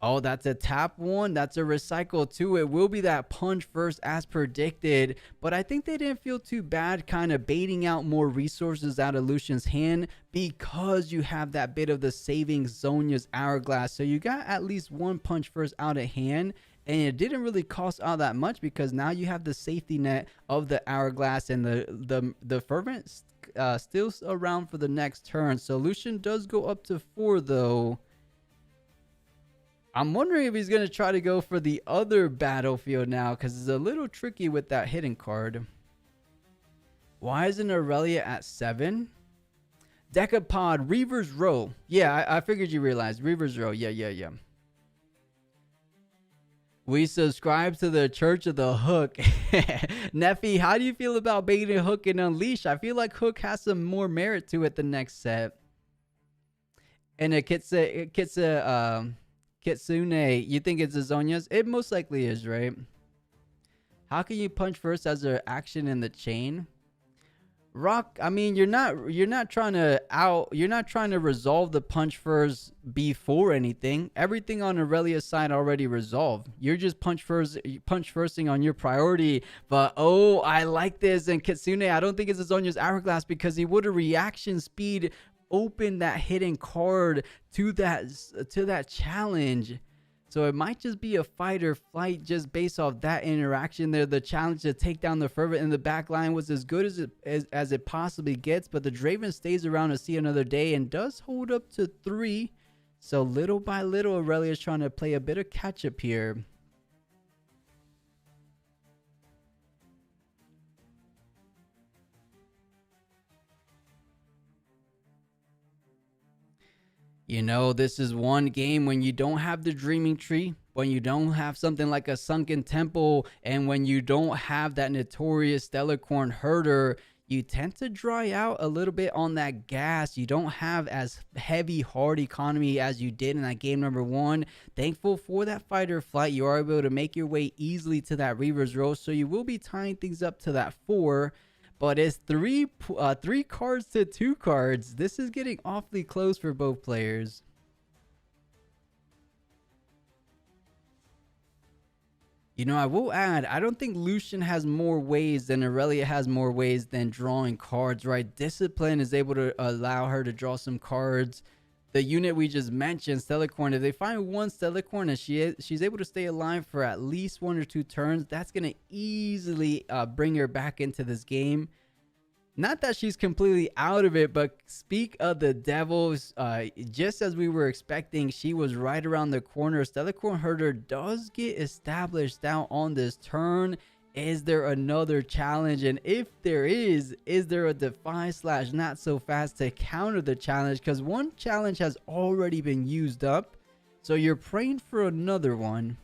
Oh, that's a tap one. That's a recycle too. It will be that Punch First as predicted, but I think they didn't feel too bad kind of baiting out more resources out of Lucian's hand because you have that bit of the saving Zhonya's Hourglass. So you got at least one Punch First out of hand, and it didn't really cost all that much because now you have the safety net of the Hourglass, and the Fervent still around for the next turn. So Lucian does go up to 4 though. I'm wondering if he's going to try to go for the other battlefield now because it's a little tricky with that hidden card. Why isn't Aurelia at 7? Decapod, Reaver's Row. Yeah, I figured you realized. Reaver's Row. Yeah. We subscribe to the Church of the Hook. Neffy, how do you feel about baiting Hook and Unleash? I feel like Hook has some more merit to it the next set. And a Kitsune, you think it's a Zhonya's? It most likely is, right? How can you Punch First as an action in the chain? Rock, I mean, you're not trying to resolve the Punch First before anything. Everything on Aurelia's side already resolved. You're just Punch Firsting on your priority. But oh, I like this. And Kitsune, I don't think it's a Zhonya's Hourglass because he would have reaction speed open that hidden card to that challenge. So it might just be a fight or flight just based off that interaction there. The challenge to take down the Fervent in the back line was as good as it possibly gets, but the Draven stays around to see another day and does hold up to 3. So little by little, Aurelia is trying to play a bit of catch up here. You know, this is one game when you don't have the Dreaming Tree, when you don't have something like a Sunken Temple, and when you don't have that notorious Stellarcorn Herder, you tend to dry out a little bit on that gas. You don't have as heavy, hard economy as you did in that game number 1. Thankful for that fight or flight, you are able to make your way easily to that Reaver's Row, so you will be tying things up to that 4. But it's 3 cards to 2 cards. This is getting awfully close for both players. You know, I will add, I don't think Lucian has more ways than Aurelia has more ways than drawing cards, right? Discipline is able to allow her to draw some cards. The unit we just mentioned, Stellarcorn, if they find one Stellarcorn and she's able to stay alive for at least 1 or 2 turns, that's going to easily bring her back into this game. Not that she's completely out of it, but speak of the Devils, just as we were expecting, she was right around the corner. Stellarcorn Herder does get established down on this turn. Is there another challenge? And if there is there a Defy / not so fast to counter the challenge? Because one challenge has already been used up. So you're praying for another one.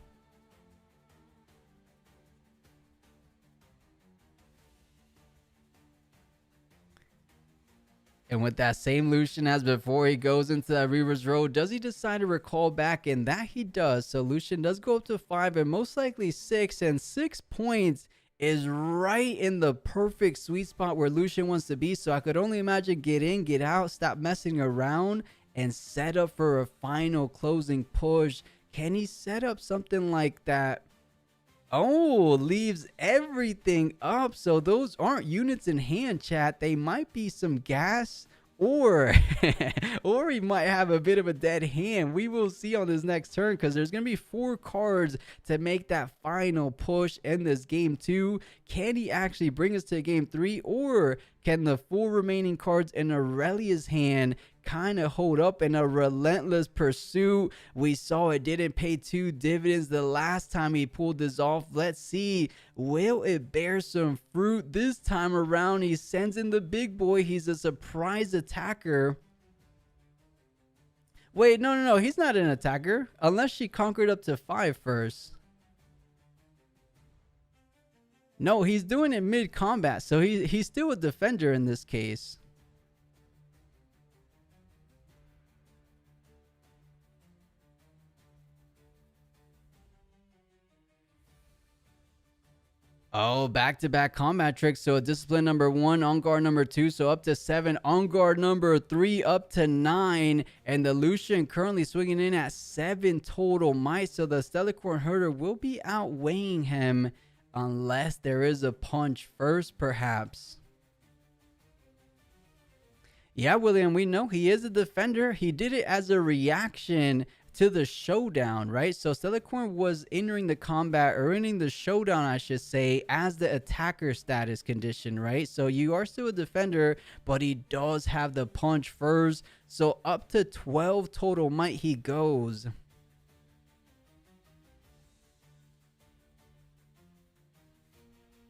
And with that same Lucian as before, he goes into that Reaver's Row. Does he decide to recall back? And that he does. So Lucian does go up to 5 and most likely 6. And 6 points is right in the perfect sweet spot where Lucian wants to be. So I could only imagine get in, get out, stop messing around, and set up for a final closing push. Can he set up something like that? Oh, leaves everything up. So those aren't units in hand, chat. They might be some gas or or he might have a bit of a dead hand. We will see on this next turn, because there's going to be 4 cards to make that final push in this game 2. Can he actually bring us to game 3, or can the 4 remaining cards in Aurelia's hand kind of hold up in a relentless pursuit? We saw it didn't pay 2 dividends the last time he pulled this off. Let's see, will it bear some fruit this time around? He sends in the big boy. He's a surprise attacker. Wait, no, he's not an attacker unless she conquered up to 5 first. No, he's doing it mid-combat, so he's still a defender in this case. Oh, back-to-back combat tricks. So discipline number 1, on guard number 2, so up to 7. On guard number 3, up to 9. And the Lucian currently swinging in at 7 total might. So the Stellarcorn Herder will be outweighing him unless there is a punch first, perhaps. Yeah, William, we know he is a defender. He did it as a reaction to the showdown, right? So Stellarcorn was entering the combat, or entering the showdown, I should say, as the attacker status condition, right? So you are still a defender, but he does have the punch first. So up to 12 total might he goes.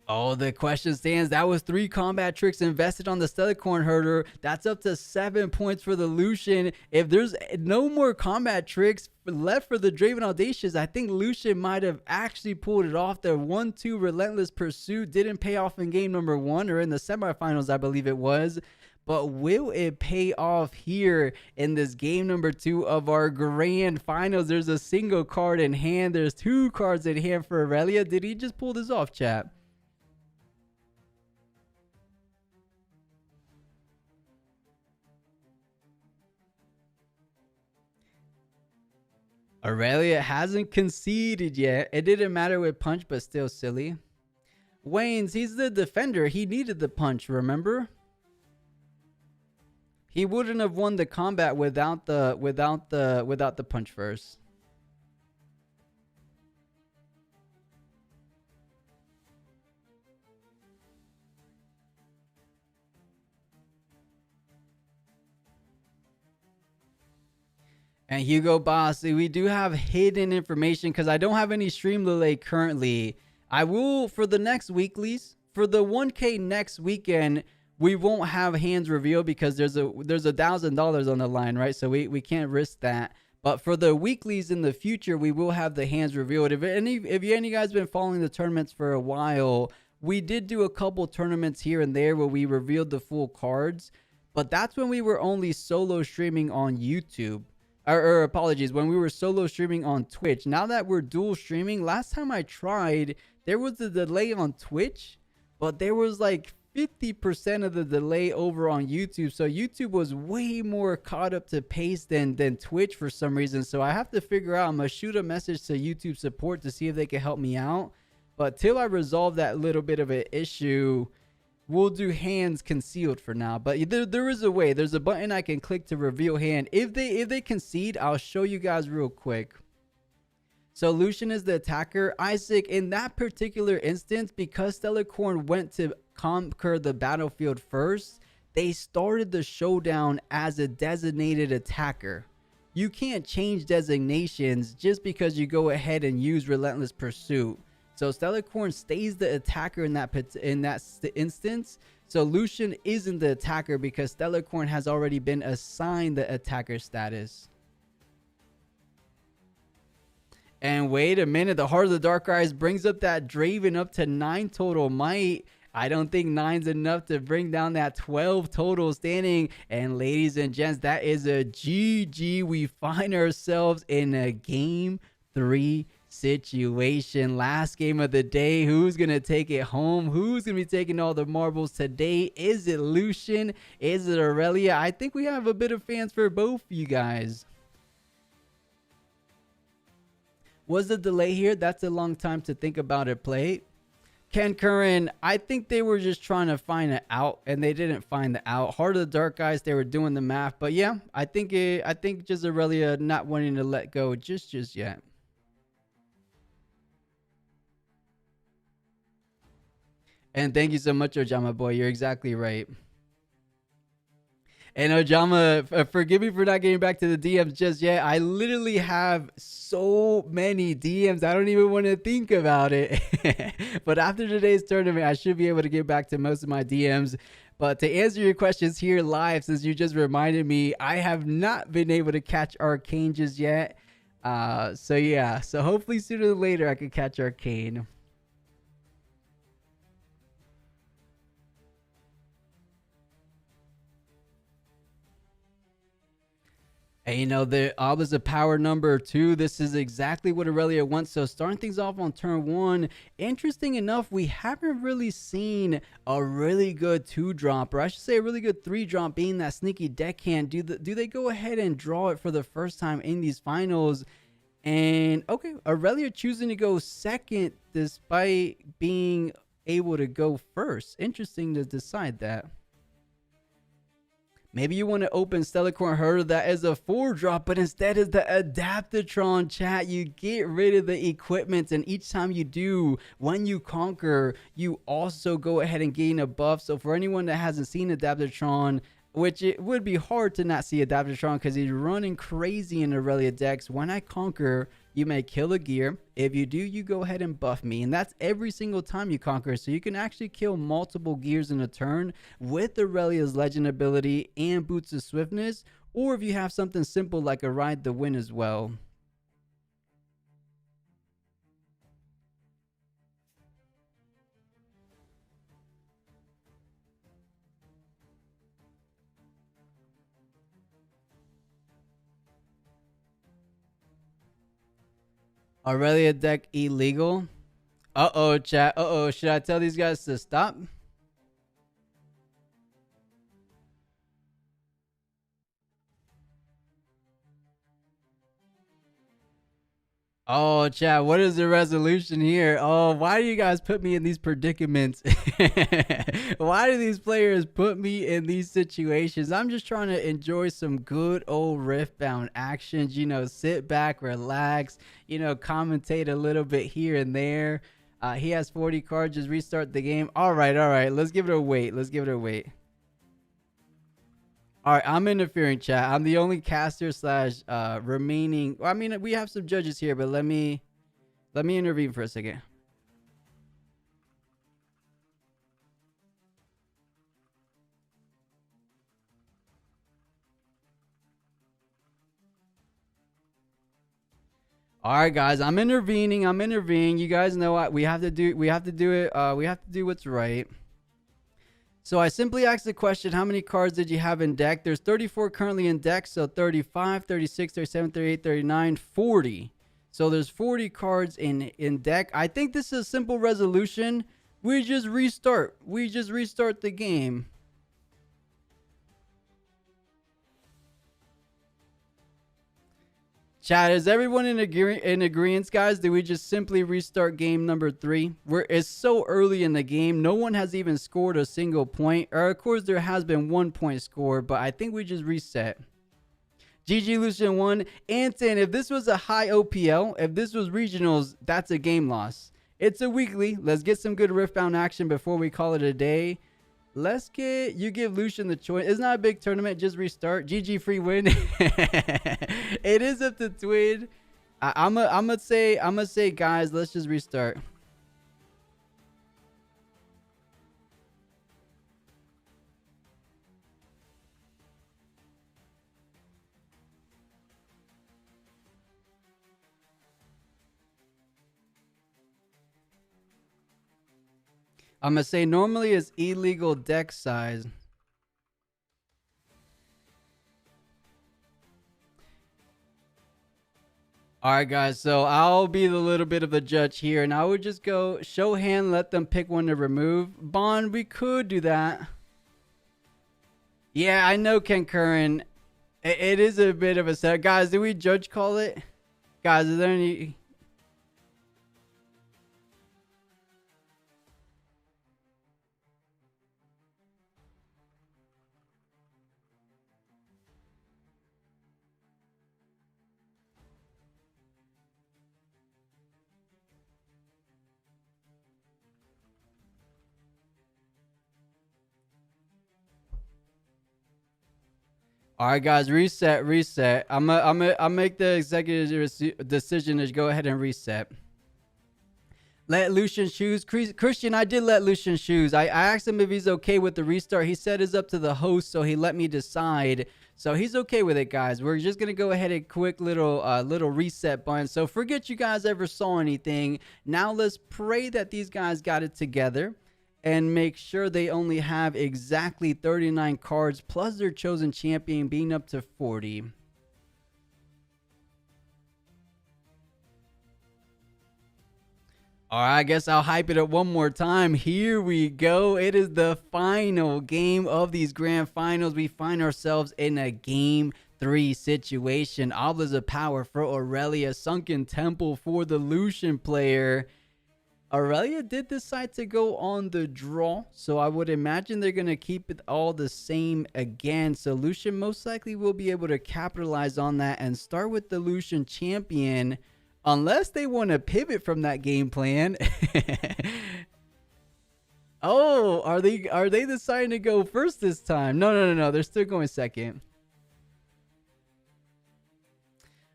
Oh, the question stands. That was 3 combat tricks invested on the Stellarcorn Herder. That's up to 7 points for the Lucian. If there's no more combat tricks left for the Draven Audacious, I think Lucian might have actually pulled it off. The 1-2 relentless pursuit didn't pay off in game number 1, or in the semifinals, I believe it was. But will it pay off here in this game number 2 of our grand finals? There's a single card in hand. There's 2 cards in hand for Aurelia. Did he just pull this off, chat? Aurelia hasn't conceded yet. It didn't matter with punch, but still silly. Wayne's, he's the defender. He needed the punch, remember? He wouldn't have won the combat without the punch first. And Hugo Boss, we do have hidden information because I don't have any stream delay currently. I will for the next weeklies. For the 1K next weekend, we won't have hands revealed because there's $1,000 on the line, right? So we can't risk that. But for the weeklies in the future, we will have the hands revealed. If any of you guys been following the tournaments for a while, we did do a couple tournaments here and there where we revealed the full cards. But that's when we were only solo streaming on YouTube. Or apologies, when we were solo streaming on Twitch. Now that we're dual streaming, last time I tried, there was a delay on Twitch, but there was like 50% of the delay over on YouTube. So YouTube was way more caught up to pace than Twitch for some reason. So I have to figure out, I'm going to shoot a message to YouTube support to see if they can help me out. But till I resolve that little bit of an issue, we'll do hands concealed for now. But there is a way. There's a button I can click to reveal hand. If they concede, I'll show you guys real quick. So Lucian is the attacker. Isaac, in that particular instance, because Stellarcorn went to conquer the battlefield first, they started the showdown as a designated attacker. You can't change designations just because you go ahead and use Relentless Pursuit. So Stellarcorn stays the attacker in that instance. So Lucian isn't the attacker because Stellarcorn has already been assigned the attacker status. And wait a minute, the Heart of the Dark Eyes brings up that Draven up to 9 total might. I don't think 9's enough to bring down that 12 total standing. And ladies and gents, that is a GG. We find ourselves in a game 3 situation. Last game of the day. Who's gonna take it home? Who's gonna be taking all the marbles today? Is it Lucian? Is it Aurelia? I think we have a bit of fans for both of you guys. Was the delay here? That's a long time to think about it play. Ken Curran, I think they were just trying to find an out, and they didn't find the out. Heart of the Dark guys, they were doing the math, but yeah, I think just Aurelia not wanting to let go just yet. And thank you so much, Ojama boy. You're exactly right. And Ojama, forgive me for not getting back to the DMs just yet. I literally have so many DMs. I don't even want to think about it. But after today's tournament, I should be able to get back to most of my DMs. But to answer your questions here live, since you just reminded me, I have not been able to catch Arcane just yet. So yeah, so hopefully sooner than later I could catch Arcane. And you know, the Alba's a power number 2. This is exactly what Aurelia wants. So starting things off on turn 1, interesting enough, we haven't really seen a really good 2-drop, or I should say a really good 3-drop, being that sneaky deckhand. Do they go ahead and draw it for the first time in these finals? And okay, Aurelia choosing to go second despite being able to go first. Interesting to decide that. Maybe you want to open Stellarcorn Herder that is a 4-drop, but instead is the Adaptatron, chat. You get rid of the equipment, and each time you do, when you conquer, you also go ahead and gain a buff. So for anyone that hasn't seen Adaptatron, which it would be hard to not see Adaptatron because he's running crazy in Aurelia decks. When I conquer, you may kill a gear. If you do, you go ahead and buff me. And that's every single time you conquer. So you can actually kill multiple gears in a turn with Aurelia's Legend ability and Boots of Swiftness. Or if you have something simple like a Ride the Wind as well. Aurelia deck illegal. Uh-oh, chat. Uh-oh, should I tell these guys to stop? Oh, chat, what is the resolution here? Oh, why do you guys put me in these predicaments? Why do these players put me in these situations? I'm just trying to enjoy some good old Riftbound actions, you know, sit back, relax, you know, commentate a little bit here and there. He has 40 cards, just restart the game. All right, let's give it a wait. All right, I'm interfering, chat. I'm the only caster slash remaining. Well, I mean, we have some judges here, but let me intervene for a second. All right, guys, I'm intervening. You guys know what we have to do. We have to do it. We have to do what's right. So I simply asked the question, how many cards did you have in deck? There's 34 currently in deck, so 35, 36, 37, 38, 39, 40. So there's 40 cards in deck. I think this is a simple resolution. We just restart. The game. Chat, is everyone in agreement, guys? Do we just simply restart game number 3? It's so early in the game. No one has even scored a single point. Or, of course, there has been 1 point scored, but I think we just reset. GG Lucian 1. Anton, if this was a high OPL, if this was regionals, that's a game loss. It's a weekly. Let's get some good Riftbound action before we call it a day. You give Lucian the choice. It's not a big tournament, just restart. GG free win. It is up to Twin. I'm gonna say, guys, let's just restart. I'm gonna say normally it's illegal deck size. All right, guys. So I'll be the little bit of the judge here, and I would just go show hand, let them pick one to remove. Bond, we could do that. Yeah, I know, Ken Curran. It is a bit of a set. Guys, do we judge call it? Guys, is there any... All right, guys, reset. I'll make the executive decision to go ahead and reset. Let Lucian choose. Christian, I did let Lucian choose. I asked him if he's okay with the restart. He said it's up to the host, so he let me decide. So he's okay with it, guys. We're just gonna go ahead and quick little reset button. So forget you guys ever saw anything. Now let's pray that these guys got it together and make sure they only have exactly 39 cards plus their chosen champion being up to 40. All right, I guess I'll hype it up one more time. Here we go. It is the final game of these grand finals. We find ourselves in a game 3 situation. Oblas of Power for Aurelia, Sunken Temple for the Lucian player. Aurelia did decide to go on the draw, so I would imagine they're going to keep it all the same again. So Lucian most likely will be able to capitalize on that and start with the Lucian champion, unless they want to pivot from that game plan. Oh, are they deciding to go first this time? No. They're still going second.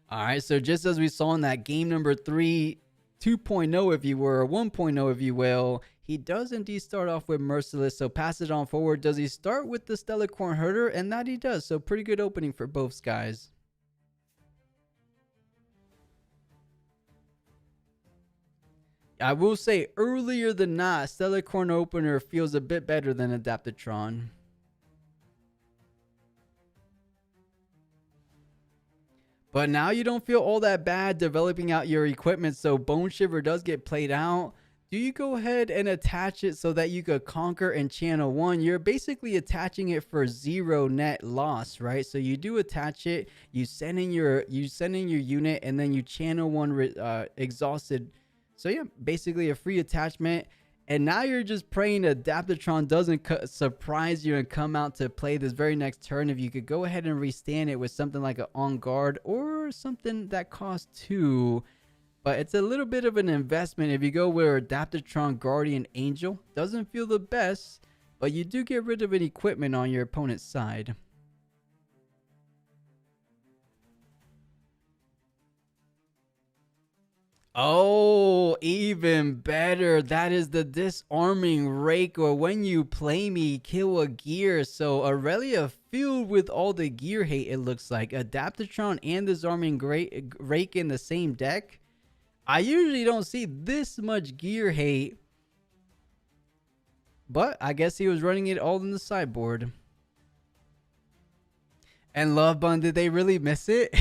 All right, so just as we saw in that game number 3, 2.0 if you were, 1.0 if you will, he does indeed start off with Merciless, so pass it on forward. Does he start with the Stellarcorn Herder? And that he does, so pretty good opening for both guys. I will say earlier than not, Stellarcorn opener feels a bit better than Adaptatron. But now you don't feel all that bad developing out your equipment, so Bone Shiver does get played out. Do you go ahead and attach it so that you could conquer and channel 1? You're basically attaching it for 0 net loss, right? So you do attach it, you send in your unit, and then you channel 1 exhausted. So yeah, basically a free attachment. And now you're just praying Adaptatron doesn't surprise you and come out to play this very next turn. If you could go ahead and restand it with something like an On Guard or something that costs 2. But it's a little bit of an investment if you go with Adaptatron Guardian Angel. Doesn't feel the best, but you do get rid of an equipment on your opponent's side. Oh, even better. That is the Disarming Rake, or when you play me, kill a gear. So Aurelia filled with all the gear hate, it looks like. Adaptatron and Disarming Rake in the same deck. I usually don't see this much gear hate, but I guess he was running it all in the sideboard. And Love Bun, did they really miss it?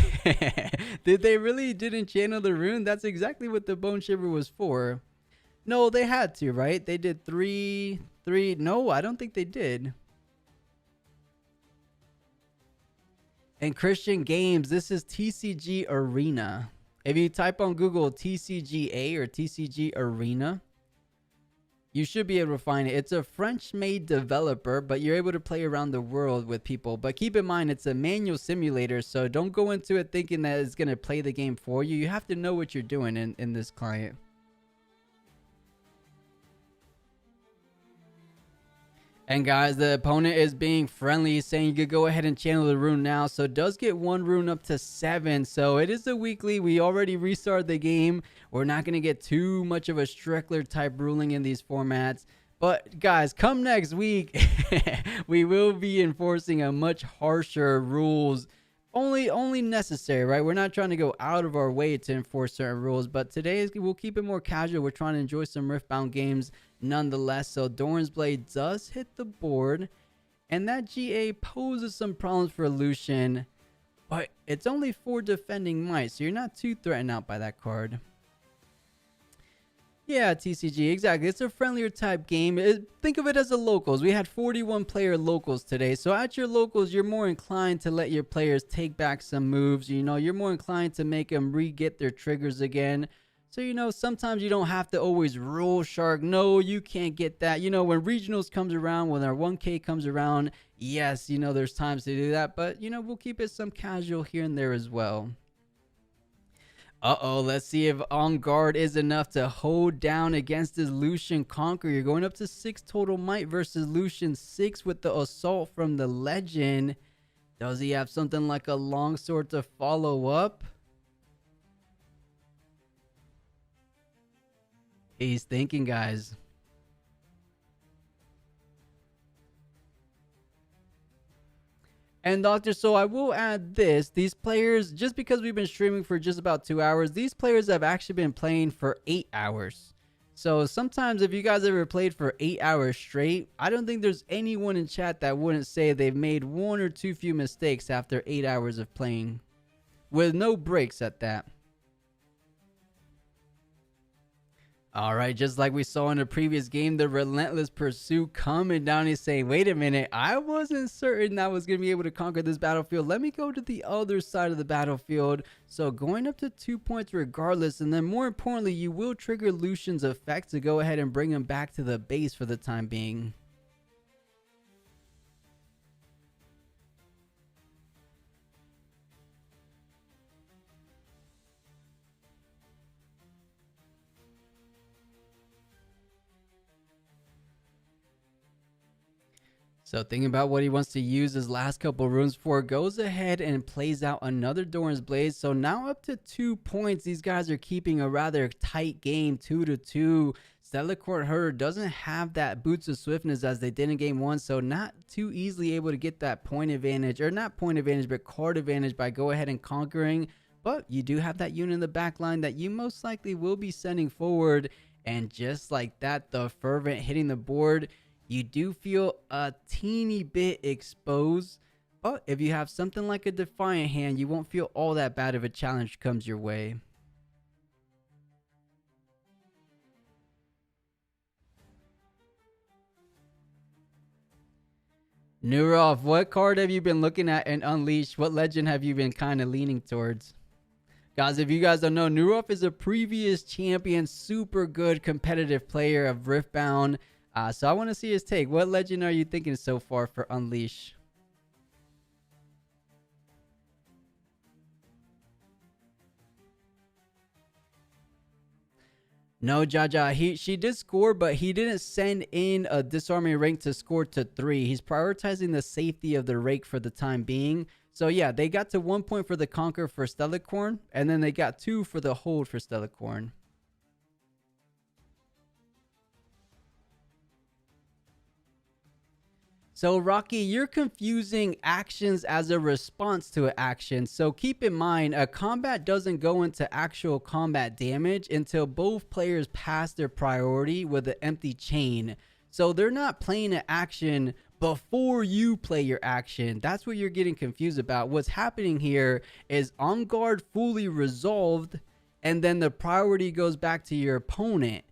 Did they really didn't channel the rune? That's exactly what the Bone Shiver was for. No, they had to, right? They did 3. No, I don't think they did. And Christian Games, this is TCG Arena. If you type on Google TCGA or TCG Arena, you should be able to find it. It's a French-made developer, but you're able to play around the world with people. But keep in mind, it's a manual simulator, so don't go into it thinking that it's going to play the game for you. You have to know what you're doing in this client. And guys, the opponent is being friendly. He's saying you could go ahead and channel the rune now. So it does get 1 rune up to 7. So it is a weekly. We already restarted the game. We're not going to get too much of a Strickler type ruling in these formats. But guys, come next week, we will be enforcing a much harsher rules. Only necessary, right? We're not trying to go out of our way to enforce certain rules, but today we'll keep it more casual. We're trying to enjoy some Riftbound games nonetheless. So Doran's Blade does hit the board, and that GA poses some problems for Lucian, but it's only 4 defending might, so you're not too threatened out by that card. Yeah, TCG, exactly. It's a friendlier type game. Think of it as a locals. We had 41 player locals today. So at your locals, you're more inclined to let your players take back some moves. You know, you're more inclined to make them re-get their triggers again. So, you know, sometimes you don't have to always rule shark. No, you can't get that. You know, when regionals comes around, when our 1K comes around, yes, you know, there's times to do that. But, you know, we'll keep it some casual here and there as well. Uh-oh, let's see if On Guard is enough to hold down against this Lucian Conqueror. You're going up to 6 total might versus Lucian 6 with the Assault from the Legend. Does he have something like a longsword to follow up? He's thinking, guys. And Doctor, so I will add this. These players, just because we've been streaming for just about 2 hours, these players have actually been playing for 8 hours. So sometimes if you guys ever played for 8 hours straight, I don't think there's anyone in chat that wouldn't say they've made one or two few mistakes after 8 hours of playing. With no breaks at that. Alright, just like we saw in the previous game, the relentless pursuit coming down and saying, wait a minute, I wasn't certain I was going to be able to conquer this battlefield. Let me go to the other side of the battlefield. So going up to 2 points regardless, and then more importantly, you will trigger Lucian's effect to go ahead and bring him back to the base for the time being. So thinking about what he wants to use his last couple runes for, goes ahead and plays out another Doran's Blaze. So now up to 2 points. These guys are keeping a rather tight game, 2-2. Stellacorn Herder doesn't have that Boots of Swiftness as they did in game 1, so not too easily able to get that point advantage, or not point advantage, but card advantage by go ahead and conquering. But you do have that unit in the back line that you most likely will be sending forward. And just like that, the Fervent hitting the board, you do feel a teeny bit exposed, but if you have something like a Defiant hand, you won't feel all that bad if a challenge comes your way. Nurov, what card have you been looking at in Unleashed? What legend have you been kind of leaning towards? Guys, if you guys don't know, Nurov is a previous champion, super good competitive player of Riftbound. So I want to see his take. What legend are you thinking so far for Unleash? No, Jaja. She did score, but he didn't send in a disarming rank to score to 3. He's prioritizing the safety of the rake for the time being. So yeah, they got to 1 point for the Conquer for Stellacorn, and then they got 2 for the Hold for Stellacorn. So Rocky, you're confusing actions as a response to an action. So keep in mind, a combat doesn't go into actual combat damage until both players pass their priority with an empty chain. So they're not playing an action before you play your action. That's what you're getting confused about. What's happening here is On Guard fully resolved, and then the priority goes back to your opponent.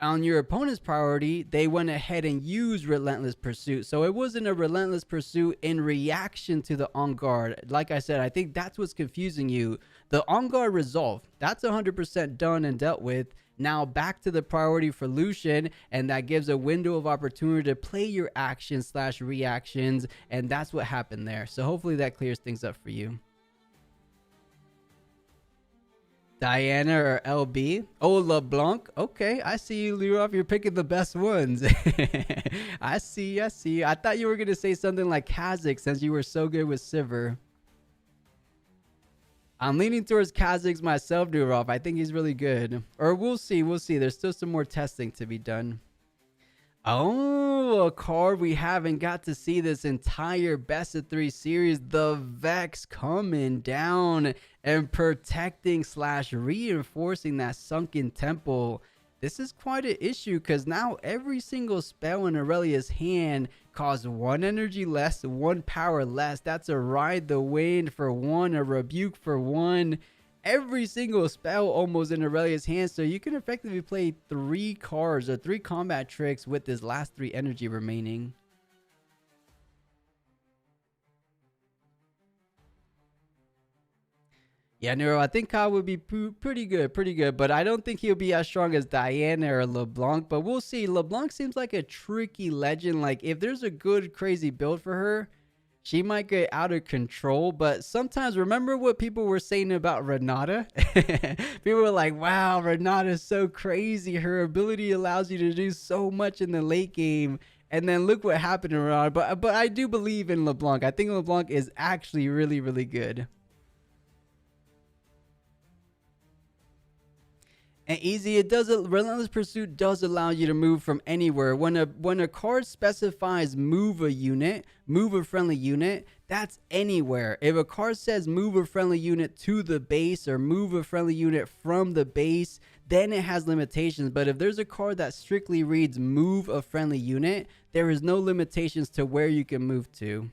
On your opponent's priority, they went ahead and used Relentless Pursuit. So it wasn't a Relentless Pursuit in reaction to the On Guard. Like I said, I think that's what's confusing you. The On Guard resolved. That's 100% done and dealt with. Now back to the priority for Lucian, and that gives a window of opportunity to play your actions / reactions, and that's what happened there. So hopefully that clears things up for you. Diana or LB? Oh, LeBlanc. Okay, I see you, Lurov. You're picking the best ones. I see. I thought you were going to say something like Kha'Zix since you were so good with Sivir. I'm leaning towards Kha'Zix myself, Lurov. I think he's really good. Or we'll see. There's still some more testing to be done. Oh, a card we haven't got to see this entire best of 3 series. The Vex coming down and protecting / reinforcing that sunken temple. This is quite an issue because now every single spell in Aurelia's hand costs 1 energy less, 1 power less. That's a Ride the Wind for 1, a Rebuke for 1. Every single spell almost in Aurelia's hands, so you can effectively play 3 cards or 3 combat tricks with this last 3 energy remaining. Yeah, Nero, I think Kyle would be pretty good, but I don't think he'll be as strong as Diana or LeBlanc, but we'll see. LeBlanc seems like a tricky legend. Like, if there's a good, crazy build for her, she might get out of control, but sometimes, remember what people were saying about Renata? People were like, wow, Renata's so crazy. Her ability allows you to do so much in the late game. And then look what happened around. But I do believe in LeBlanc. I think LeBlanc is actually really, really good. And easy, it does. Relentless Pursuit does allow you to move from anywhere. When a card specifies move a unit, move a friendly unit, that's anywhere. If a card says move a friendly unit to the base or move a friendly unit from the base, then it has limitations. But if there's a card that strictly reads move a friendly unit, there is no limitations to where you can move to.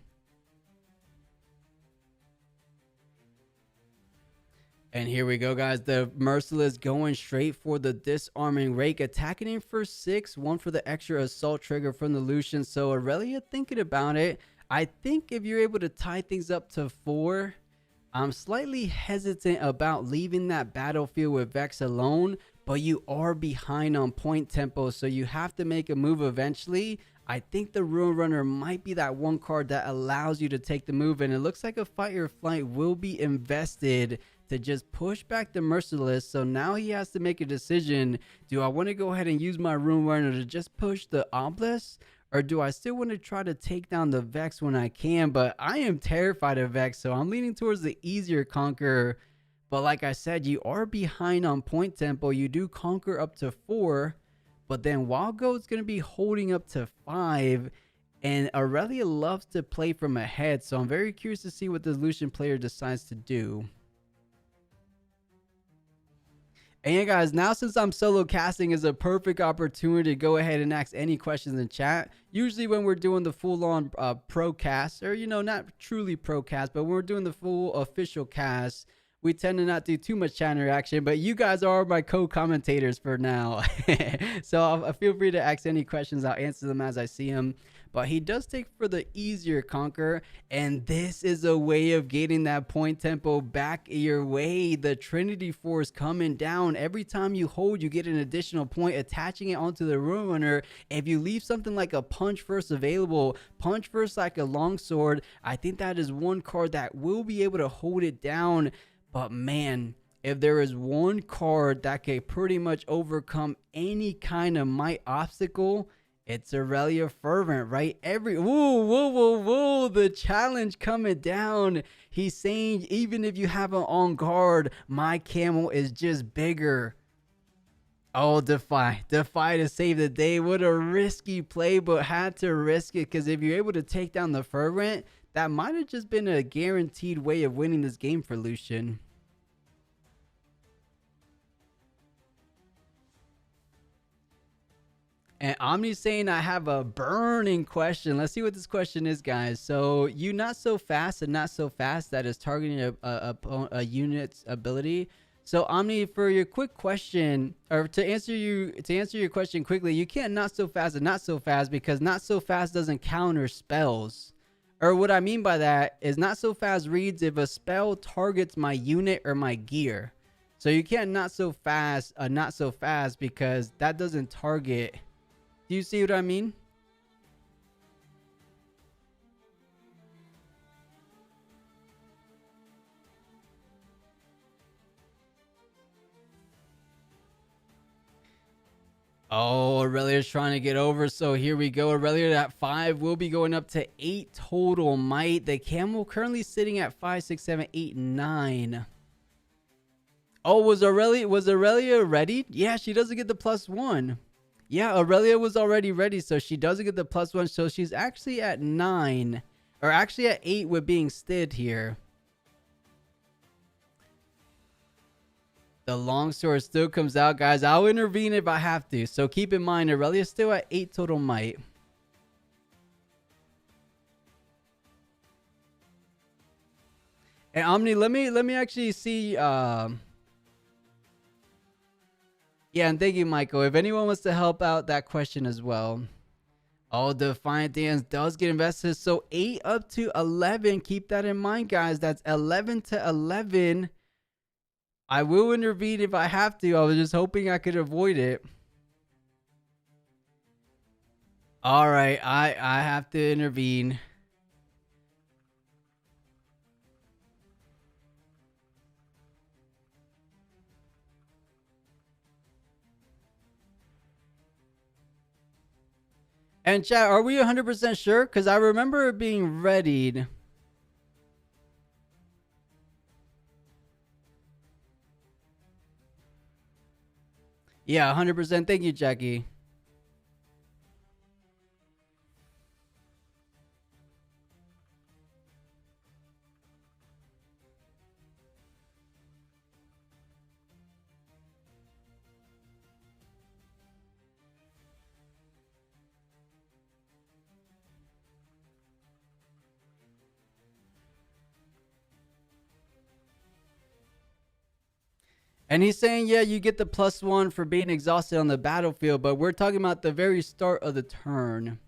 And here we go, guys. The Merciless going straight for the Disarming Rake, attacking him for 6, 1 for the extra assault trigger from the Lucian. So Aurelia thinking about it. I think if you're able to tie things up to 4, I'm slightly hesitant about leaving that battlefield with Vex alone, but you are behind on point tempo, so you have to make a move eventually. I think the Ruin Runner might be that one card that allows you to take the move, and it looks like a Fight or Flight will be invested to just push back the Merciless. So now he has to make a decision. Do I want to go ahead and use my Ruin Runner to just push the Obelisk, or do I still want to try to take down the Vex when I can? But I am terrified of Vex, so I'm leaning towards the easier Conquer. But like I said, you are behind on point tempo. You do conquer up to 4, but then Wild Goat's going to be holding up to 5. And Aurelia loves to play from ahead, so I'm very curious to see what the Lucian player decides to do. And yeah, guys, now since I'm solo casting is a perfect opportunity to go ahead and ask any questions in chat. Usually when we're doing the full-on pro cast, or, you know, not truly pro cast, but when we're doing the full official cast, we tend to not do too much chat interaction, but you guys are my co-commentators for now. So feel free to ask any questions. I'll answer them as I see them. But he does take for the easier Conquer, and this is a way of getting that point tempo back your way. The Trinity Force coming down. Every time you hold, you get an additional point, attaching it onto the Ruin Runner. If you leave something like a Punch First available, Punch First like a Longsword, I think that is one card that will be able to hold it down. But man, if there is one card that can pretty much overcome any kind of might obstacle, it's Aurelia Fervent, right? Whoa, the challenge coming down. He's saying even if you have an on guard, my camel is just bigger. Oh, Defy to save the day. What a risky play, but had to risk it, because if you're able to take down the Fervent, that might have just been a guaranteed way of winning this game for Lucian. And Omni's saying I have a burning question. Let's see what this question is, guys. So you not so fast and not so fast that is targeting a unit's ability. So Omni, for your quick question, or to answer your question quickly, you can't not so fast and not so fast, because not so fast doesn't counter spells. Or what I mean by that is not so fast reads if a spell targets my unit or my gear. So you can't not so fast because that doesn't target. Do you see what I mean? Oh, Aurelia's trying to get over. So here we go. Aurelia at 5 will be going up to 8 total might. The camel currently sitting at 5, 6, 7, 8, 9. Oh, was Aurelia ready? Yeah, she doesn't get the +1. Yeah, Aurelia was already ready, so she doesn't get the +1. So she's actually at 9, or actually at 8 with being stid here. The longsword still comes out, guys. I'll intervene if I have to. So keep in mind, Aurelia's still at 8 total might. And Omni, let me actually see. Yeah, and thank you, Michael. If anyone wants to help out that question as well. Oh, Defiant Dance does get invested. So 8 up to 11. Keep that in mind, guys. That's 11 to 11. I will intervene if I have to. I was just hoping I could avoid it. All right, I have to intervene. And chat, are we 100% sure? Because I remember it being readied. Yeah, 100%. Thank you, Jackie. And he's saying, yeah, you get the +1 for being exhausted on the battlefield, but we're talking about the very start of the turn.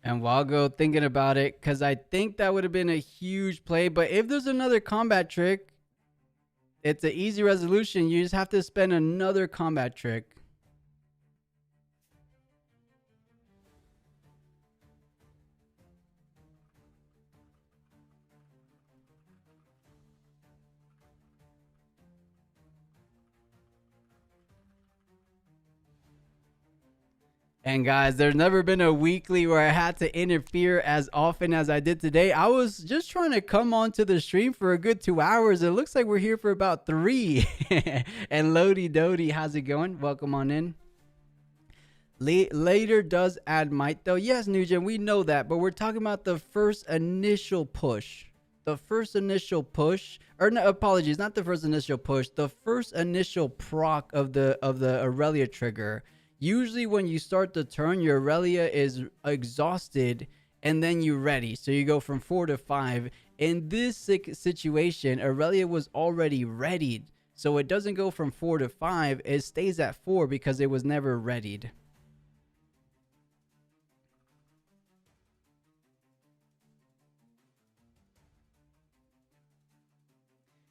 And Wago thinking about it, because I think that would have been a huge play. But if there's another combat trick, it's an easy resolution. You just have to spend another combat trick. And guys, there's never been a weekly where I had to interfere as often as I did today. I was just trying to come onto the stream for a good 2 hours. It looks like we're here for about 3. And Lodi Dodi, how's it going? Welcome on in. Later does add might though. Yes, Nugent, we know that, but we're talking about the first initial push. The first initial push, or no, apologies, not the first initial push. The first initial proc of the Aurelia trigger. Usually when you start the turn, your Aurelia is exhausted and then you're ready. So you go from 4 to 5. In this situation, Aurelia was already readied. So it doesn't go from 4 to 5. It stays at 4 because it was never readied.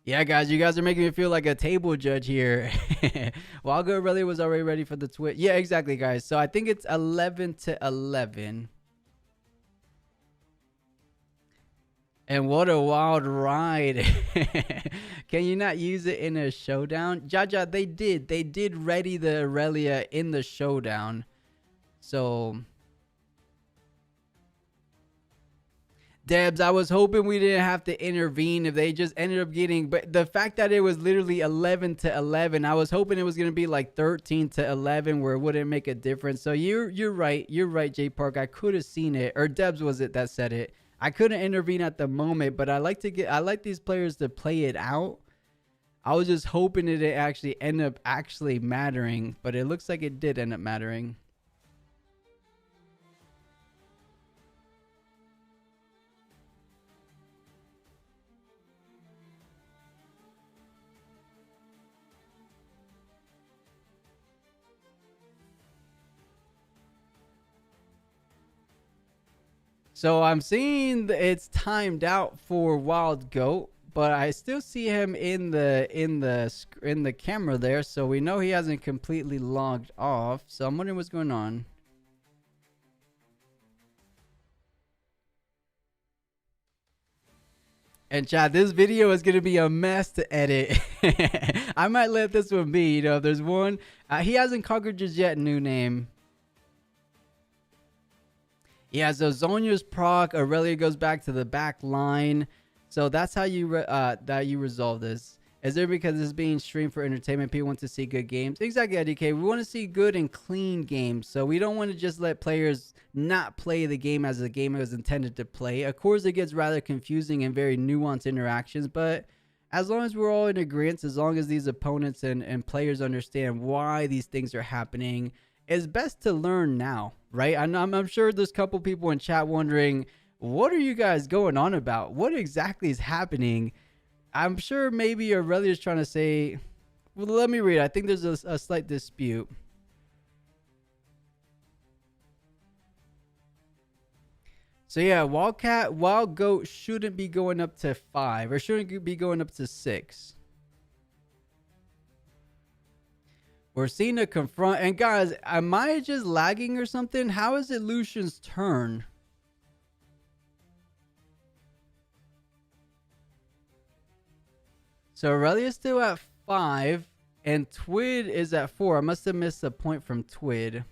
Yeah, guys, you guys are making me feel like a table judge here. Wago really was already ready for the twist. Yeah, exactly, guys. So I think it's 11 to 11. And what a wild ride. Can you not use it in a showdown? Jaja, they did. They did ready the Aurelia in the showdown. So... Debs, I was hoping we didn't have to intervene if they just ended up getting, but the fact that it was literally 11 to 11, I was hoping it was going to be like 13 to 11 where it wouldn't make a difference. So you're right. You're right, J Park. I could have seen it, or Debs was it that said it. I couldn't intervene at the moment, but I like these players to play it out. I was just hoping it actually end up actually mattering, but it looks like it did end up mattering. So I'm seeing it's timed out for Wild Goat, but I still see him in the camera there, so we know he hasn't completely logged off. So I'm wondering what's going on. And chat, this video is gonna be a mess to edit. I might let this one be. You know, there's one. He hasn't conquered just yet. New name. Yeah, so Zonya's proc, Aurelia goes back to the back line. So that's how you resolve this. Is there because it's being streamed for entertainment? People want to see good games. Exactly, IDK. We want to see good and clean games. So we don't want to just let players not play the game as the game was intended to play. Of course, it gets rather confusing and very nuanced interactions. But as long as we're all in agreement, as long as these opponents and players understand why these things are happening, it's best to learn now, right? I'm sure there's a couple people in chat wondering, what are you guys going on about? What exactly is happening? I'm sure maybe Aurelia is trying to say, well, let me read. I think there's a slight dispute. So yeah, Wild Goat shouldn't be going up to 5 or shouldn't be going up to 6. We're seeing a confront. And guys, am I just lagging or something? How is it Lucian's turn? So Aurelia's still at 5 and Twid is at 4. I must have missed a point from Twid.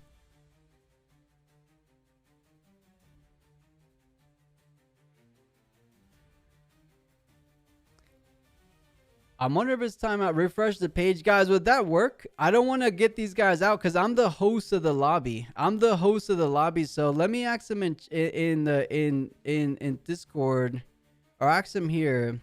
I'm wondering if it's time out. Refresh the page, guys. Would that work? I don't want to get these guys out because I'm the host of the lobby. So let me ask them in Discord, or ask them here.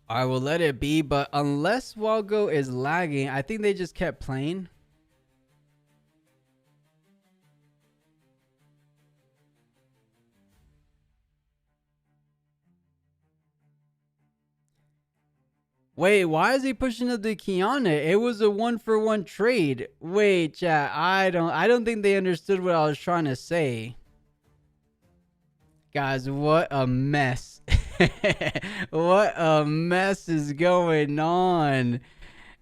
I will let it be, but unless Walgo is lagging, I think they just kept playing. Wait, why is he pushing up the Kiana? It was a 1-for-1 trade. Wait, chat, I don't think they understood what I was trying to say. Guys, what a mess. What a mess is going on.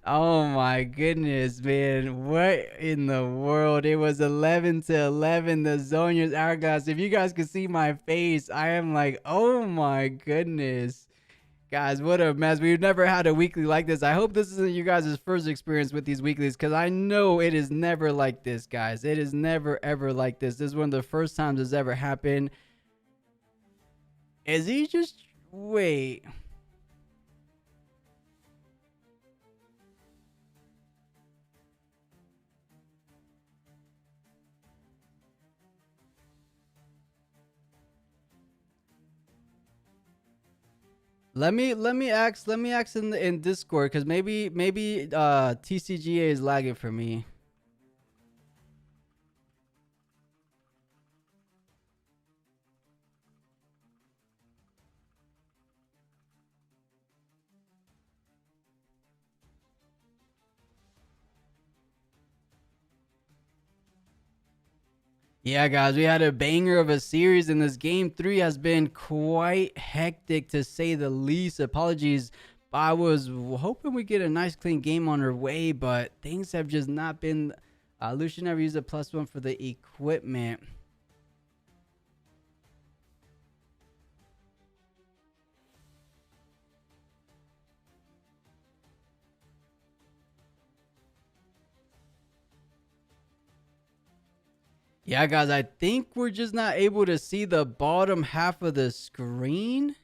Oh my goodness, man. What in the world? It was 11-11. The Zonia's hourglass. If you guys could see my face, I am like, oh my goodness. Guys, what a mess. We've never had a weekly like this. I hope this isn't you guys' first experience with these weeklies, because I know it is never like this, guys. It is never, ever like this. This is one of the first times it's ever happened. Is he just... Wait. Let me ask in Discord, because maybe TCGA is lagging for me. Yeah, guys, we had a banger of a series, and this game 3 has been quite hectic to say the least. Apologies. I was hoping we get a nice clean game on our way, but things have just not been... Lucian never used a +1 for the equipment. Yeah, guys, I think we're just not able to see the bottom half of the screen.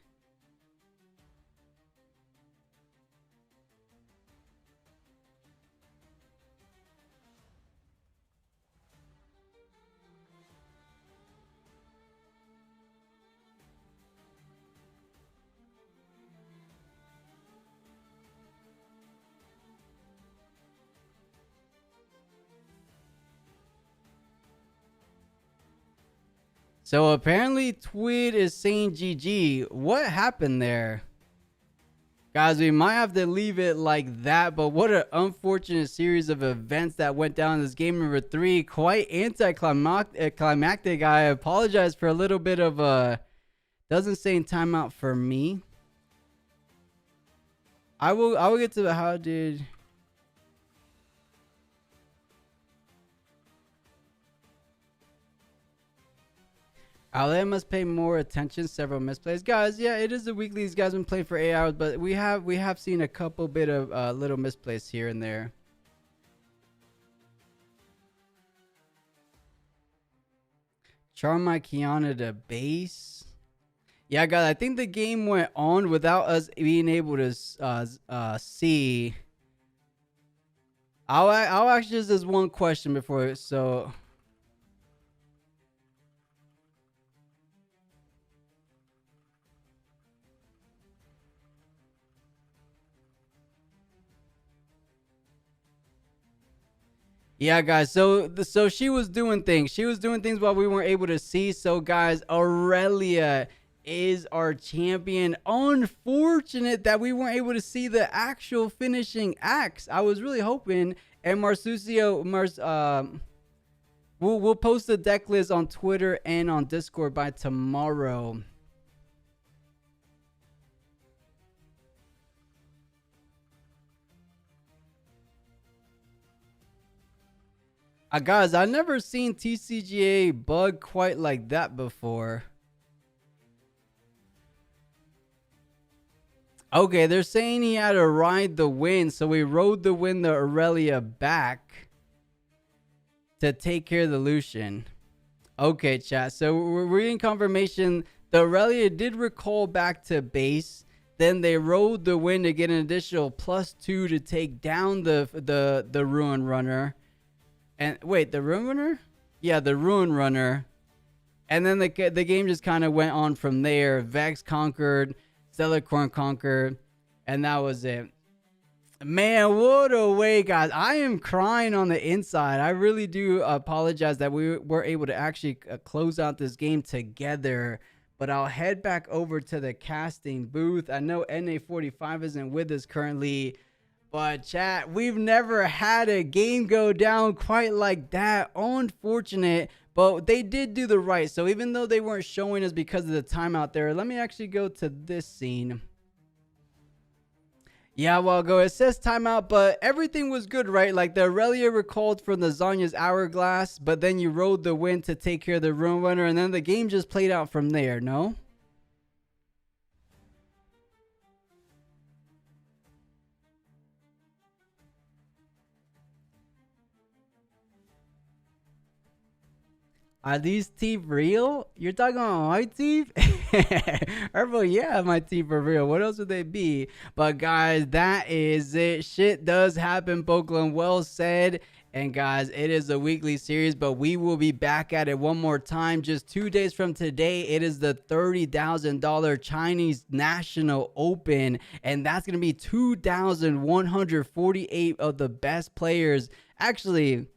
So apparently Twid is saying GG. What happened there? Guys, we might have to leave it like that, but what an unfortunate series of events that went down in this game number 3. Quite anticlimactic. I apologize for a little bit of doesn't say timeout for me. I will get to the how did... Alea must pay more attention. Several misplays, guys. Yeah, it is a weekly. These guys been playing for 8 hours, but we have seen a couple bit of little misplays here and there. Charm my Kiana to base. Yeah, guys. I think the game went on without us being able to see. I'll ask just this one question before so. Yeah, guys. So she was doing things. She was doing things while we weren't able to see. So, guys, Aurelia is our champion. Unfortunate that we weren't able to see the actual finishing acts. I was really hoping. And Marsucio, we'll post the deck list on Twitter and on Discord by tomorrow. Guys, I've never seen TCGA bug quite like that before. Okay, they're saying he had to ride the wind, so we rode the wind the Aurelia back to take care of the Lucian. Okay, chat. So we're getting confirmation. The Aurelia did recall back to base. Then they rode the wind to get an additional +2 to take down the Ruin Runner. And wait, the Ruin Runner? Yeah, the Ruin Runner. And then the game just kind of went on from there. Vex conquered, Stellarcorn conquered, and that was it. Man, what a way, guys. I am crying on the inside. I really do apologize that we were able to actually close out this game together. But I'll head back over to the casting booth. I know NA45 isn't with us currently. But chat, we've never had a game go down quite like that. Unfortunate, but they did do the right. So even though they weren't showing us because of the timeout there, let me actually go to this scene. Yeah, well, it says timeout, but everything was good, right? Like the Aurelia recalled from the Zanya's Hourglass, but then you rode the wind to take care of the Ruin Runner, and then the game just played out from there, no? Are these teeth real? You're talking about my teeth? Herbal, yeah, my teeth are real. What else would they be? But guys, that is it. Shit does happen, Pokemon. Well said. And guys, it is a weekly series, but we will be back at it one more time. Just 2 days from today, it is the $30,000 Chinese National Open. And that's going to be 2,148 of the best players. Actually,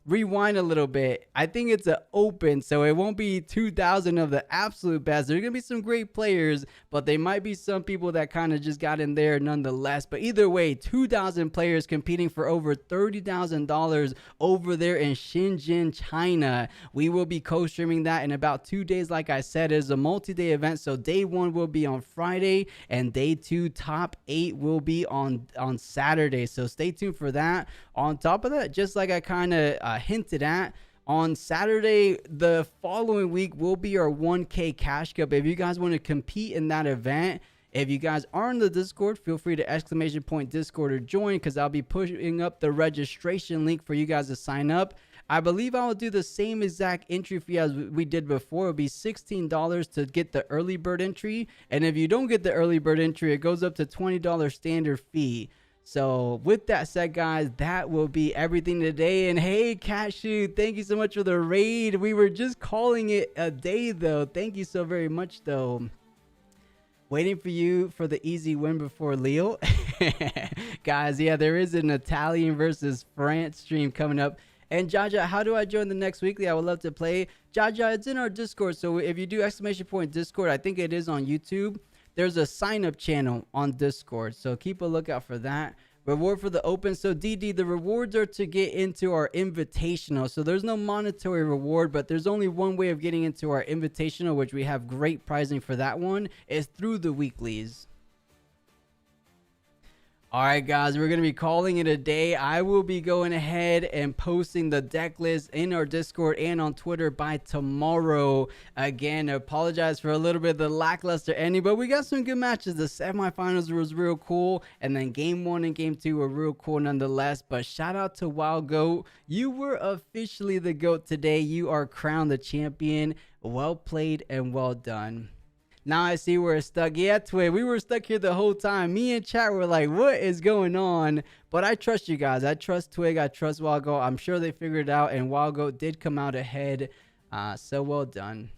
rewind a little bit. I think it's an open, so it won't be 2,000 of the absolute best. There's gonna be some great players, but they might be some people that kind of just got in there nonetheless. But either way, 2,000 players competing for over $30,000 over there in Shenzhen, China. We will be co-streaming that in about 2 days. Like I said, it is a multi-day event, so day 1 will be on Friday, and day 2 top 8 will be on Saturday. So stay tuned for that. On top of that, just like I kind of hinted at, on Saturday the following week will be our 1K cash cup. If you guys want to compete in that event, if you guys are in the Discord, feel free to !Discord or join, because I'll be pushing up the registration link for you guys to sign up. I believe I will do the same exact entry fee as we did before. It'll be $16 to get the early bird entry, and if you don't get the early bird entry, it goes up to $20 standard fee. So with that said, guys, that will be everything today. And hey, Cashew, thank you so much for the raid. We were just calling it a day, though. Thank you so very much, though. Waiting for you for the easy win before Leo. Guys, yeah, there is an Italian versus France stream coming up. And Jaja, how do I join the next weekly? I would love to play. Jaja, it's in our Discord. So if you do !Discord, I think it is on YouTube. There's a sign-up channel on Discord, so keep a lookout for that. Reward for the open. So DD, the rewards are to get into our invitational. So there's no monetary reward, but there's only one way of getting into our invitational, which we have great pricing for that one, is through the weeklies. All right, guys, we're going to be calling it a day. I will be going ahead and posting the deck list in our Discord and on Twitter by tomorrow. Again, I apologize for a little bit of the lackluster ending, but we got some good matches. The semifinals was real cool, and then game 1 and game 2 were real cool nonetheless. But shout out to Wild Goat. You were officially the GOAT today. You are crowned the champion. Well played and well done. Now I see we're stuck. Yeah, Twig, we were stuck here the whole time. Me and chat were like, what is going on? But I trust you guys. I trust Twig. I trust Wild Goat. I'm sure they figured it out, and Wild Goat did come out ahead. So well done.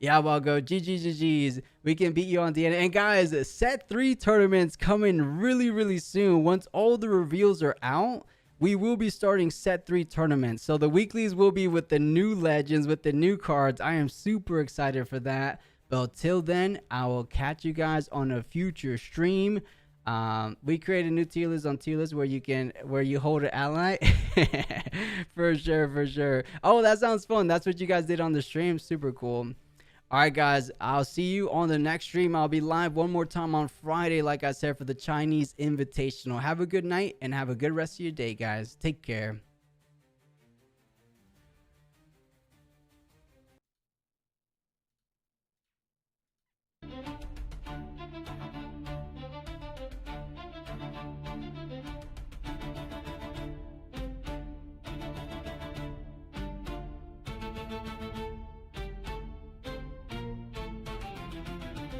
Yeah, Wild Goat. GG's. We can beat you on the end. And guys, set 3 tournaments coming really, really soon. Once all the reveals are out, we will be starting set 3 tournaments. So the weeklies will be with the new legends, with the new cards. I am super excited for that. Well, till then, I will catch you guys on a future stream. We created a new tier list on tier list where you hold an ally. For sure. Oh, that sounds fun. That's what you guys did on the stream. Super cool. All right, guys, I'll see you on the next stream. I'll be live one more time on Friday, like I said, for the Chinese Invitational. Have a good night and have a good rest of your day, guys. Take care.